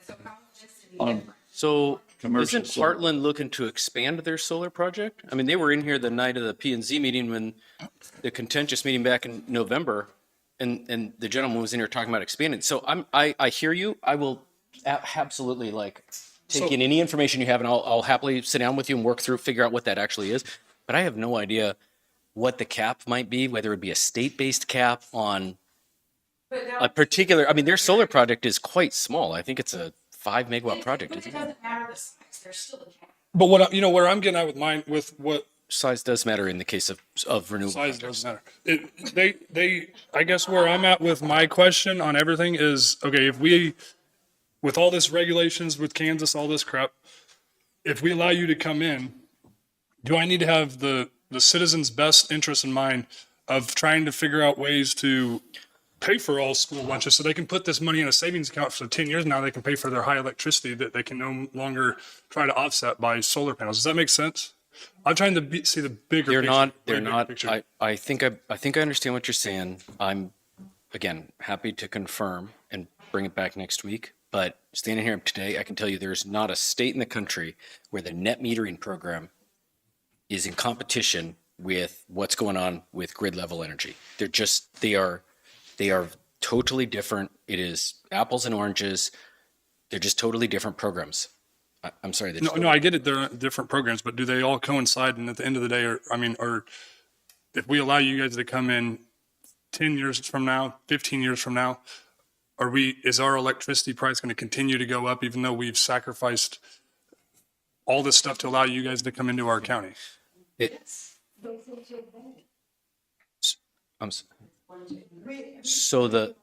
on so commercial isn't solar. Heartland looking to expand their solar project? I mean, they were in here the night of the P and Z meeting when the contentious meeting back in November, and the gentleman was in here talking about expanding. So I hear you. I will absolutely take in any information you have, and I'll happily sit down with you and work through, figure out what that actually is. But I have no idea what the cap might be, whether it be a state-based cap on a particular, I mean, their solar project is quite small. I think it's a 5 megawatt project, But isn't it it? doesn't matter the size, there's still a cap. But what, where I'm getting at with mine, with what Size does matter in the case of renewable size projects. doesn't matter. I guess where I'm at with my question on everything is, okay, if we, with all this regulations with Kansas, all this crap, if we allow you to come in, do I need to have the citizens' best interest in mind of trying to figure out ways to pay for all school lunches so they can put this money in a savings account for 10 years now they can pay for their high electricity that they can no longer try to offset by solar panels. Does that make sense? I'm trying to see the bigger They're picture. not, way they're bigger not, picture. I think I understand what you're saying. I'm, again, happy to confirm and bring it back next week. But standing here today, I can tell you there's not a state in the country where the net metering program is in competition with what's going on with grid level energy. They are totally different. It is apples and oranges. They're just totally different programs. I'm sorry. No, I get it. They're different programs, but do they all coincide? And at the end of the day, or if we allow you guys to come in 10 years from now, 15 years from now, is our electricity price going to continue to go up even though we've sacrificed all this stuff to allow you guys to come into our county? So the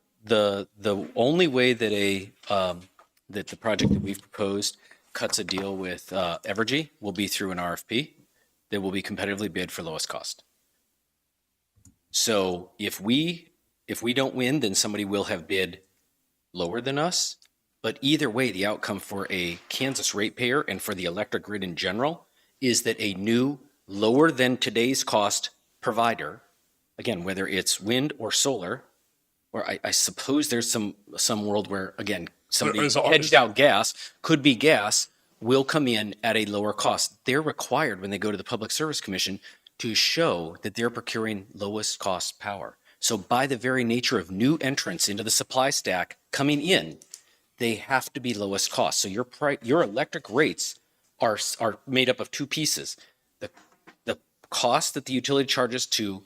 only way that that the project that we've proposed cuts a deal with Evergy will be through an RFP that will be competitively bid for lowest cost. So if we don't win, then somebody will have bid lower than us. But either way, the outcome for a Kansas ratepayer and for the electric grid in general is that a new lower than today's cost provider, again, whether it's wind or solar, or I suppose there's some world where, again, somebody hedged out gas, could be gas, will come in at a lower cost. They're required when they go to the Public Service Commission to show that they're procuring lowest cost power. So by the very nature of new entrants into the supply stack coming in, they have to be lowest cost. So your electric rates are made up of two pieces. The cost that the utility charges to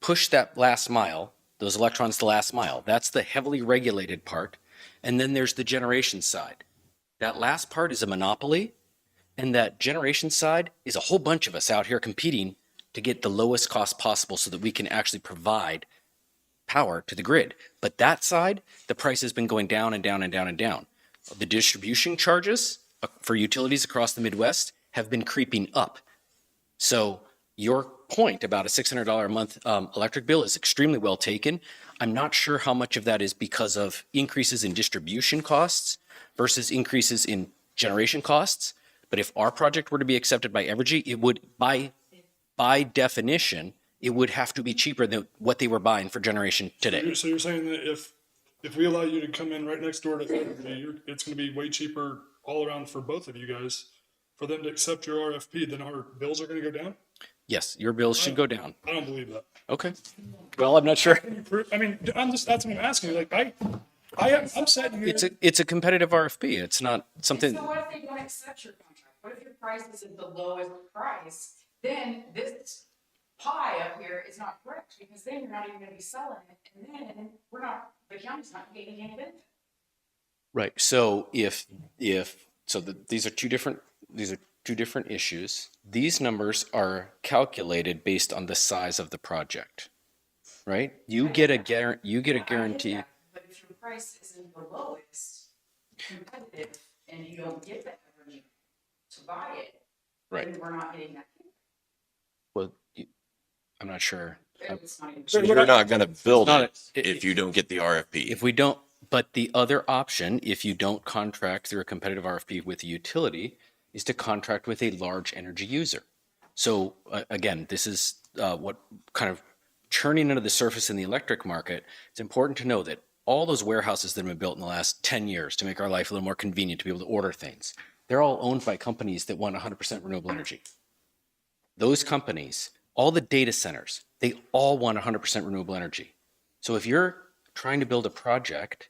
push that last mile, those electrons the last mile, that's the heavily regulated part. And then there's the generation side. That last part is a monopoly, and that generation side is a whole bunch of us out here competing to get the lowest cost possible so that we can actually provide power to the grid. But that side, the price has been going down and down and down and down. The distribution charges for utilities across the Midwest have been creeping up. So your point about a $600 a month electric bill is extremely well taken. I'm not sure how much of that is because of increases in distribution costs versus increases in generation costs. But if our project were to be accepted by Evergy, it would, by definition, it would have to be cheaper than what they were buying for generation today. So you're saying that if we allow you to come in right next door to Evergy, it's going to be way cheaper all around for both of you guys. For them to accept your RFP, then our bills are going to go down? Yes, your bills should go down. I don't believe that. Okay. Well, I'm not sure. I mean, that's what I'm asking you. Like, I'm sitting here. It's a competitive RFP. It's not something. So what if they don't accept your contract? What if your price isn't the lowest price? Then this pie up here is not correct, because then you're not even gonna be selling it, and then the county's not getting any benefit. Right. So these are two different issues. These numbers are calculated based on the size of the project, right? You get a guarantee. But if your price isn't the lowest competitive and you don't get the energy to buy it, Right. then we're not getting that. Well, I'm not sure. It's not even- So you're not gonna build not it if you don't get the RFP. If we don't, but the other option, if you don't contract through a competitive RFP with a utility, is to contract with a large energy user. So again, this is what kind of churning under the surface in the electric market. It's important to know that all those warehouses that have been built in the last 10 years to make our life a little more convenient to be able to order things, they're all owned by companies that want 100% renewable energy. Those companies, all the data centers, they all want 100% renewable energy. So if you're trying to build a project,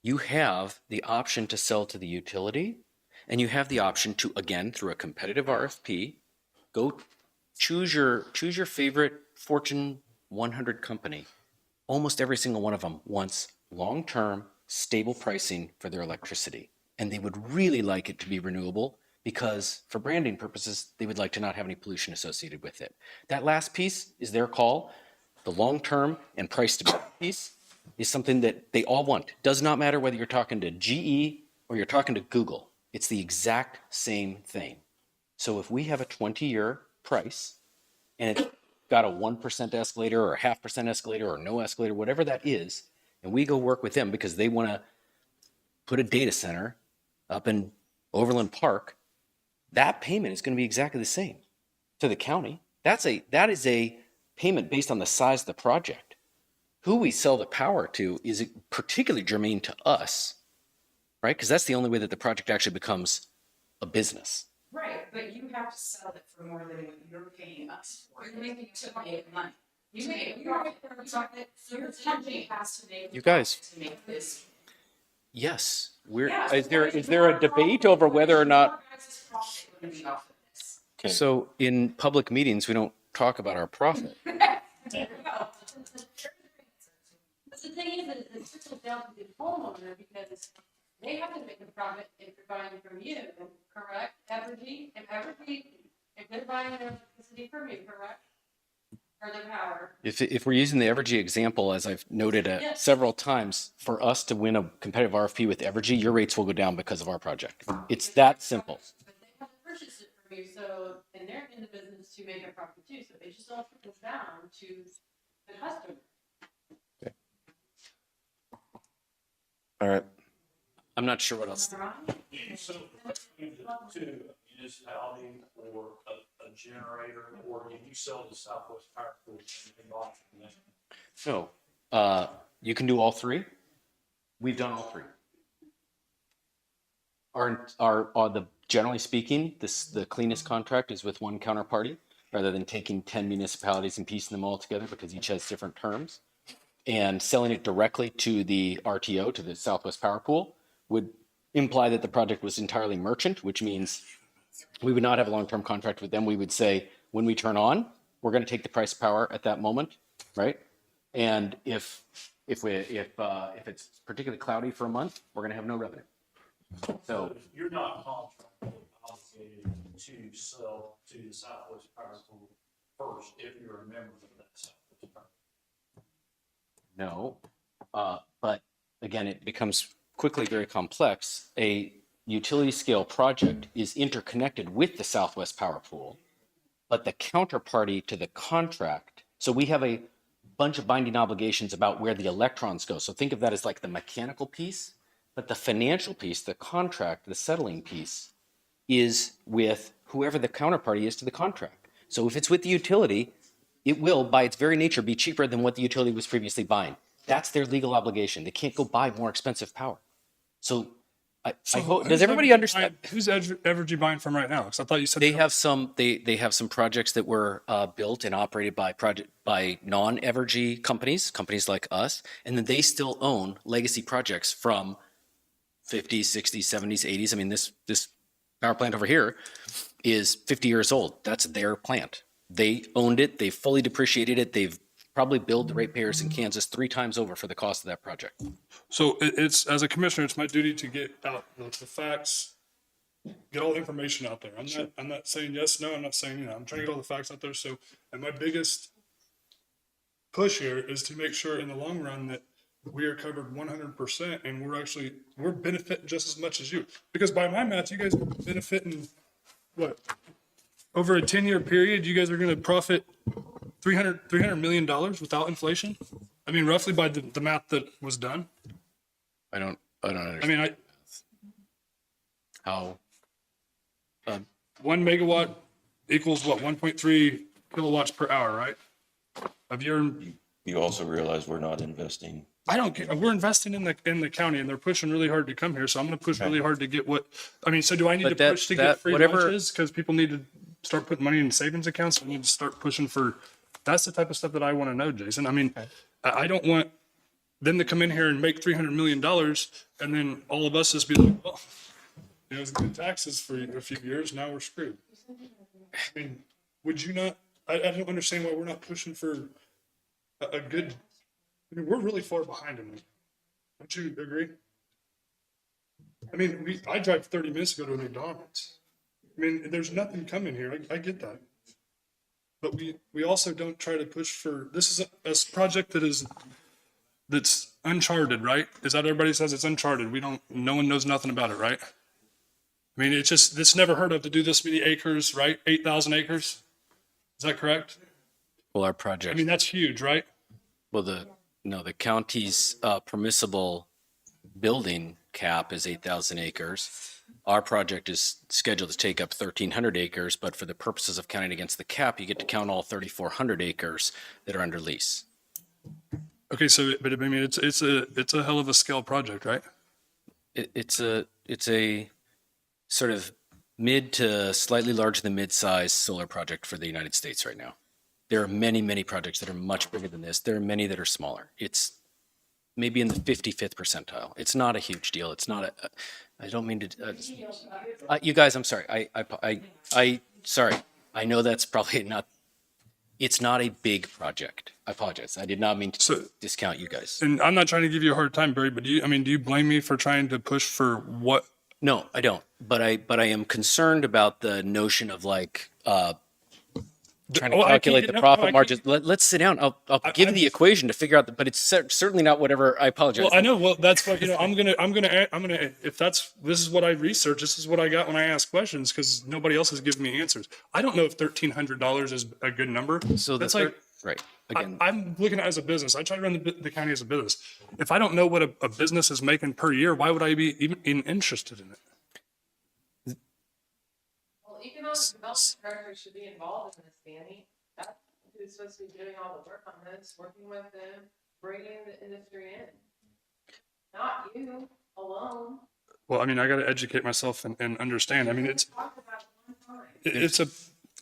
you have the option to sell to the utility, and you have the option to, again, through a competitive RFP, go choose your favorite Fortune 100 company. Almost every single one of them wants long-term, stable pricing for their electricity. And they would really like it to be renewable because for branding purposes, they would like to not have any pollution associated with it. That last piece is their call. The long-term and price stability piece is something that they all want. Does not matter whether you're talking to GE or you're talking to Google. It's the exact same thing. So if we have a 20-year price and it's got a 1% escalator or a 0.5% escalator or no escalator, whatever that is, and we go work with them because they want to put a data center up in Overland Park, that payment is going to be exactly the same to the county. That is a payment based on the size of the project. Who we sell the power to is particularly germane to us, right? Because that's the only way that the project actually becomes a business. Right, but you have to sell it for more than what you're paying us for. You're making to make money. You make a profit. So your company has to make. You guys. To make this. Yes. Yeah, Is there a debate over whether or not? Your guys' profit would be off of this. Okay. So in public meetings, we don't talk about our profit. There you go. But the thing is, that it trickles down to the homeowner because they have to make a profit if they're buying from you, correct? Evergy, if they're buying their electricity from you, correct? Or their power. If we're using the Evergy example, as I've noted Yes. several times, for us to win a competitive RFP with Evergy, your rates will go down because of our project. It's that simple. But they have to purchase it from you, so, and they're in the business to make a profit too, so it just all trickles down to the customer. All right. I'm not sure what else. So, to a municipality or a generator, or did you sell to Southwest Power Pool and bought from them? No, you can do all three. We've done all three. Generally speaking, the cleanest contract is with one counterparty rather than taking 10 municipalities and piecing them all together because each has different terms. And selling it directly to the RTO, to the Southwest Power Pool, would imply that the project was entirely merchant, which means we would not have a long-term contract with them. We would say, when we turn on, we're going to take the price of power at that moment, right? And if it's particularly cloudy for a month, we're going to have no revenue. So You're not contractually obligated to sell to the Southwest Power Pool first if you're a member of that Southwest Power. no, but again, it becomes quickly very complex. A utility scale project is interconnected with the Southwest Power Pool, but the counterparty to the contract. So we have a bunch of binding obligations about where the electrons go. So think of that as like the mechanical piece, but the financial piece, the contract, the settling piece is with whoever the counterparty is to the contract. So if it's with the utility, it will, by its very nature, be cheaper than what the utility was previously buying. That's their legal obligation. They can't go buy more expensive power. So I hope, does everybody understand? Who's Evergy buying from right now? Because I thought you said They have some projects that were built and operated by non-Evergy companies like us, and then they still own legacy projects from 50s, 60s, 70s, 80s. I mean, this power plant over here is 50 years old. That's their plant. They owned it. They fully depreciated it. They've probably billed the ratepayers in Kansas 3 times over for the cost of that project. So it's, as a commissioner, it's my duty to get out the facts, get all the information out there. I'm not saying yes, no, I'm not saying, I'm trying to get all the facts out there. So, and my biggest push here is to make sure in the long run that we are covered 100% and we're benefiting just as much as you. Because by my math, you guys are benefiting, what? Over a 10-year period, you guys are going to profit $300 million without inflation? I mean, roughly by the math that was done. I don't understand. I mean, How? 1 megawatt equals what, 1.3 kilowatts per hour, right? Of your, You also realize we're not investing. I don't care. We're investing in the county and they're pushing really hard to come here. So I'm going to push really hard to get what, I mean, so do I need But to push to get free whatever- lunches? Because people need to start putting money in savings accounts. I need to start pushing for, that's the type of stuff that I want to know, Jason. I mean, I don't want them to come in here and make $300 million and then all of us just be like, well, you know, it's good taxes for a few years. Now we're screwed. I mean, would you not, I don't understand why we're not pushing for a good, I mean, we're really far behind them. Don't you agree? I mean, I drive 30 minutes to go to a McDonald's. I mean, there's nothing coming here. I get that. But we also don't try to push for, this is a project that's uncharted, right? Is that everybody says it's uncharted? No one knows nothing about it, right? I mean, it's never heard of to do this many acres, right? 8,000 acres. Is that correct? Well, our I project. mean, that's huge, right? Well, the county's permissible building cap is 8,000 acres. Our project is scheduled to take up 1,300 acres, but for the purposes of counting against the cap, you get to count all 3,400 acres that are under lease. Okay, so, but I mean, it's a hell of a scale project, right? It's a sort of mid to slightly larger than mid-sized solar project for the United States right now. There are many, many projects that are much bigger than this. There are many that are smaller. It's maybe in the 55th percentile. It's not a huge deal. It's not I don't mean to, you guys, I'm sorry. Sorry. I know that's probably not, it's not a big project. I apologize. I did not mean to discount you guys. And I'm not trying to give you a hard time, Barry, but do you blame me for trying to push for what? No, I don't. But I am concerned about the notion of like, trying to calculate the profit margins. Let's sit down. I'll give you the equation to figure out, but it's certainly not whatever. I apologize. Well, I know. Well, that's what, I'm gonna, if this is what I research, this is what I got when I ask questions, because nobody else has given me answers. I don't know if $1,300 is a good number. So that's right. Again, I'm looking at it as a business. I try to run the county as a business. If I don't know what a business is making per year, why would I be even interested in it? Well, economic development director should be involved in this, Danny. That's who's supposed to be doing all the work on this, working with them, bringing the industry in. Not you alone. Well, I mean, I got to educate myself and understand. I mean,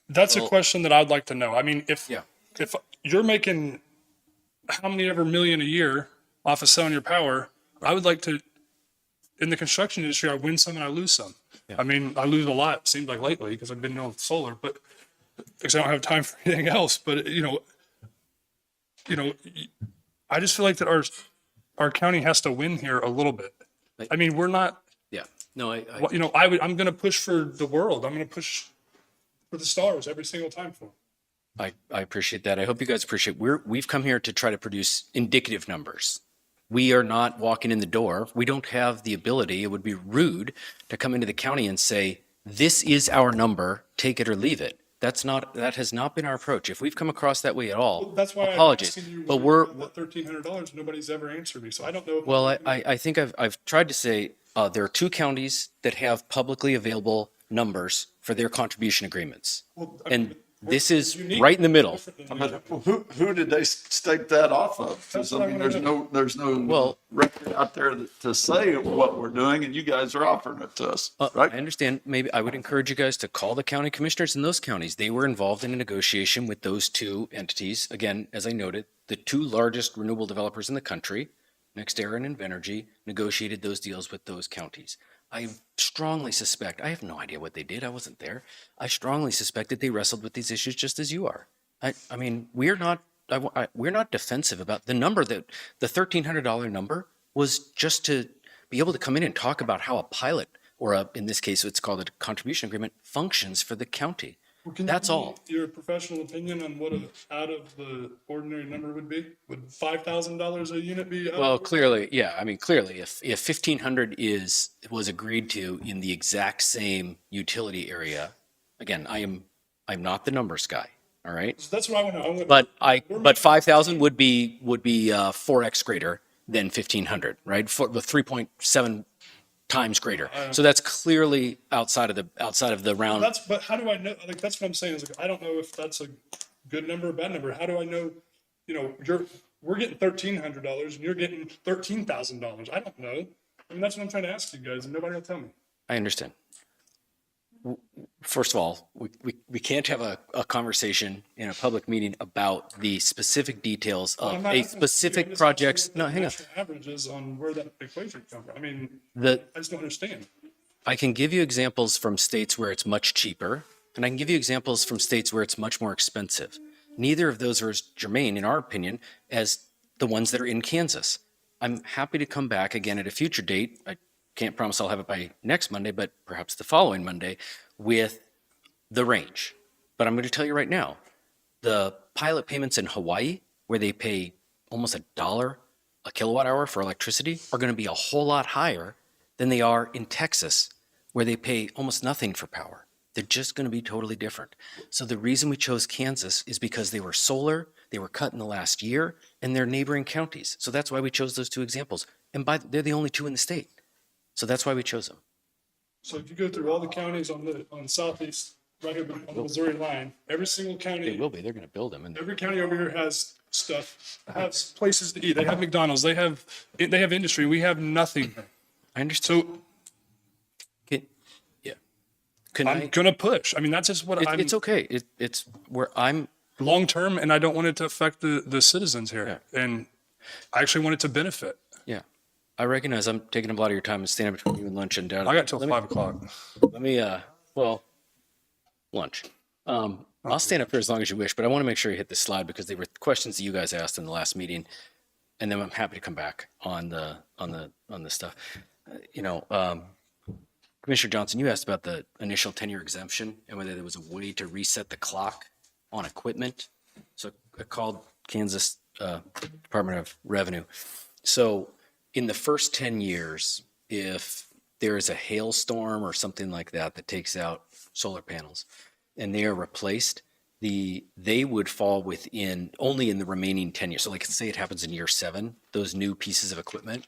that's a question that I'd like to know. I mean, if you're making how many ever million a year off of selling your power, I would like to, in the construction industry, I win some and I lose some. Yeah. I mean, I lose a lot, it seems like lately, because I've been doing solar, but because I don't have time for anything else. But, I just feel like that our county has to win here a little bit. I mean, we're not. Yeah. No, I'm going to push for the world. I'm going to push for the stars every single time for them. I appreciate that. I hope you guys appreciate. We've come here to try to produce indicative numbers. We are not walking in the door. We don't have the ability. It would be rude to come into the county and say, this is our number, take it or leave it. That has not been our approach. If we've come across that way at all, that's why apologies. I'm asking you, but we're $1,300. Nobody's ever answered me, so I don't know. Well, I think I've tried to say there are two counties that have publicly available numbers for their contribution agreements, and this is right in the middle. But who did they stake that off of? Because I mean, there's no record out there to say what we're doing, and you guys are offering it to us, right? I understand. Maybe I would encourage you guys to call the county commissioners in those counties. They were involved in a negotiation with those two entities. Again, as I noted, the two largest renewable developers in the country, NextEra and Invenergy, negotiated those deals with those counties. I strongly suspect, I have no idea what they did. I wasn't there. I strongly suspect that they wrestled with these issues just as you are. I mean, we're not defensive about the number. That the $1,300 number was just to be able to come in and talk about how a pilot, or in this case, it's called a contribution agreement, functions for the county. Well, can you That's give me all. Your professional opinion on what a out of the ordinary number would be? Would $5,000 a unit be? Well, clearly, yeah, I mean, clearly, if 1,500 was agreed to in the exact same utility area, again, I'm not the numbers guy, all right? So that's what I want to. But 5,000 would be 4x greater than 1,500, right? For the 3.7 times greater. So that's clearly outside of the round. But how do I know? Like that's what I'm saying is like I don't know if that's a good number or bad number. How do I know? You know, we're getting $1,300 and you're getting $13,000. I don't know. I mean, that's what I'm trying to ask you guys, and nobody will tell me. I understand. First of all, we can't have a conversation in a public meeting about the specific details I'm of not a asking specific you, I'm just project's. asking No, what the hang on. national Averages on where that equation come from. I mean, The I just don't understand. I can give you examples from states where it's much cheaper, and I can give you examples from states where it's much more expensive. Neither of those are as germane, in our opinion, as the ones that are in Kansas. I'm happy to come back again at a future date. I can't promise I'll have it by next Monday, but perhaps the following Monday with the range. But I'm going to tell you right now, the pilot payments in Hawaii, where they pay almost $1 a kilowatt hour for electricity, are going to be a whole lot higher than they are in Texas, where they pay almost nothing for power. They're just going to be totally different. So the reason we chose Kansas is because they were solar, they were cut in the last year, and they're neighboring counties. So that's why we chose those two examples. And they're the only two in the state. So that's why we chose them. So if you go through all the counties on southeast, right here on the Missouri line, every single county. They will be. They're going to build them. And Every county over here has stuff, has places to eat. They have McDonald's. They have industry. We have nothing. I understand. So Can I'm gonna push. I mean, that's just what I'm. It's okay. It's where I'm long term, and I don't want it to affect the citizens here. Yeah. And I actually want it to benefit. Yeah, I recognize I'm taking up a lot of your time and standing between you and lunch and down. I got till 5 o'clock. Let me lunch. I'll stand up here as long as you wish, but I want to make sure you hit this slide because they were questions that you guys asked in the last meeting, and then I'm happy to come back on the stuff. Commissioner Johnson, you asked about the initial 10-year exemption and whether there was a way to reset the clock on equipment. So I called Kansas Department of Revenue. So in the first 10 years, if there is a hailstorm or something like that that takes out solar panels and they are replaced, they would fall within only in the remaining 10 years. So like say it happens in year 7, those new pieces of equipment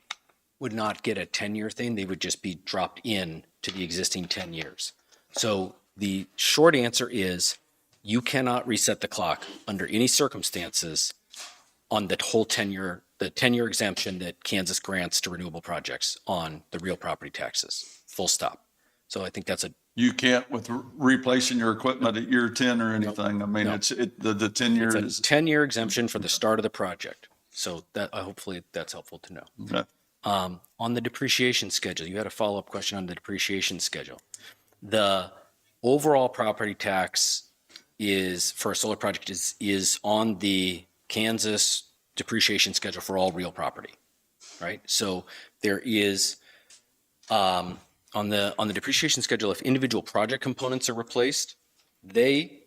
would not get a 10-year thing. They would just be dropped in to the existing 10 years. So the short answer is you cannot reset the clock under any circumstances on the whole 10-year exemption that Kansas grants to renewable projects on the real property taxes, full stop. So I think that's You can't with replacing your equipment at year 10 or anything. I mean, the 10 years it's a 10-year exemption for the start of the project. So that hopefully that's helpful to know. Okay. On the depreciation schedule, you had a follow-up question on the depreciation schedule. The overall property tax for a solar project is on the Kansas depreciation schedule for all real property, right? So there is on the depreciation schedule, if individual project components are replaced, they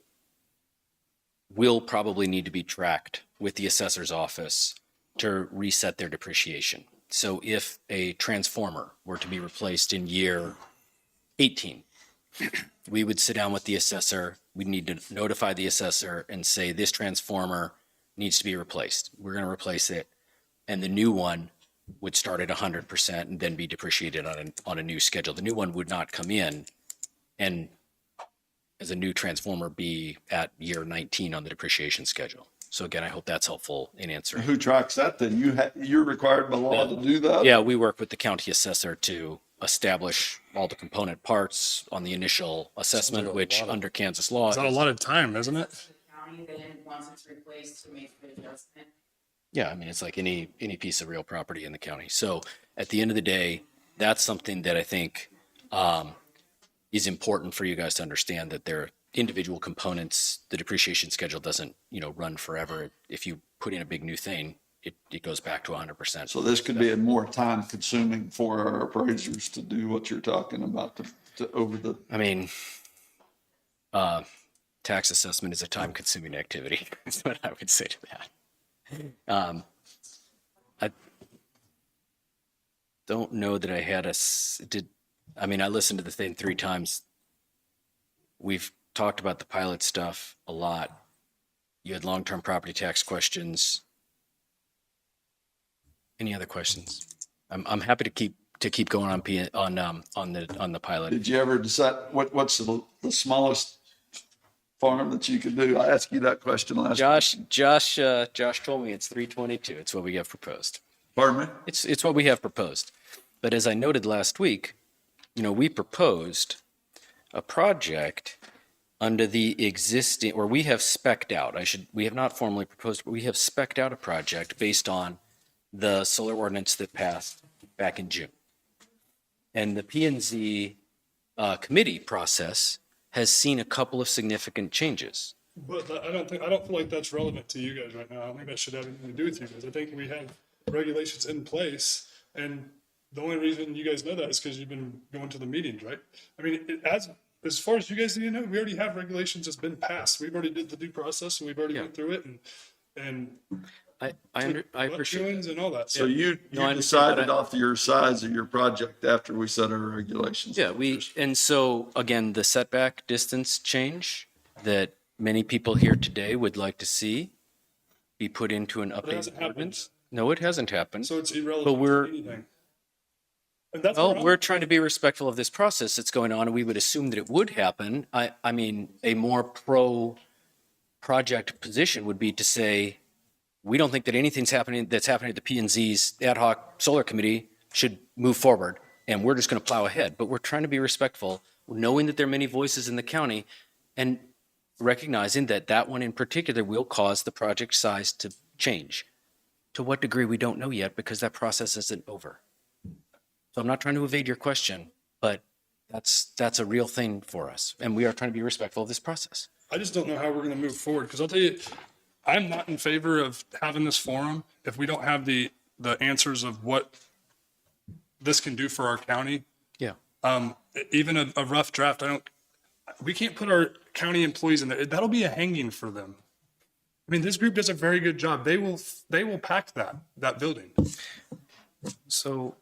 will probably need to be tracked with the assessor's office to reset their depreciation. So if a transformer were to be replaced in year 18, we would sit down with the assessor. We'd need to notify the assessor and say, this transformer needs to be replaced. We're going to replace it. And the new one would start at 100% and then be depreciated on a new schedule. The new one would not come in and as a new transformer be at year 19 on the depreciation schedule. So again, I hope that's helpful in answering. Who tracks that then? You're required by law to do that? Yeah, we work with the county assessor to establish all the component parts on the initial assessment, which under Kansas law. It's not a lot of time, isn't it? County then, once it's replaced, to make the adjustment. Yeah, I mean, it's like any piece of real property in the county. So at the end of the day, that's something that I think is important for you guys to understand, that there are individual components. The depreciation schedule doesn't, run forever. If you put in a big new thing, it goes back to 100%. So this could be a more time consuming for our appraisers to do what you're talking about to over the. I mean, tax assessment is a time-consuming activity. That's what I would say to that. I don't know that I had I listened to the thing 3 times. We've talked about the pilot stuff a lot. You had long-term property tax questions. Any other questions? I'm happy to keep going on the pilot. Did you ever decide what's the smallest farm that you could do? I asked you that question last. Josh told me it's 322. It's what we have proposed. Pardon me? It's what we have proposed. But as I noted last week, we proposed a project under the existing, or we have spec'd out. We have not formally proposed, but we have spec'd out a project based on the solar ordinance that passed back in June. And the P&Z committee process has seen a couple of significant changes. But I don't feel like that's relevant to you guys right now. I don't think that should have anything to do with you guys. I think we have regulations in place, and the only reason you guys know that is because you've been going to the meetings, right? I mean, as far as you guys need to know, we already have regulations that's been passed. We've already did the due process, and we've already went through it, and I appreciate that. and all that. So you decided off your size of your project after we set our regulations. Yeah, and so again, the setback distance change that many people here today would like to see be put into an updated ordinance. No, it hasn't happened. So it's irrelevant But to anything. And that's where we're trying to be respectful of this process that's going on, and we would assume that it would happen. I mean, a more pro project position would be to say, we don't think that anything's happening that's happening at the P&Z's ad hoc solar committee should move forward, and we're just going to plow ahead. But we're trying to be respectful, knowing that there are many voices in the county, and recognizing that that one in particular will cause the project size to change. To what degree, we don't know yet, because that process isn't over. So I'm not trying to evade your question, but that's a real thing for us, and we are trying to be respectful of this process. I just don't know how we're going to move forward, because I'll tell you, I'm not in favor of having this forum if we don't have the answers of what this can do for our county. Yeah. Even a rough draft, we can't put our county employees in there. That'll be a hanging for them. I mean, this group does a very good job. They will pack that building. So,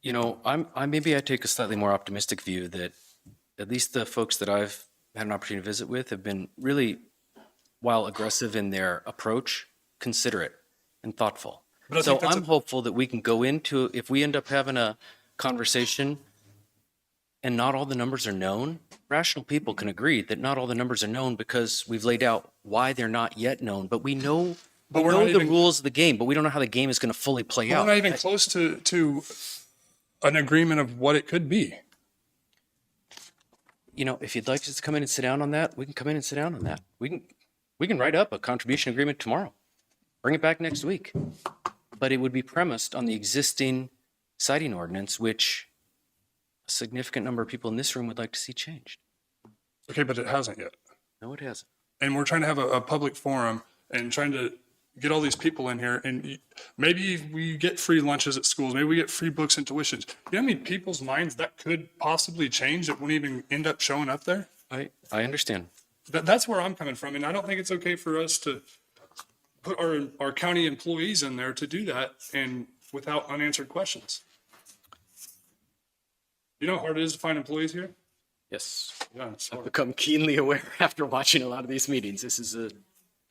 maybe I take a slightly more optimistic view that at least the folks that I've had an opportunity to visit with have been really, while aggressive in their approach, considerate and thoughtful. So I'm hopeful that we can go into, if we end up having a conversation and not all the numbers are known, rational people can agree that not all the numbers are known because we've laid out why they're not yet known, but we know the rules of the game, but we don't know how the game is going to fully play out. We're not even close to an agreement of what it could be. If you'd like us to come in and sit down on that, we can come in and sit down on that. We can write up a contribution agreement tomorrow. Bring it back next week. But it would be premised on the existing siting ordinance, which a significant number of people in this room would like to see changed. Okay, but it hasn't yet. No, it hasn't. And we're trying to have a public forum and trying to get all these people in here, and maybe we get free lunches at schools, maybe we get free books and tuitions. You know how many people's minds that could possibly change that wouldn't even end up showing up there? I understand. That's where I'm coming from, and I don't think it's okay for us to put our county employees in there to do that and without unanswered questions. You know how hard it is to find employees here? Yes. Yeah, I've become keenly aware after watching a lot of these meetings.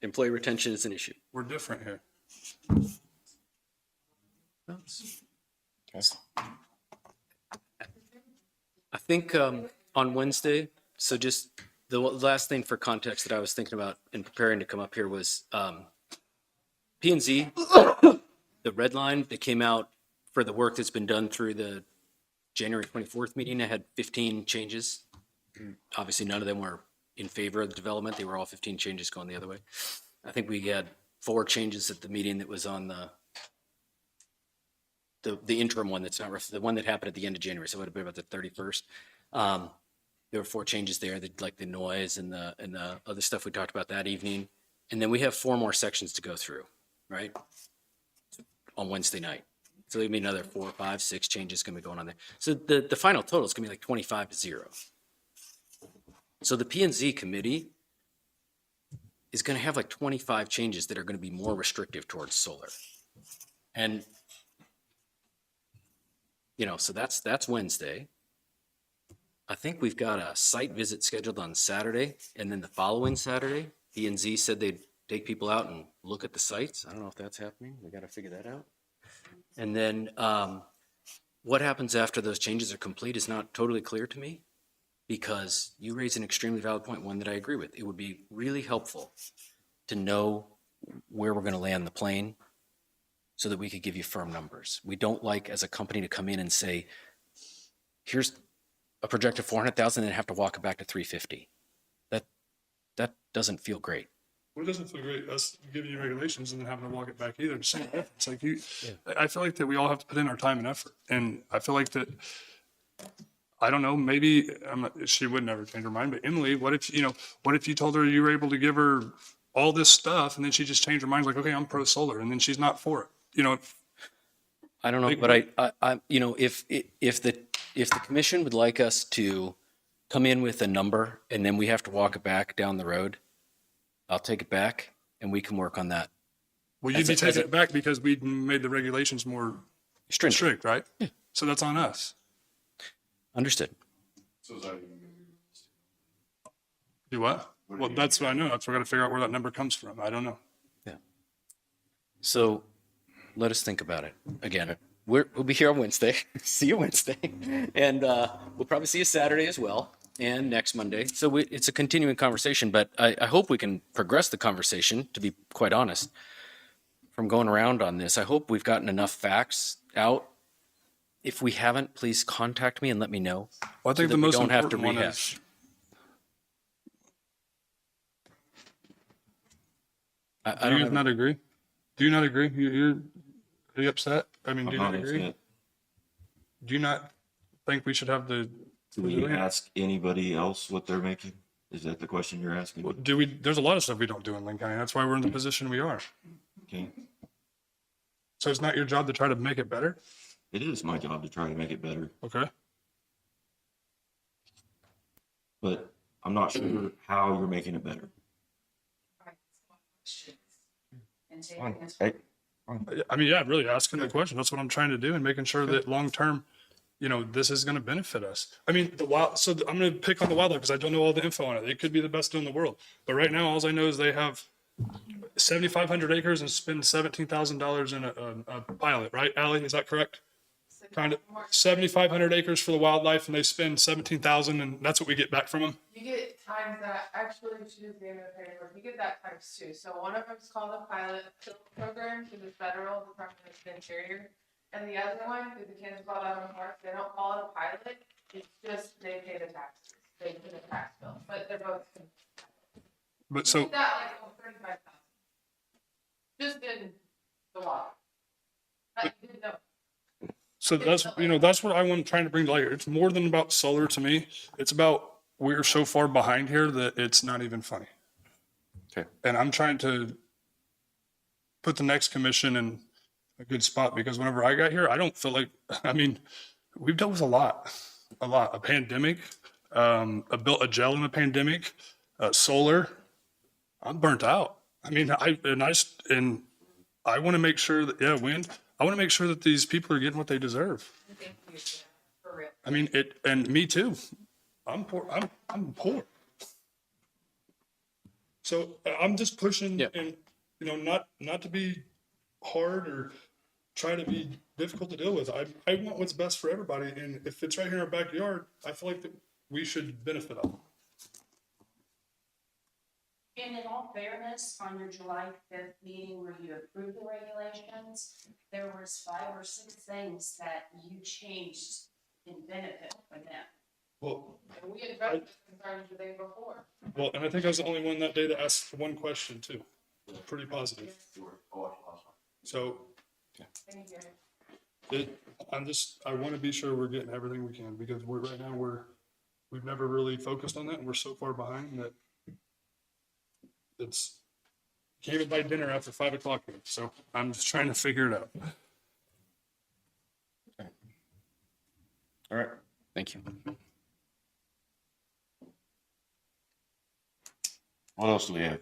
Employee retention is an issue. We're different here. I think on Wednesday, so just the last thing for context that I was thinking about in preparing to come up here was P&Z, the red line that came out for the work that's been done through the January 24th meeting. I had 15 changes. Obviously, none of them were in favor of the development. They were all 15 changes going the other way. I think we had 4 changes at the meeting that was on the interim one that's not the one that happened at the end of January. So it would have been about the 31st. There were 4 changes there, like the noise and the other stuff we talked about that evening. And then we have 4 more sections to go through, right? On Wednesday night. So there'll be another 4, 5, 6 changes going to be going on there. So the final total is going to be like 25-0. So the P&Z committee is going to have like 25 changes that are going to be more restrictive towards solar. And, you know, so that's Wednesday. I think we've got a site visit scheduled on Saturday, and then the following Saturday, E&Z said they'd take people out and look at the sites. I don't know if that's happening. We got to figure that out. And then what happens after those changes are complete is not totally clear to me, because you raise an extremely valid point, one that I agree with. It would be really helpful to know where we're going to land the plane so that we could give you firm numbers. We don't like, as a company, to come in and say, here's a projected 400,000 and have to walk it back to 350. That doesn't feel great. Well, it doesn't feel great us giving you regulations and then having to walk it back either. It's like I feel like that we all have to put in our time and effort. And I feel like that, I don't know, maybe she would never change her mind, but Emily, what if you told her you were able to give her all this stuff and then she just changed her mind, like, okay, I'm pro solar, and then she's not for it. You know, I don't know, but I you know, if the commission would like us to come in with a number and then we have to walk it back down the road, I'll take it back and we can work on that. Well, you'd be taking it back because we made the regulations more strict, right? Yeah. So that's on us. Understood. So is that Do what? Well, that's what I know. That's what I got to figure out where that number comes from. I don't know. Yeah. So let us think about it. Again, we'll be here on Wednesday. See you Wednesday. And we'll probably see you Saturday as well, and next Monday. So it's a continuing conversation, but I hope we can progress the conversation, to be quite honest. From going around on this, I hope we've gotten enough facts out. If we haven't, please contact me and let me know. Well, I think so the most don't have to important one rehash. is, I do you don't not agree? Do you not agree? Are you upset? I mean, do you I'm not agree? upset. Do you not think we should have the? Do we ask anybody else what they're making? Is that the question you're asking? Do we? There's a lot of stuff we don't do in Linn County. That's why we're in the position we are. Okay. So it's not your job to try to make it better? It is my job to try to make it better, Okay. but I'm not sure how you're making it better. And Fine. taking this. Hey, I mean, yeah, really asking the question. That's what I'm trying to do, and making sure that long term, this is going to benefit us. I mean, I'm going to pick on the wildlife because I don't know all the info on it. It could be the best in the world, but right now, all I know is they have 7,500 acres and spend $17,000 in a pilot, right? Allie, is that correct? Kind of 7,500 acres for the wildlife, and they spend 17,000, and that's what we get back from them. You get times that, actually, she was giving me the paperwork, you get that times two. So one of them is called a pilot program through the federal Department of the Interior. And the other one, through the Kansas Wildlife Park, they don't call it a pilot, it's just they pay the taxes, they pay the tax bill, but they're both. But You so, get that like over 35,000. Just in the water. That you didn't know. so that's what I'm trying to bring to light. It's more than about solar to me. It's about we're so far behind here that it's not even funny. Okay. And I'm trying to put the next commission in a good spot, because whenever I got here, I don't feel like, I mean, we've dealt with a lot, a pandemic, built a gel in a pandemic, solar. I'm burnt out. I mean, I want to make sure that, wind. I want to make sure that these people are getting what they deserve. Thank you, for real. I mean, and me too. I'm poor. I'm poor. So I'm just pushing, and not to be hard or try to be difficult to deal with. I want what's best for everybody, and if it's right here in our backyard, I feel like that we should benefit of it. And in all fairness, on your July 5th meeting where you approved the regulations, there was 5 or 6 things that you changed in benefit for them. Well, And we addressed this concerns the day before. well, and I think I was the only one that day that asked for one question too. Pretty positive. So Thank you. I want to be sure we're getting everything we can, because right now we've never really focused on that, and we're so far behind that it's can't even buy dinner after 5 o'clock here. So I'm just trying to figure it out. all right. Thank you. What else do we have?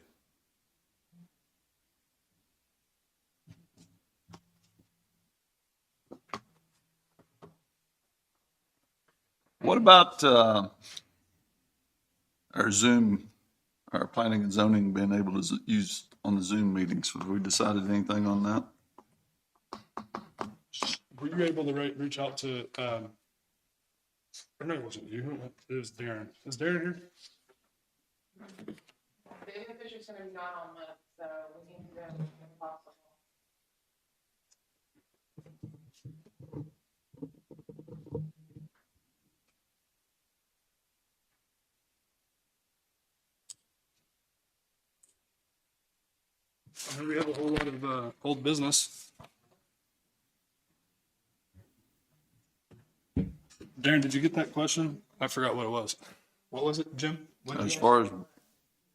What about, our Zoom, our planning and zoning being able to use on the Zoom meetings? Have we decided anything on that? Were you able to reach out to, or no, it wasn't you, it was Darren. Is Darren here? David Fisher's gonna be gone all month, so we need to do it as soon as possible. We have a whole lot of, old business. Darren, did you get that question? I forgot what it was. What was it, Jim? What did As you far as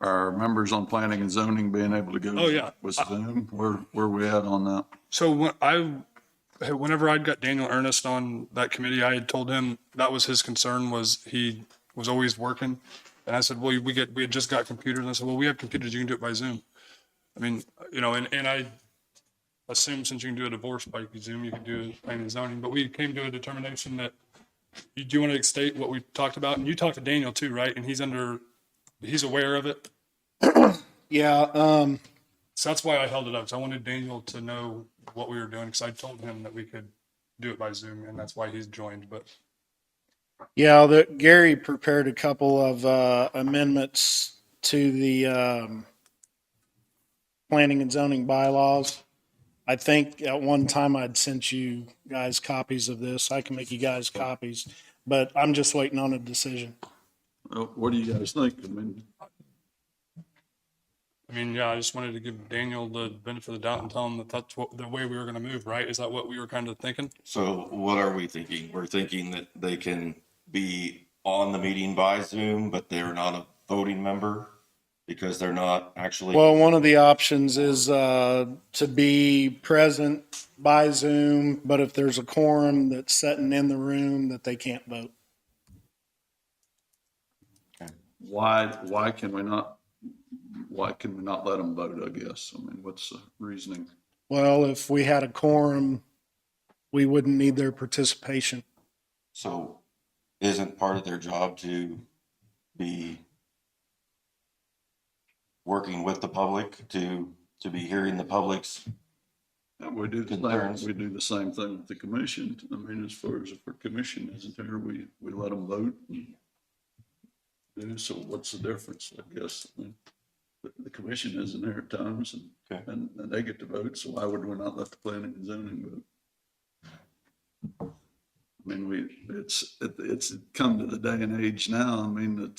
our members on planning and zoning being able to go. Oh, yeah. With Zoom, where we at on that? So whenever I'd got Daniel Ernest on that committee, I had told him that was his concern, was he was always working. And I said, well, we had just got computers. And I said, well, we have computers. You can do it by Zoom. I mean, you know, and I assume since you can do a divorce by Zoom, you can do planning and zoning, but we came to a determination that do you want to state what we talked about? And you talked to Daniel too, right? And he's aware of it. Yeah, So that's why I held it up. So I wanted Daniel to know what we were doing because I told him that we could do it by Zoom, and that's why he's joined. But yeah, Gary prepared a couple of amendments to the planning and zoning bylaws. I think at one time I'd sent you guys copies of this. I can make you guys copies, but I'm just waiting on a decision. What do you guys think? I mean, yeah, I just wanted to give Daniel the benefit of the doubt and tell him that that's the way we were going to move, right? Is that what we were kind of thinking? So what are we thinking? We're thinking that they can be on the meeting by Zoom, but they're not a voting member because they're not actually. Well, one of the options is to be present by Zoom, but if there's a quorum that's sitting in the room, that they can't vote. Why can we not let them vote, I guess? I mean, what's the reasoning? Well, if we had a quorum, we wouldn't need their participation. So isn't part of their job to be working with the public, to be hearing the public's We do the same thing with the commission. I mean, as far as if our commission isn't there, we let them vote. So what's the difference, I guess? I mean, the commission isn't there at times and they get to vote, so why would we not let the planning and zoning vote? I mean, it's come to the day and age now. I mean,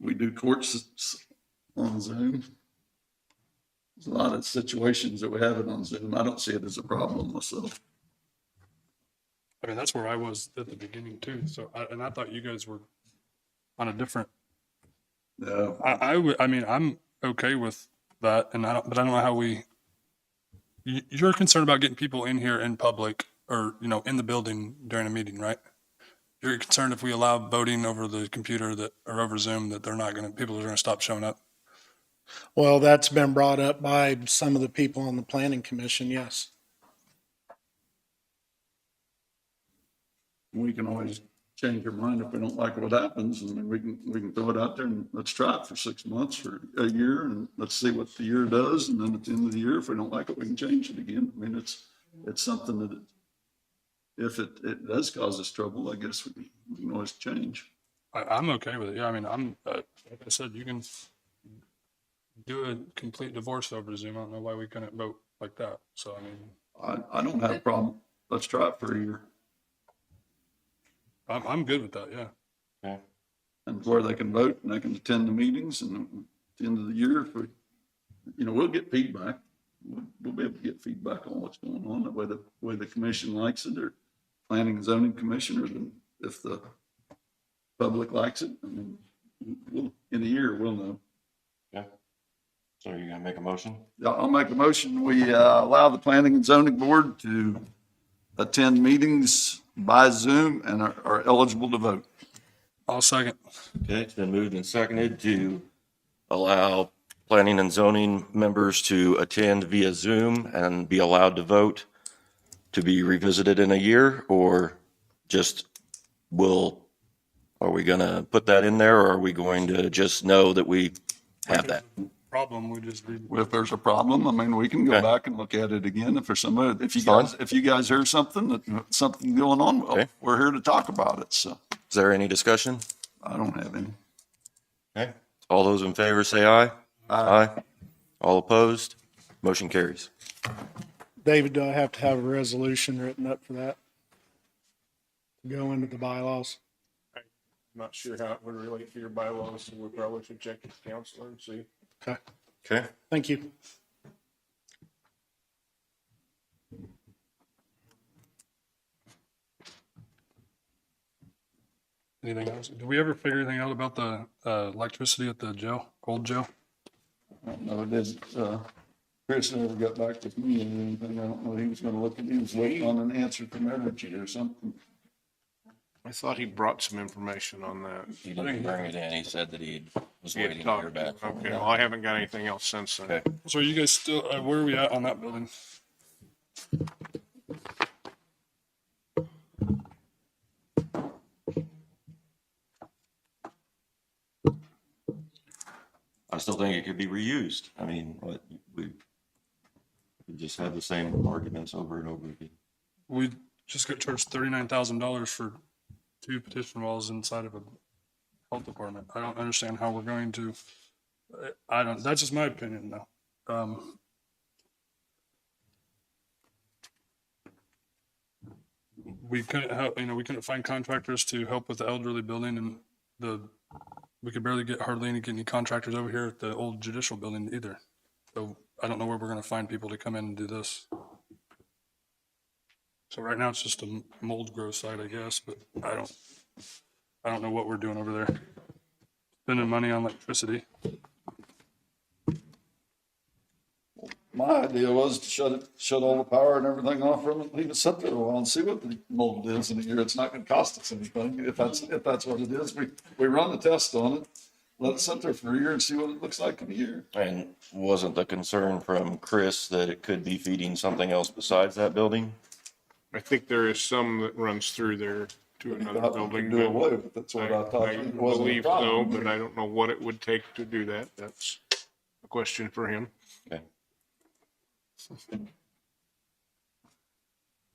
we do courts on Zoom. There's a lot of situations that we have it on Zoom. I don't see it as a problem myself. I mean, that's where I was at the beginning too. So, I thought you guys were on a different. No, I mean, I'm okay with that, but I don't know how you're concerned about getting people in here in public or, you know, in the building during a meeting, right? You're concerned if we allow voting over the computer or over Zoom that people are going to stop showing up. Well, that's been brought up by some of the people on the planning commission, yes. We can always change our mind if we don't like what happens, and then we can throw it out there and let's try it for 6 months or a year, and let's see what the year does. And then at the end of the year, if we don't like it, we can change it again. I mean, it's something that if it does cause us trouble, I guess we can always change. I'm okay with it. Yeah, I mean, like I said, you can do a complete divorce over Zoom. I don't know why we couldn't vote like that. So, I mean, I don't have a problem. Let's try it for a year. I'm good with that. Yeah. Okay. And where they can vote and they can attend the meetings, and at the end of the year, if we, we'll get feedback. We'll be able to get feedback on what's going on, the way the commission likes it, or planning and zoning commission, or if the public likes it. I mean, in a year, we'll know. Yeah. So are you gonna make a motion? Yeah, I'll make a motion. We allow the planning and zoning board to attend meetings by Zoom and are eligible to vote. I'll second. Okay, it's been moved and seconded to allow planning and zoning members to attend via Zoom and be allowed to vote, to be revisited in a year, or just are we gonna put that in there, or are we going to just know that we have that? Problem, we just read. If there's a problem, I mean, we can go Okay. back and look at it again. If there's somebody, Fine. if you guys hear something, something going on, well, Okay. we're here to talk about it. So Is there any discussion? I don't have any. Okay. All those in favor say aye. Aye. All opposed? Motion carries. David, do I have to have a resolution written up for that? To go into the bylaws? I'm not sure how it would relate to your bylaws, so we probably should check with the counselor and see. Okay, Okay. thank you. Anything else? Did we ever figure anything out about the electricity at the jail, Gold Jail? I don't know, did, Chris never got back with me or anything. I don't know. He was gonna look at, he was waiting on an answer from Energy or something. I thought he brought some information on that. He didn't bring it in. He said that he was He had waiting to hear talked- back from Okay, him. well, I haven't got anything else since then. Okay. So are you guys still, where are we at on that building? I still think it could be reused. I mean, we just had the same arguments over and over again. We just got charged $39,000 for 2 petition walls inside of a health department. I don't understand how we're going to, that's just my opinion though. We couldn't help, we couldn't find contractors to help with the elderly building, and we could barely get any contractors over here at the old judicial building either. So I don't know where we're gonna find people to come in and do this. So right now it's just a mold growth site, I guess, but I don't know what we're doing over there. Spending money on electricity. My idea was to shut all the power and everything off from it, leave it sit there a while and see what the mold is in a year. It's not gonna cost us anything. If that's what it is, we run the test on it, let it sit there for a year and see what it looks like in a year. And wasn't the concern from Chris that it could be feeding something else besides that building? I think there is some that runs through there to another Thought we building. could do but away with it. That's what I thought. I It wasn't a believe so, problem. but I don't know what it would take to do that. That's a question for him. Okay.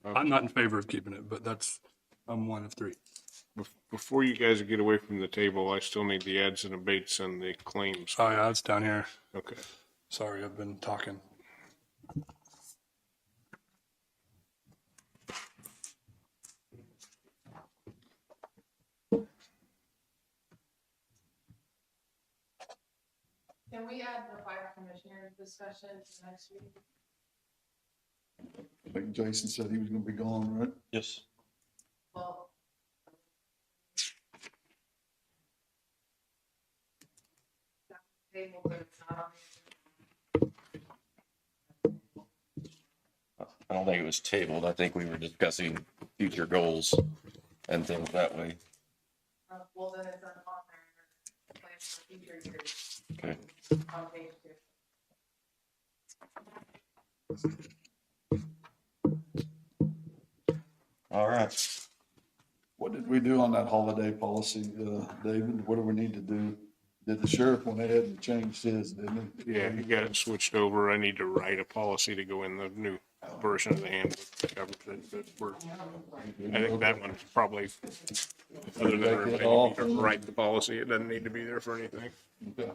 I'm not in favor of keeping it, but I'm one of 3. Before you guys get away from the table, I still need the ads and abates and the claims. Oh yeah, it's down here. Okay. Sorry, I've been talking. Can we add the fire commissioner discussion to next week? I think Jason said he was gonna be gone, right? Yes. Well. Table, but it's not on I don't think it was tabled. I think we were discussing future goals and things that way. well, then it's on there, plans for future years Okay. on page 2. All right. What did we do on that holiday policy, David? What do we need to do? Did the sheriff went ahead and changed his, didn't he? Yeah, he got it switched over. I need to write a policy to go in the new version of the handbook that covers it, but I think that one's probably, other than everybody needs to write the policy, it doesn't need to be there for anything. Okay.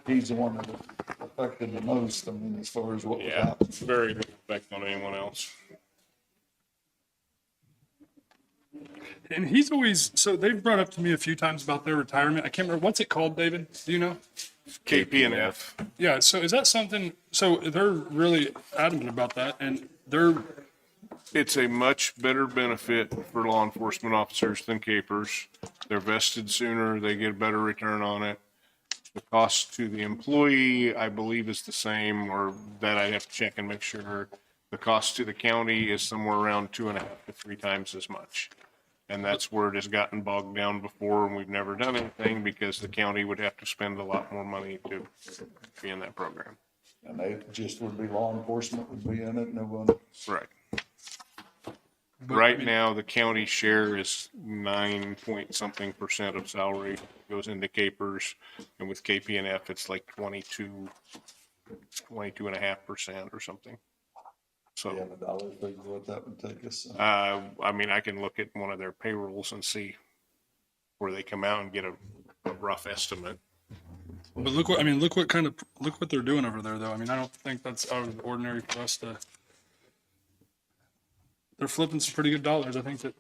He's the one that affected the most, I mean, as far as what was Yeah, happening. very little effect on anyone else. And he's always, so they've brought up to me a few times about their retirement. I can't remember, what's it called, David? Do you know? KP&F. Yeah, so is that something, so they're really adamant about that, and it's a much better benefit for law enforcement officers than capers. They're vested sooner, they get a better return on it. The cost to the employee, I believe, is the same, or that I'd have to check and make sure. The cost to the county is somewhere around 2.5 to 3 times as much. And that's where it has gotten bogged down before, and we've never done anything because the county would have to spend a lot more money to be in that program. And they just would be law enforcement would be in it, no one. Right. But, I Right mean, now, the county share is 9 point something % of salary goes into capers. And with KPNF, it's like 22.5% or something. Do you So, have a dollar figure what that would take us? I mean, I can look at one of their payrolls and see where they come out and get a rough estimate. but look what they're doing over there, though. I mean, I don't think that's out of the ordinary for us to. They're flipping some pretty good dollars. I think that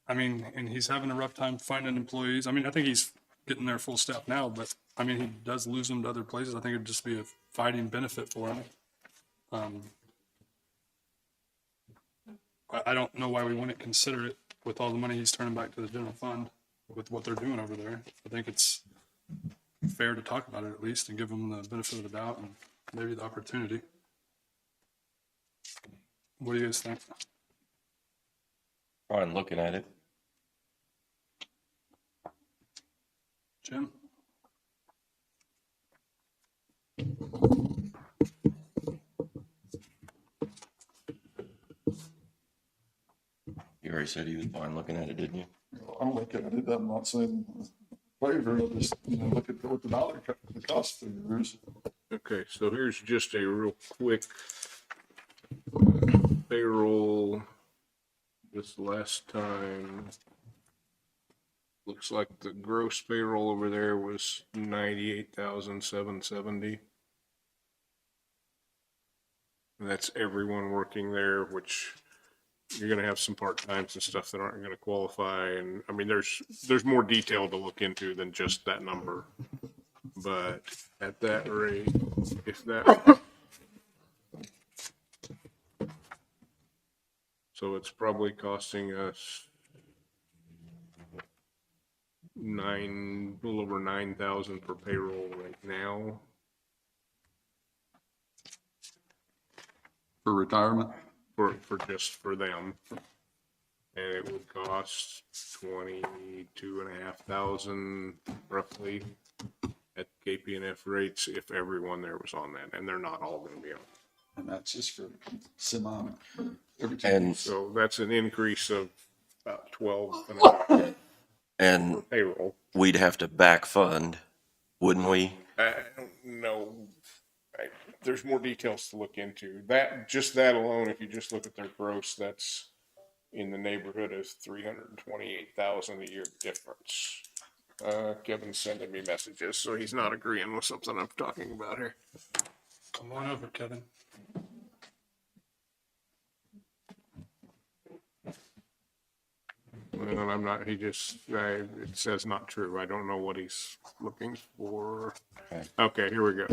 I mean, and he's having a rough time finding employees. I mean, I think he's getting their full staff now, but I mean, he does lose them to other places. I think it'd just be a fighting benefit for him. I don't know why we wouldn't consider it with all the money he's turning back to the general fund with what they're doing over there. I think it's fair to talk about it at least and give them the benefit of the doubt and maybe the opportunity. What do you guys think? Fine looking at it. Jim? You already said he was fine looking at it, didn't you? I'm looking at it, I'm not saying favor, I'll just, look at what the the cost figure is. Okay, so here's just a real quick payroll. This last time, looks like the gross payroll over there was 98,770. And that's everyone working there, which you're gonna have some part-times and stuff that aren't gonna qualify. And I mean, there's more detail to look into than just that number. But at that rate, if that, so it's probably costing us a little over 9,000 per payroll right now. For retirement? For them. And it would cost 22,500 roughly at KPNF rates if everyone there was on that, and they're not all gonna be on. And that's just for semi, every And So that's an increase of about 12.5 and payroll. we'd have to back fund, wouldn't we? I don't know. There's more details to look into. Just that alone, if you just look at their gross, that's in the neighborhood of 328,000 a year difference. Kevin's sending me messages, so he's not agreeing with something I'm talking about here. Come on over, Kevin. Well, I'm not, it says not true. I don't know what he's looking for. Okay, here we go.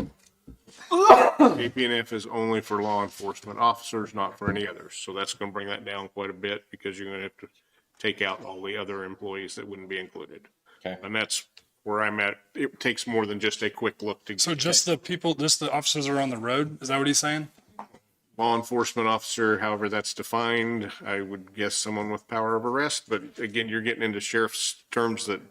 KPNF is only for law enforcement officers, not for any others. So that's gonna bring that down quite a bit because you're gonna have to take out all the other employees that wouldn't be included. Okay. And that's where I'm at. It takes more than just a quick look to. So just the officers that are on the road? Is that what he's saying? Law enforcement officer, however that's defined, I would guess someone with power of arrest, but again, you're getting into sheriff's terms that.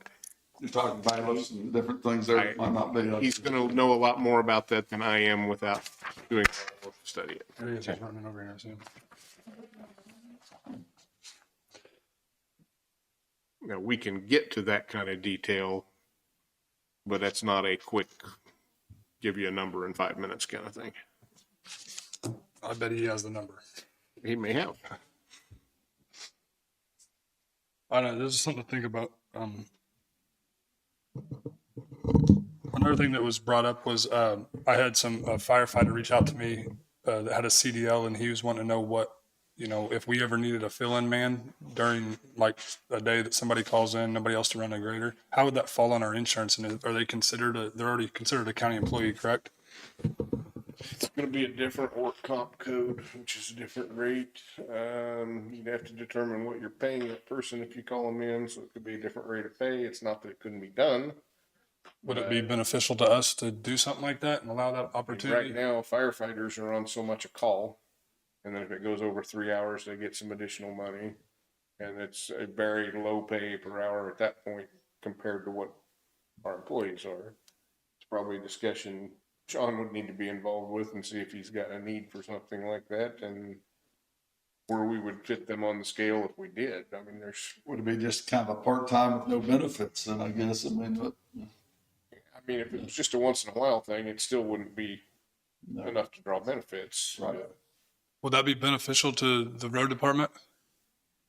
You're talking bylaws and different things there that might not be. He's gonna know a lot more about that than I am without doing a study. There he is, he's running over here, I see him. Now, we can get to that kind of detail, but that's not a quick, give you a number in 5 minutes kind of thing. I bet he has the number. He may have. I don't know, this is something to think about. Another thing that was brought up was I had some firefighter reach out to me that had a CDL, and he was wanting to know what, if we ever needed a fill-in man during like a day that somebody calls in, nobody else to run a grader, how would that fall on our insurance? And are they they're already considered a county employee, correct? It's gonna be a different work comp code, which is a different rate. You'd have to determine what you're paying that person if you call them in, so it could be a different rate of pay. It's not that it couldn't be done. Would it be beneficial to us to do something like that and allow that opportunity? Right now, firefighters are on so much a call, and then if it goes over 3 hours, they get some additional money. And it's a very low pay per hour at that point compared to what our employees are. It's probably a discussion Sean would need to be involved with and see if he's got a need for something like that. And where we would fit them on the scale if we did. I mean, there's, Would it be just kind of a part-time with no benefits then, I guess? I mean, but, if it was just a once in a while thing, it still wouldn't be no. enough to draw benefits. Right. Would that be beneficial to the road department?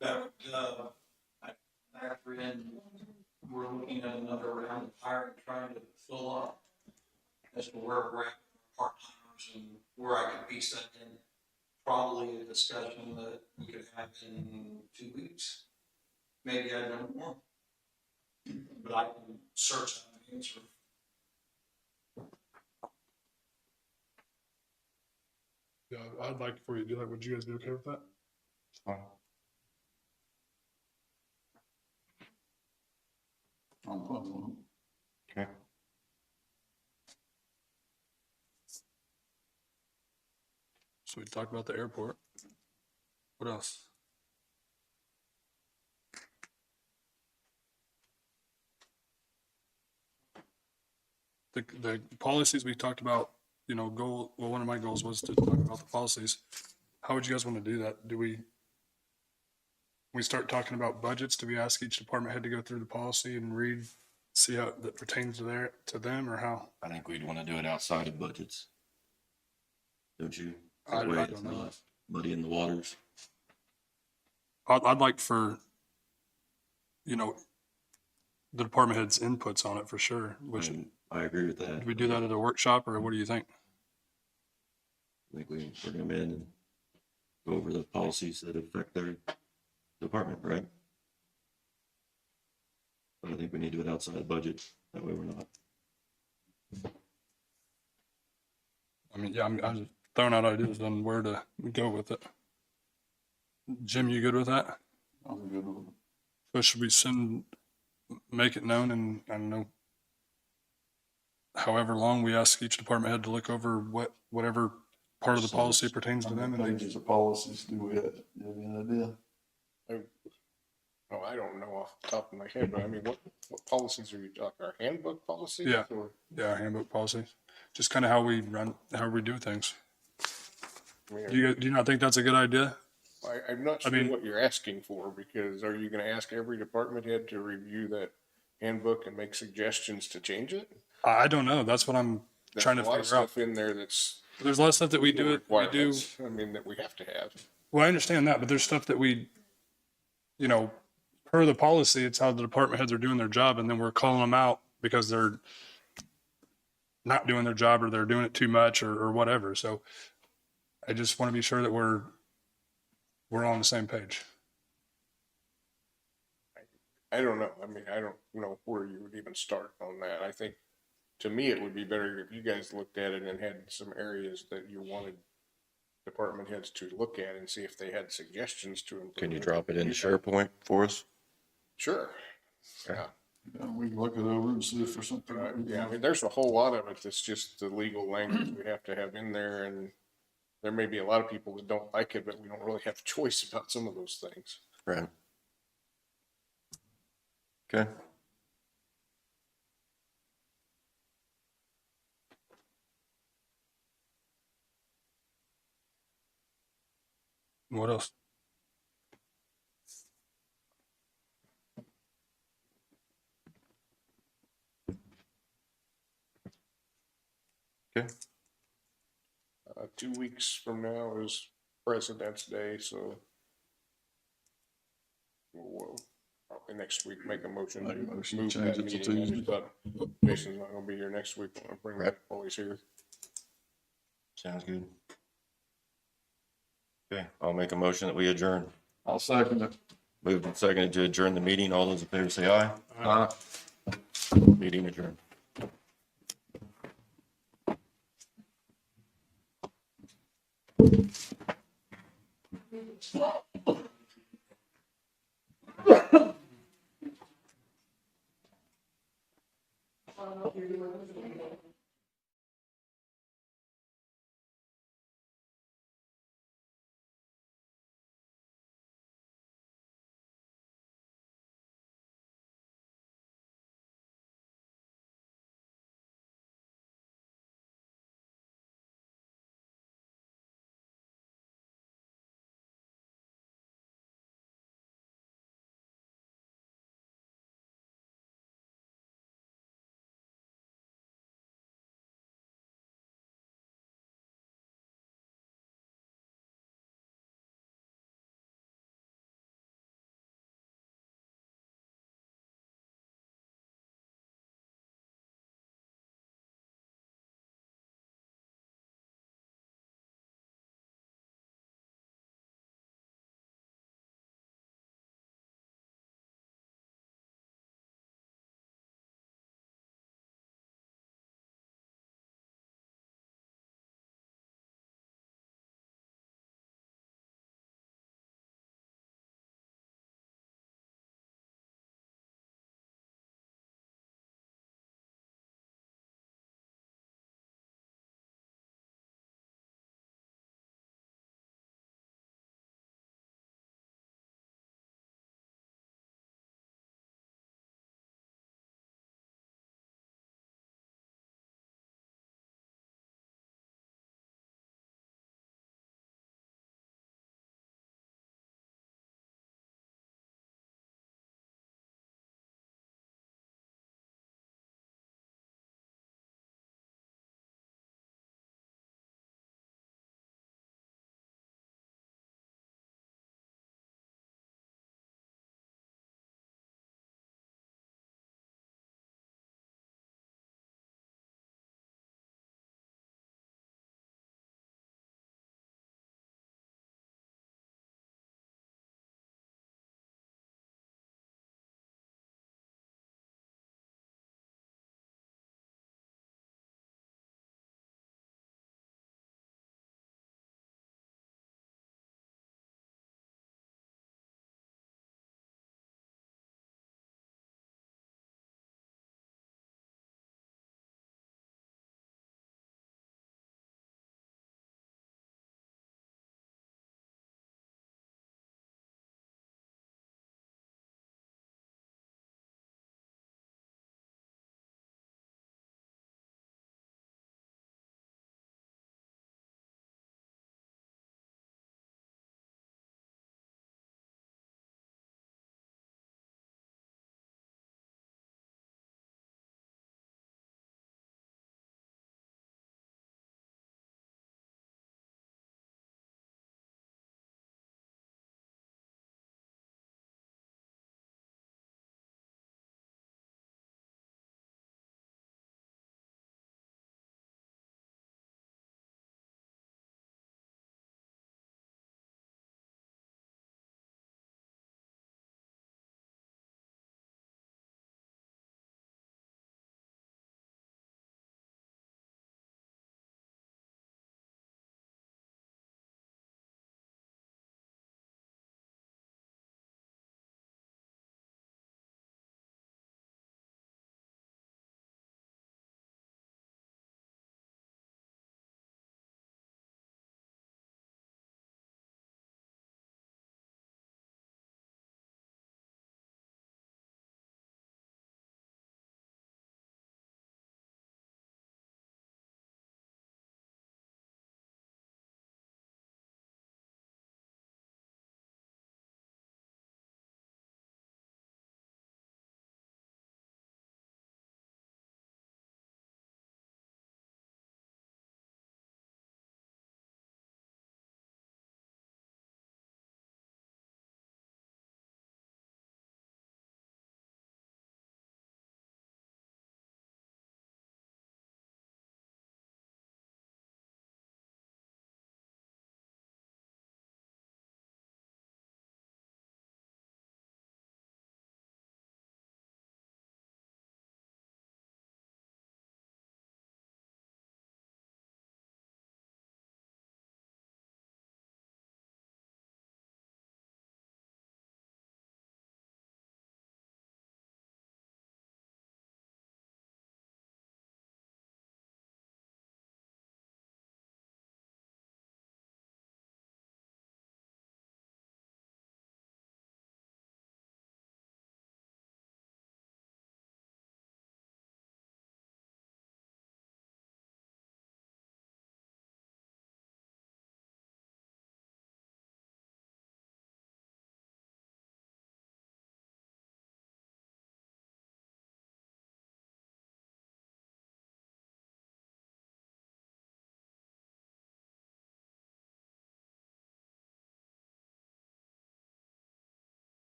That would, factor in, we're looking at another round of hiring, trying to fill up as to where we're at, part-timers, and where I could piece that in. Probably a discussion that we could have in 2 weeks. Maybe I don't know. But I can search on the answer. Yeah, I'd like for you to do that. Would you guys be okay with that? Okay. So we talked about the airport. What else? The policies we talked about, one of my goals was to talk about the policies. How would you guys want to do that? Do we start talking about budgets? Do we ask each department head to go through the policy and read, see how that pertains to them, or how? I think we'd want to do it outside of budgets. Don't you? I That way don't it's know. not muddy in the waters. I'd like for, the department heads' inputs on it for sure. Which, And I agree with that. do we do that at a workshop, or what do you think? I think we bring them in and go over the policies that affect their department, right? But I think we need to do it outside of budget. That way we're not. I mean, yeah, I'm just throwing out ideas on where to go with it. Jim, you good with that? I'm good with it. So should we make it known, and I don't know, however long we ask each department head to look over whatever part of the policy pertains to them, How many and pages of policies do we have? Do you have any idea? Oh, I don't know off the top of my head, but I mean, what policies are you talking? Our handbook policies? Yeah. Or- yeah, handbook policies, just kind of how we do things. I mean, Do you not think that's a good idea? I'm not sure mean- what you're asking for, because are you gonna ask every department head to review that handbook and make suggestions to change it? I don't know. That's what I'm There's trying to a lot of figure out. stuff in there that's. There's a lot of stuff that we do. requirements, I mean, that we have to have. Well, I understand that, but there's stuff that we, per the policy, it's how the department heads are doing their job, and then we're calling them out because they're not doing their job, or they're doing it too much, or whatever. So I just want to be sure that we're on the same page. I don't know. I mean, I don't know where you would even start on that. I think, to me, it would be better if you guys looked at it and had some areas that you wanted department heads to look at and see if they had suggestions to improve. Can you drop it into SharePoint for us? Sure. Yeah. Yeah, we can look it over and see if there's something. that we Yeah, I want. mean, there's a whole lot of it that's just the legal language we have to have in there, and there may be a lot of people that don't like it, but we don't really have a choice about some of those things. Right. Okay. What else? Okay. 2 weeks from now is President's Day, so we'll probably next week make a motion Make a to motion to move change that it to meeting. I just Tuesday. thought Jason's not gonna be here next week. I'll bring that while he's here. Sounds good. Okay, I'll make a motion that we adjourn. I'll second it. Moved and seconded to adjourn the meeting. All those in favor say aye. Aye. Meeting adjourned. Well,